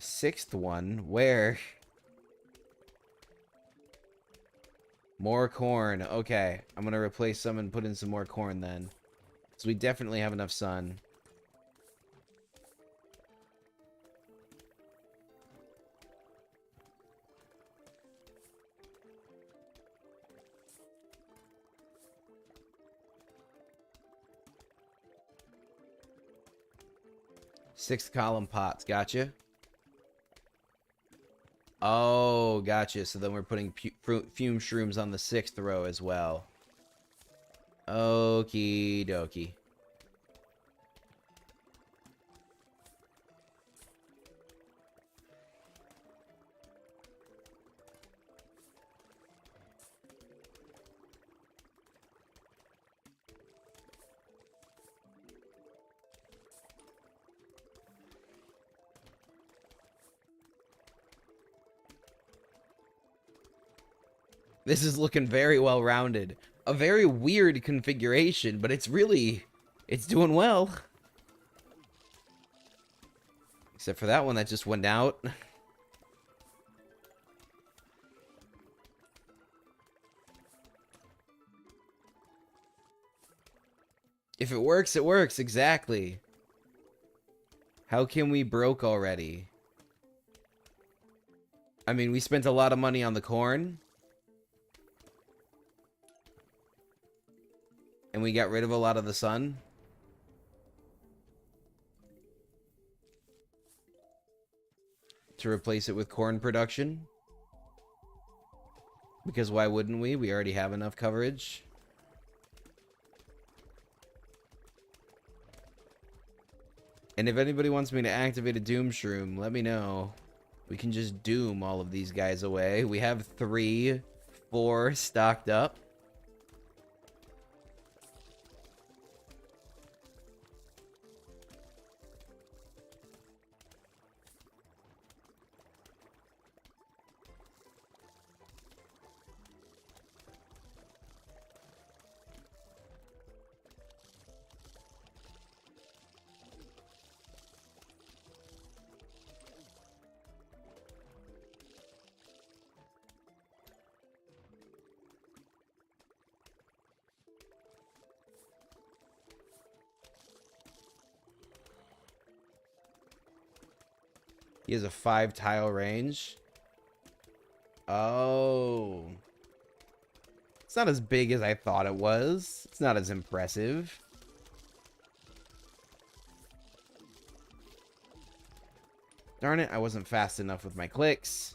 sixth one? Where? More corn. Okay. I'm gonna replace some and put in some more corn then. So we definitely have enough sun. Six column pots. Gotcha. Oh, gotcha. So then we're putting fume shrooms on the sixth row as well. Okie dokie. This is looking very well rounded. A very weird configuration, but it's doing well. Except for that one that just went out. If it works, it works, exactly. How can we broke already? I mean, we spent a lot of money on the corn. And we got rid of a lot of the sun. To replace it with corn production. Because why wouldn't we? We already have enough coverage. And if anybody wants me to activate a Doom Shroom, let me know. We can just doom all of these guys away. We have 3, 4 stocked up. He has a 5 tile range. Oh. It's not as big as I thought it was. It's not as impressive. Darn it, I wasn't fast enough with my clicks.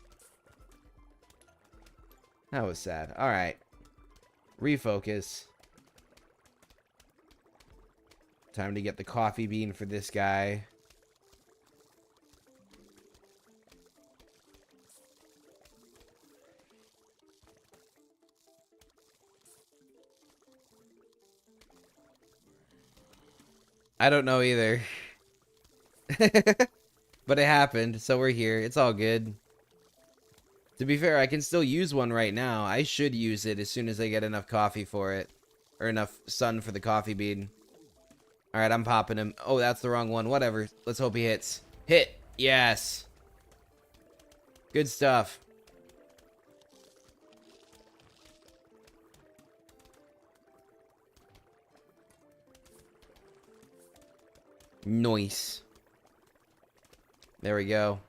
That was sad. Alright. Refocus. Time to get the coffee bean for this guy. I don't know either. But it happened, so we're here. It's all good. To be fair, I can still use one right now. I should use it as soon as I get enough coffee for it. Or enough sun for the coffee bean. Alright, I'm popping him. Oh, that's the wrong one. Whatever. Let's hope he hits. Hit! Yes! Good stuff. Nice. There we go.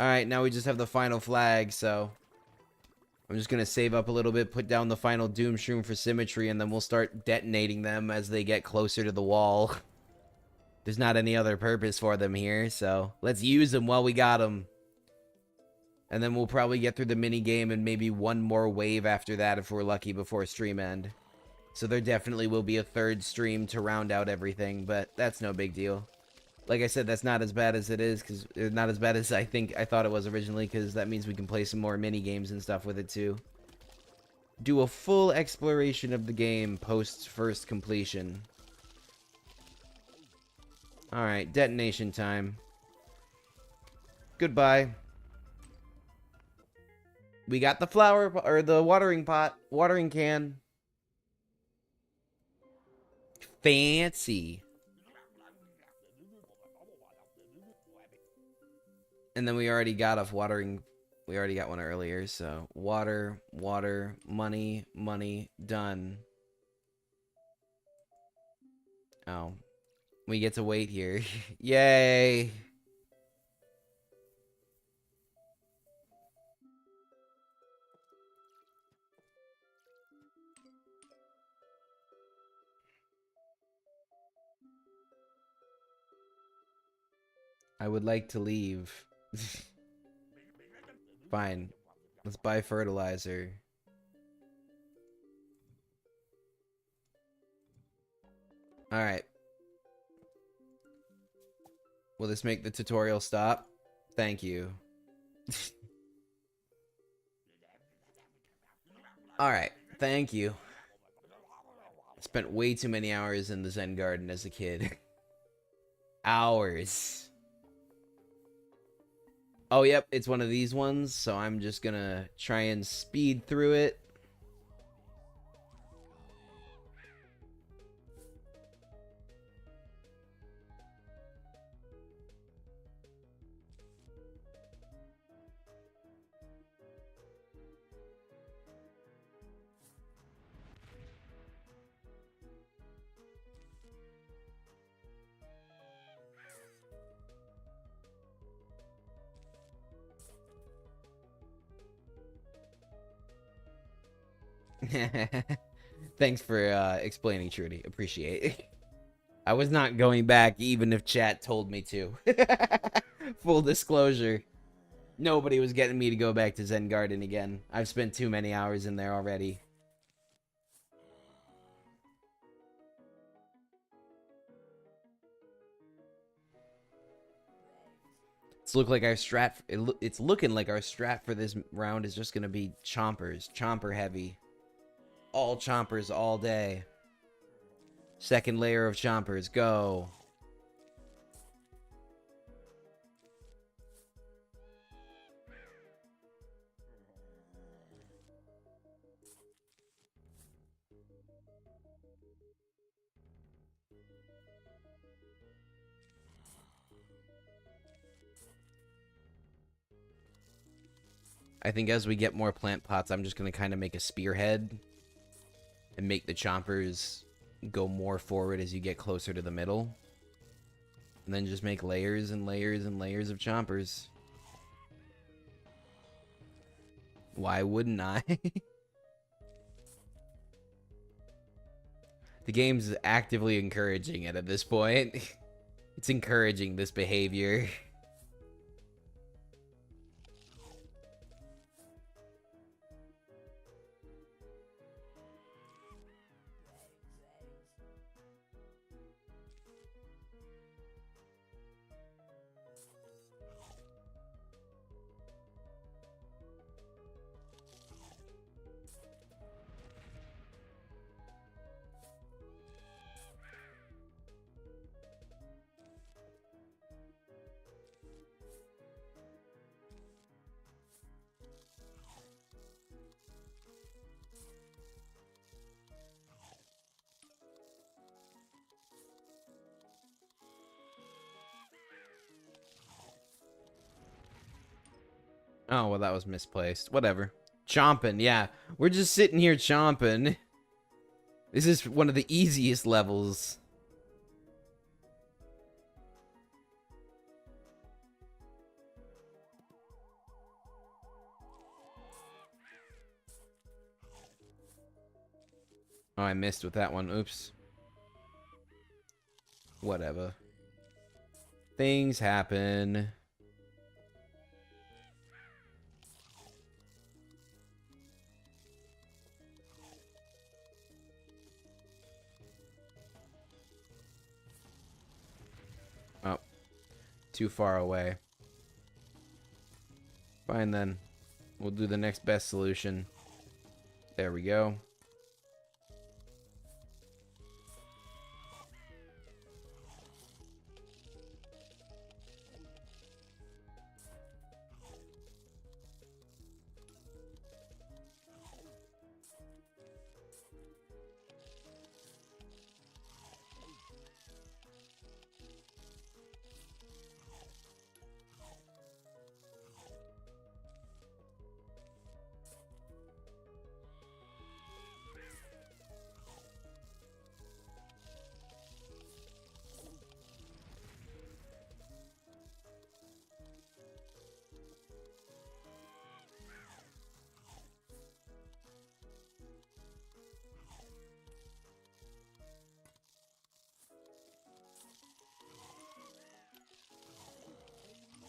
Alright, now we just have the final flag, so... I'm just gonna save up a little bit, put down the final Doom Shroom for symmetry, and then we'll start detonating them as they get closer to the wall. There's not any other purpose for them here, so let's use them while we got them. And then we'll probably get through the mini game and maybe one more wave after that if we're lucky before stream end. So there definitely will be a third stream to round out everything, but that's no big deal. Like I said, that's not as bad as it is, because not as bad as I thought it was originally, because that means we can play some more mini games and stuff with it too. Do a full exploration of the game post first completion. Alright, detonation time. Goodbye. We got the flower, or the watering pot, watering can. Fancy. And then we already got a watering. We already got one earlier, so water, water, money, money, done. Oh, we get to wait here. Yay! I would like to leave. Fine. Let's buy fertilizer. Alright. Will this make the tutorial stop? Thank you. Alright. Thank you. Spent way too many hours in the Zen Garden as a kid. Hours. Oh, yep, it's one of these ones, so I'm just gonna try and speed through it. Thanks for explaining, Trudy. Appreciate it. I was not going back even if chat told me to. Full disclosure. Nobody was getting me to go back to Zen Garden again. I've spent too many hours in there already. It's it's looking like our strat for this round is just gonna be chompers. Chomper heavy. All chompers all day. Second layer of chompers, go. I think as we get more plant pots, I'm just going to kind of make a spearhead and make the chompers go more forward as you get closer to the middle. And then just make layers and layers and layers of chompers. Why wouldn't I? The game's actively encouraging it at this point. It's encouraging this behavior. Oh, well, that was misplaced. Whatever. Chomping, yeah. We're just sitting here chomping. This is one of the easiest levels. Oh, I missed with that one. Oops. Whatever. Things happen. Oh. Too far away. Fine then. We'll do the next best solution. There we go.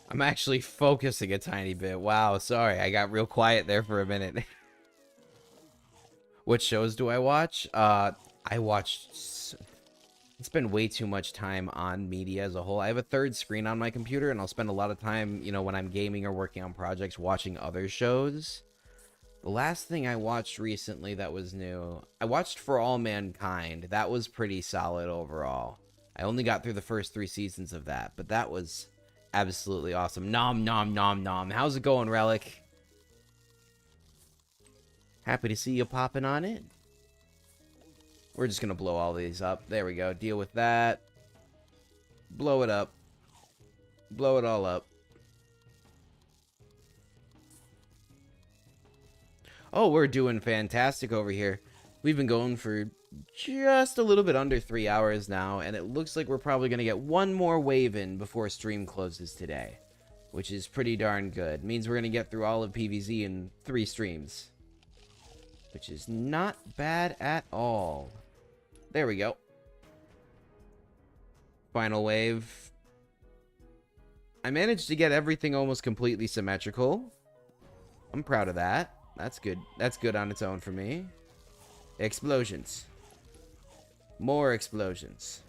I'm actually focusing a tiny bit. Wow, sorry. I got real quiet there for a minute. What shows do I watch? I spend way too much time on media as a whole. I have a third screen on my computer, and I'll spend a lot of time, you know, when I'm gaming or working on projects, watching other shows. The last thing I watched recently that was new, I watched For All Mankind. That was pretty solid overall. I only got through the first 3 seasons of that, but that was absolutely awesome. Nom nom nom nom. How's it going, Relic? Happy to see you popping on it. We're just gonna blow all these up. There we go. Deal with that. Blow it up. Blow it all up. Oh, we're doing fantastic over here. We've been going for just a little bit under 3 hours now, and it looks like we're probably going to get one more wave in before stream closes today, which is pretty darn good. Means we're going to get through all of PvZ in 3 streams, which is not bad at all. There we go. Final wave. I managed to get everything almost completely symmetrical. I'm proud of that. That's good. That's good on its own for me. Explosions. More explosions.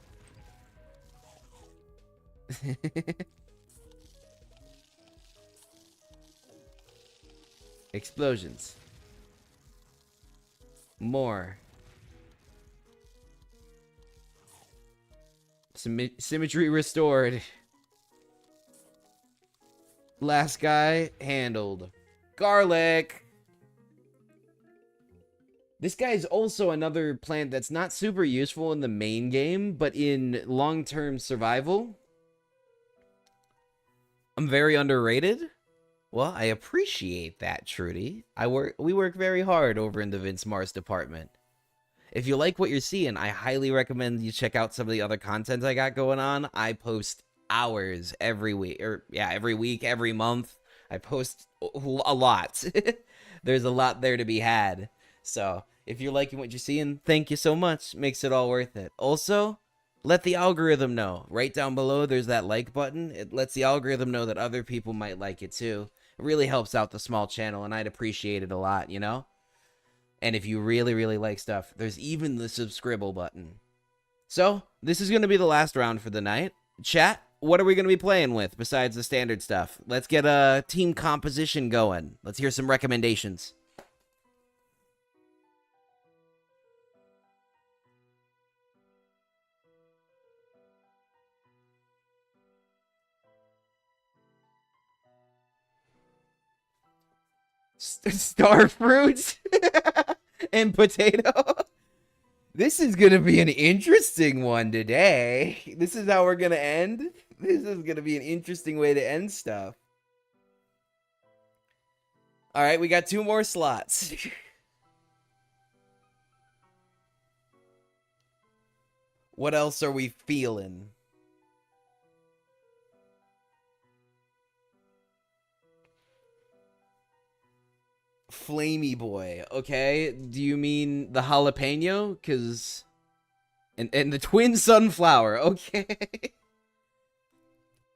Explosions. More. Symmetry restored. Last guy handled. Garlic. This guy is also another plant that's not super useful in the main game, but in long-term survival, I'm very underrated. Well, I appreciate that, Trudy. We work very hard over in the Vince Mars department. If you like what you're seeing, I highly recommend you check out some of the other content I got going on. I post hours every week, every week, every month. I post a lot. There's a lot there to be had. So, if you're liking what you're seeing, thank you so much. Makes it all worth it. Also, let the algorithm know. Right down below, there's that like button. It lets the algorithm know that other people might like it too. It really helps out the small channel, and I'd appreciate it a lot, you know? And if you really, really like stuff, there's even the subscribe button. So, this is going to be the last round for the night. Chat, what are we going to be playing with besides the standard stuff? Let's get a team composition going. Let's hear some recommendations. Star fruits and potato. This is gonna be an interesting one today. This is how we're gonna end. This is gonna be an interesting way to end stuff. All right, we got 2 more slots. What else are we feeling? Flamey boy, okay? Do you mean the jalapeno? Because... And the twin sunflower, okay.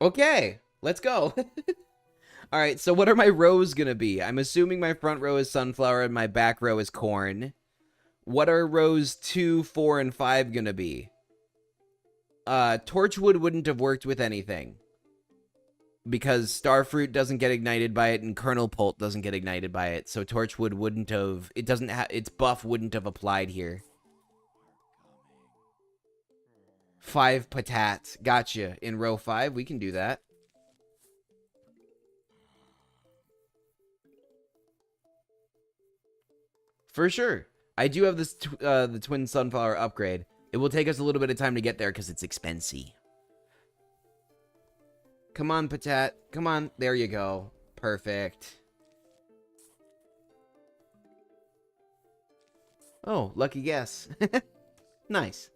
Okay, let's go. Alright, so what are my rows gonna be? I'm assuming my front row is sunflower and my back row is corn. What are rows 2, 4, and 5 gonna be? Torchwood wouldn't have worked with anything, because Starfruit doesn't get ignited by it and Kernel Pult doesn't get ignited by it. So Torchwood wouldn't have, its buff wouldn't have applied here. 5 patat. Gotcha. In row 5, we can do that. For sure. I do have this the Twin Sunflower upgrade. It will take us a little bit of time to get there because it's expensive. Come on, Patat. Come on. There you go. Perfect. Oh, lucky guess. Nice.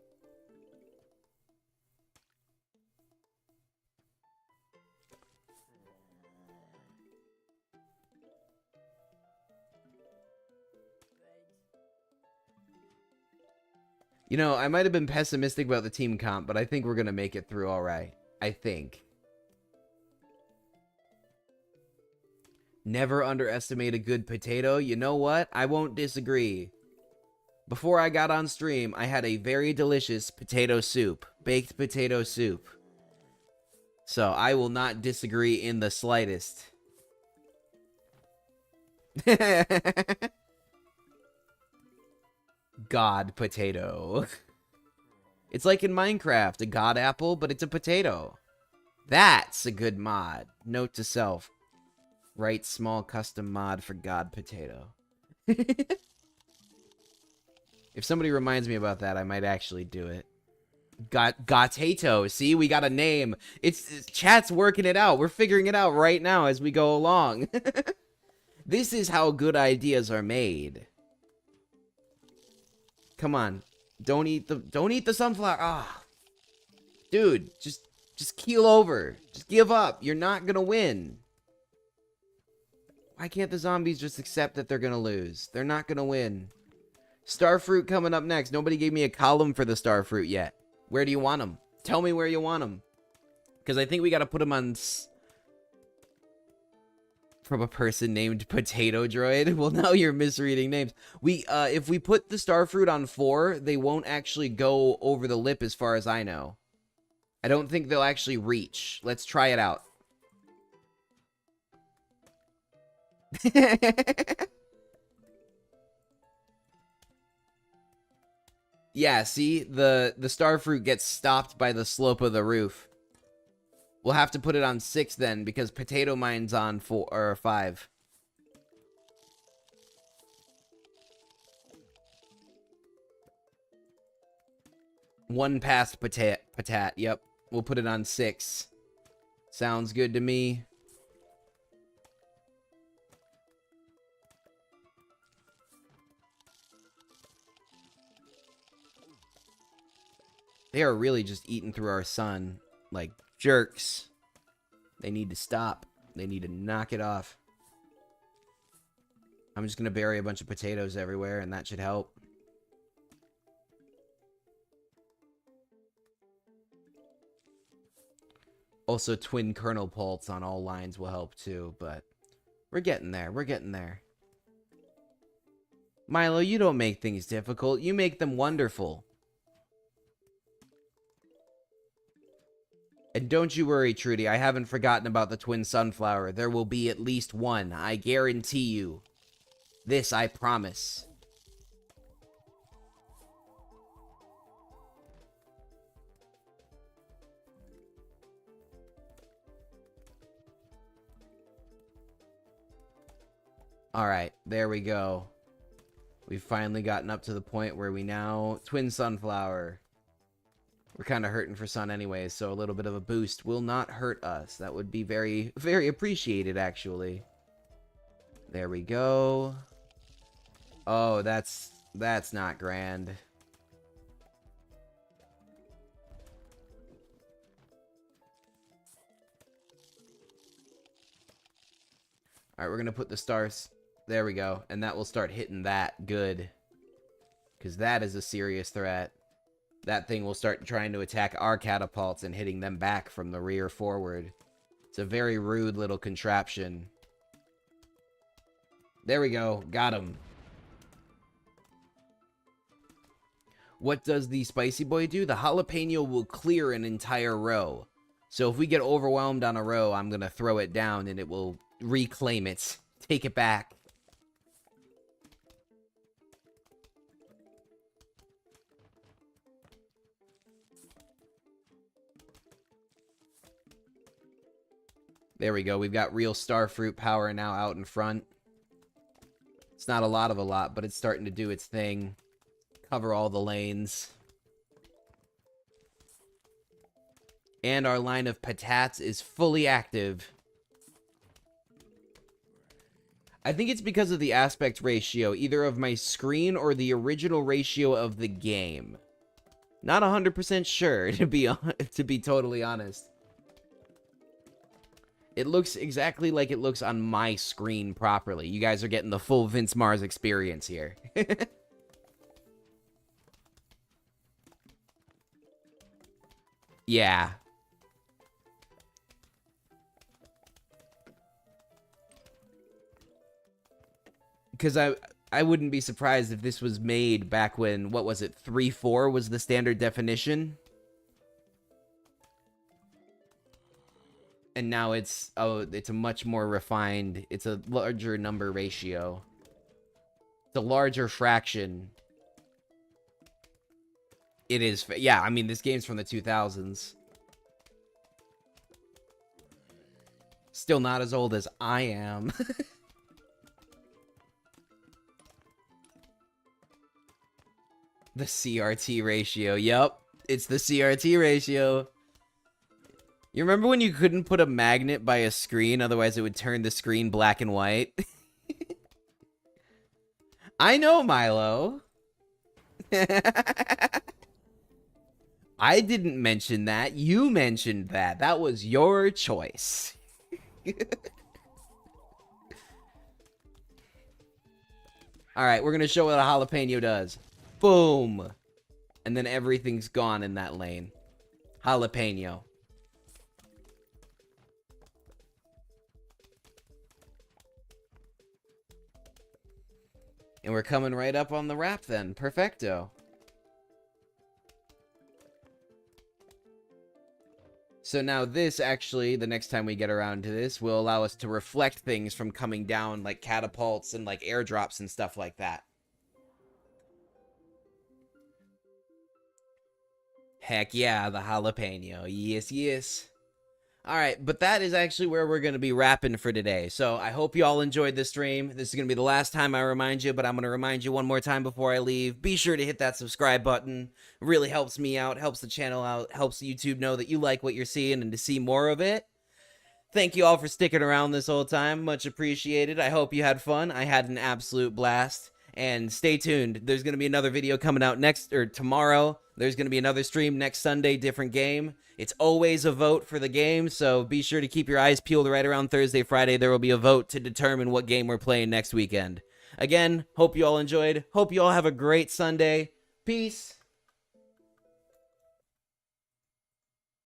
You know, I might have been pessimistic about the team comp, but I think we're going to make it through all right. I think. Never underestimate a good potato. You know what? I won't disagree. Before I got on stream, I had a very delicious potato soup. Baked potato soup. So I will not disagree in the slightest. God potato. It's like in Minecraft, a god apple, but it's a potato. That's a good mod. Note to self. Write small custom mod for god potato. If somebody reminds me about that, I might actually do it. Gotato. See, we got a name. It's chat's working it out. We're figuring it out right now as we go along. This is how good ideas are made. Come on. Don't eat the sunflower. Ah. Dude, just keel over. Just give up. You're not going to win. Why can't the zombies just accept that they're going to lose? They're not going to win. Starfruit coming up next. Nobody gave me a column for the starfruit yet. Where do you want them? Tell me where you want them. Because I think we got to put them on... From a person named Potato Droid. Well, now you're misreading names. If we put the starfruit on 4, they won't actually go over the lip as far as I know. I don't think they'll actually reach. Let's try it out. Yeah, see? The starfruit gets stopped by the slope of the roof. We'll have to put it on 6 then, because potato mine's on 4 or 5. One past patat. Yep. We'll put it on 6. Sounds good to me. They are really just eating through our sun like jerks. They need to stop. They need to knock it off. I'm just going to bury a bunch of potatoes everywhere, and that should help. Also, twin kernel pulse on all lines will help too, but we're getting there. We're getting there. Milo, you don't make things difficult. You make them wonderful. And don't you worry, Trudy. I haven't forgotten about the twin sunflower. There will be at least one. I guarantee you. This I promise. Alright, there we go. We've finally gotten up to the point where we now... Twin sunflower. We're kind of hurting for sun anyways, so a little bit of a boost will not hurt us. That would be very, very appreciated, actually. There we go. Oh, that's not grand. Alright, we're going to put the stars... There we go. And that will start hitting that good. Because that is a serious threat. That thing will start trying to attack our catapults and hitting them back from the rear forward. It's a very rude little contraption. There we go. Got him. What does the spicy boy do? The jalapeno will clear an entire row. So if we get overwhelmed on a row, I'm going to throw it down and it will reclaim it. Take it back. There we go. We've got real starfruit power now out in front. It's not a lot, but it's starting to do its thing. Cover all the lanes. And our line of patats is fully active. I think it's because of the aspect ratio, either of my screen or the original ratio of the game. Not 100% sure, to be totally honest. It looks exactly like it looks on my screen properly. You guys are getting the full Vince Mars experience here. Yeah. because I wouldn't be surprised if this was made back when, what was it, 3.4 was the standard definition, and now it's a much more refined, it's a larger number ratio, it's a larger fraction. It is, yeah, I mean, this game's from the 2000s. Still not as old as I am. The CRT ratio. Yup. It's the CRT ratio. You remember when you couldn't put a magnet by a screen, otherwise it would turn the screen black and white? I know, Milo. I didn't mention that. You mentioned that. That was your choice. Alright, we're going to show what a jalapeno does. Boom. And then everything's gone in that lane. Jalapeno. And we're coming right up on the wrap then. Perfecto. So now this, actually, the next time we get around to this, will allow us to reflect things from coming down, like catapults and like airdrops and stuff like that. Heck yeah, the jalapeno. Yes, yes. Alright, but that is actually where we're going to be wrapping for today. So I hope you all enjoyed this stream. This is going to be the last time I remind you, but I'm going to remind you one more time before I leave. Be sure to hit that subscribe button. It really helps me out, helps the channel out, helps YouTube know that you like what you're seeing and to see more of it. Thank you all for sticking around this whole time. Much appreciated. I hope you had fun. I had an absolute blast. And stay tuned. There's going to be another video coming out tomorrow. There's going to be another stream next Sunday, different game. It's always a vote for the game, so be sure to keep your eyes peeled. Right around Thursday, Friday, there will be a vote to determine what game we're playing next weekend. Again, hope you all enjoyed. Hope you all have a great Sunday. Peace.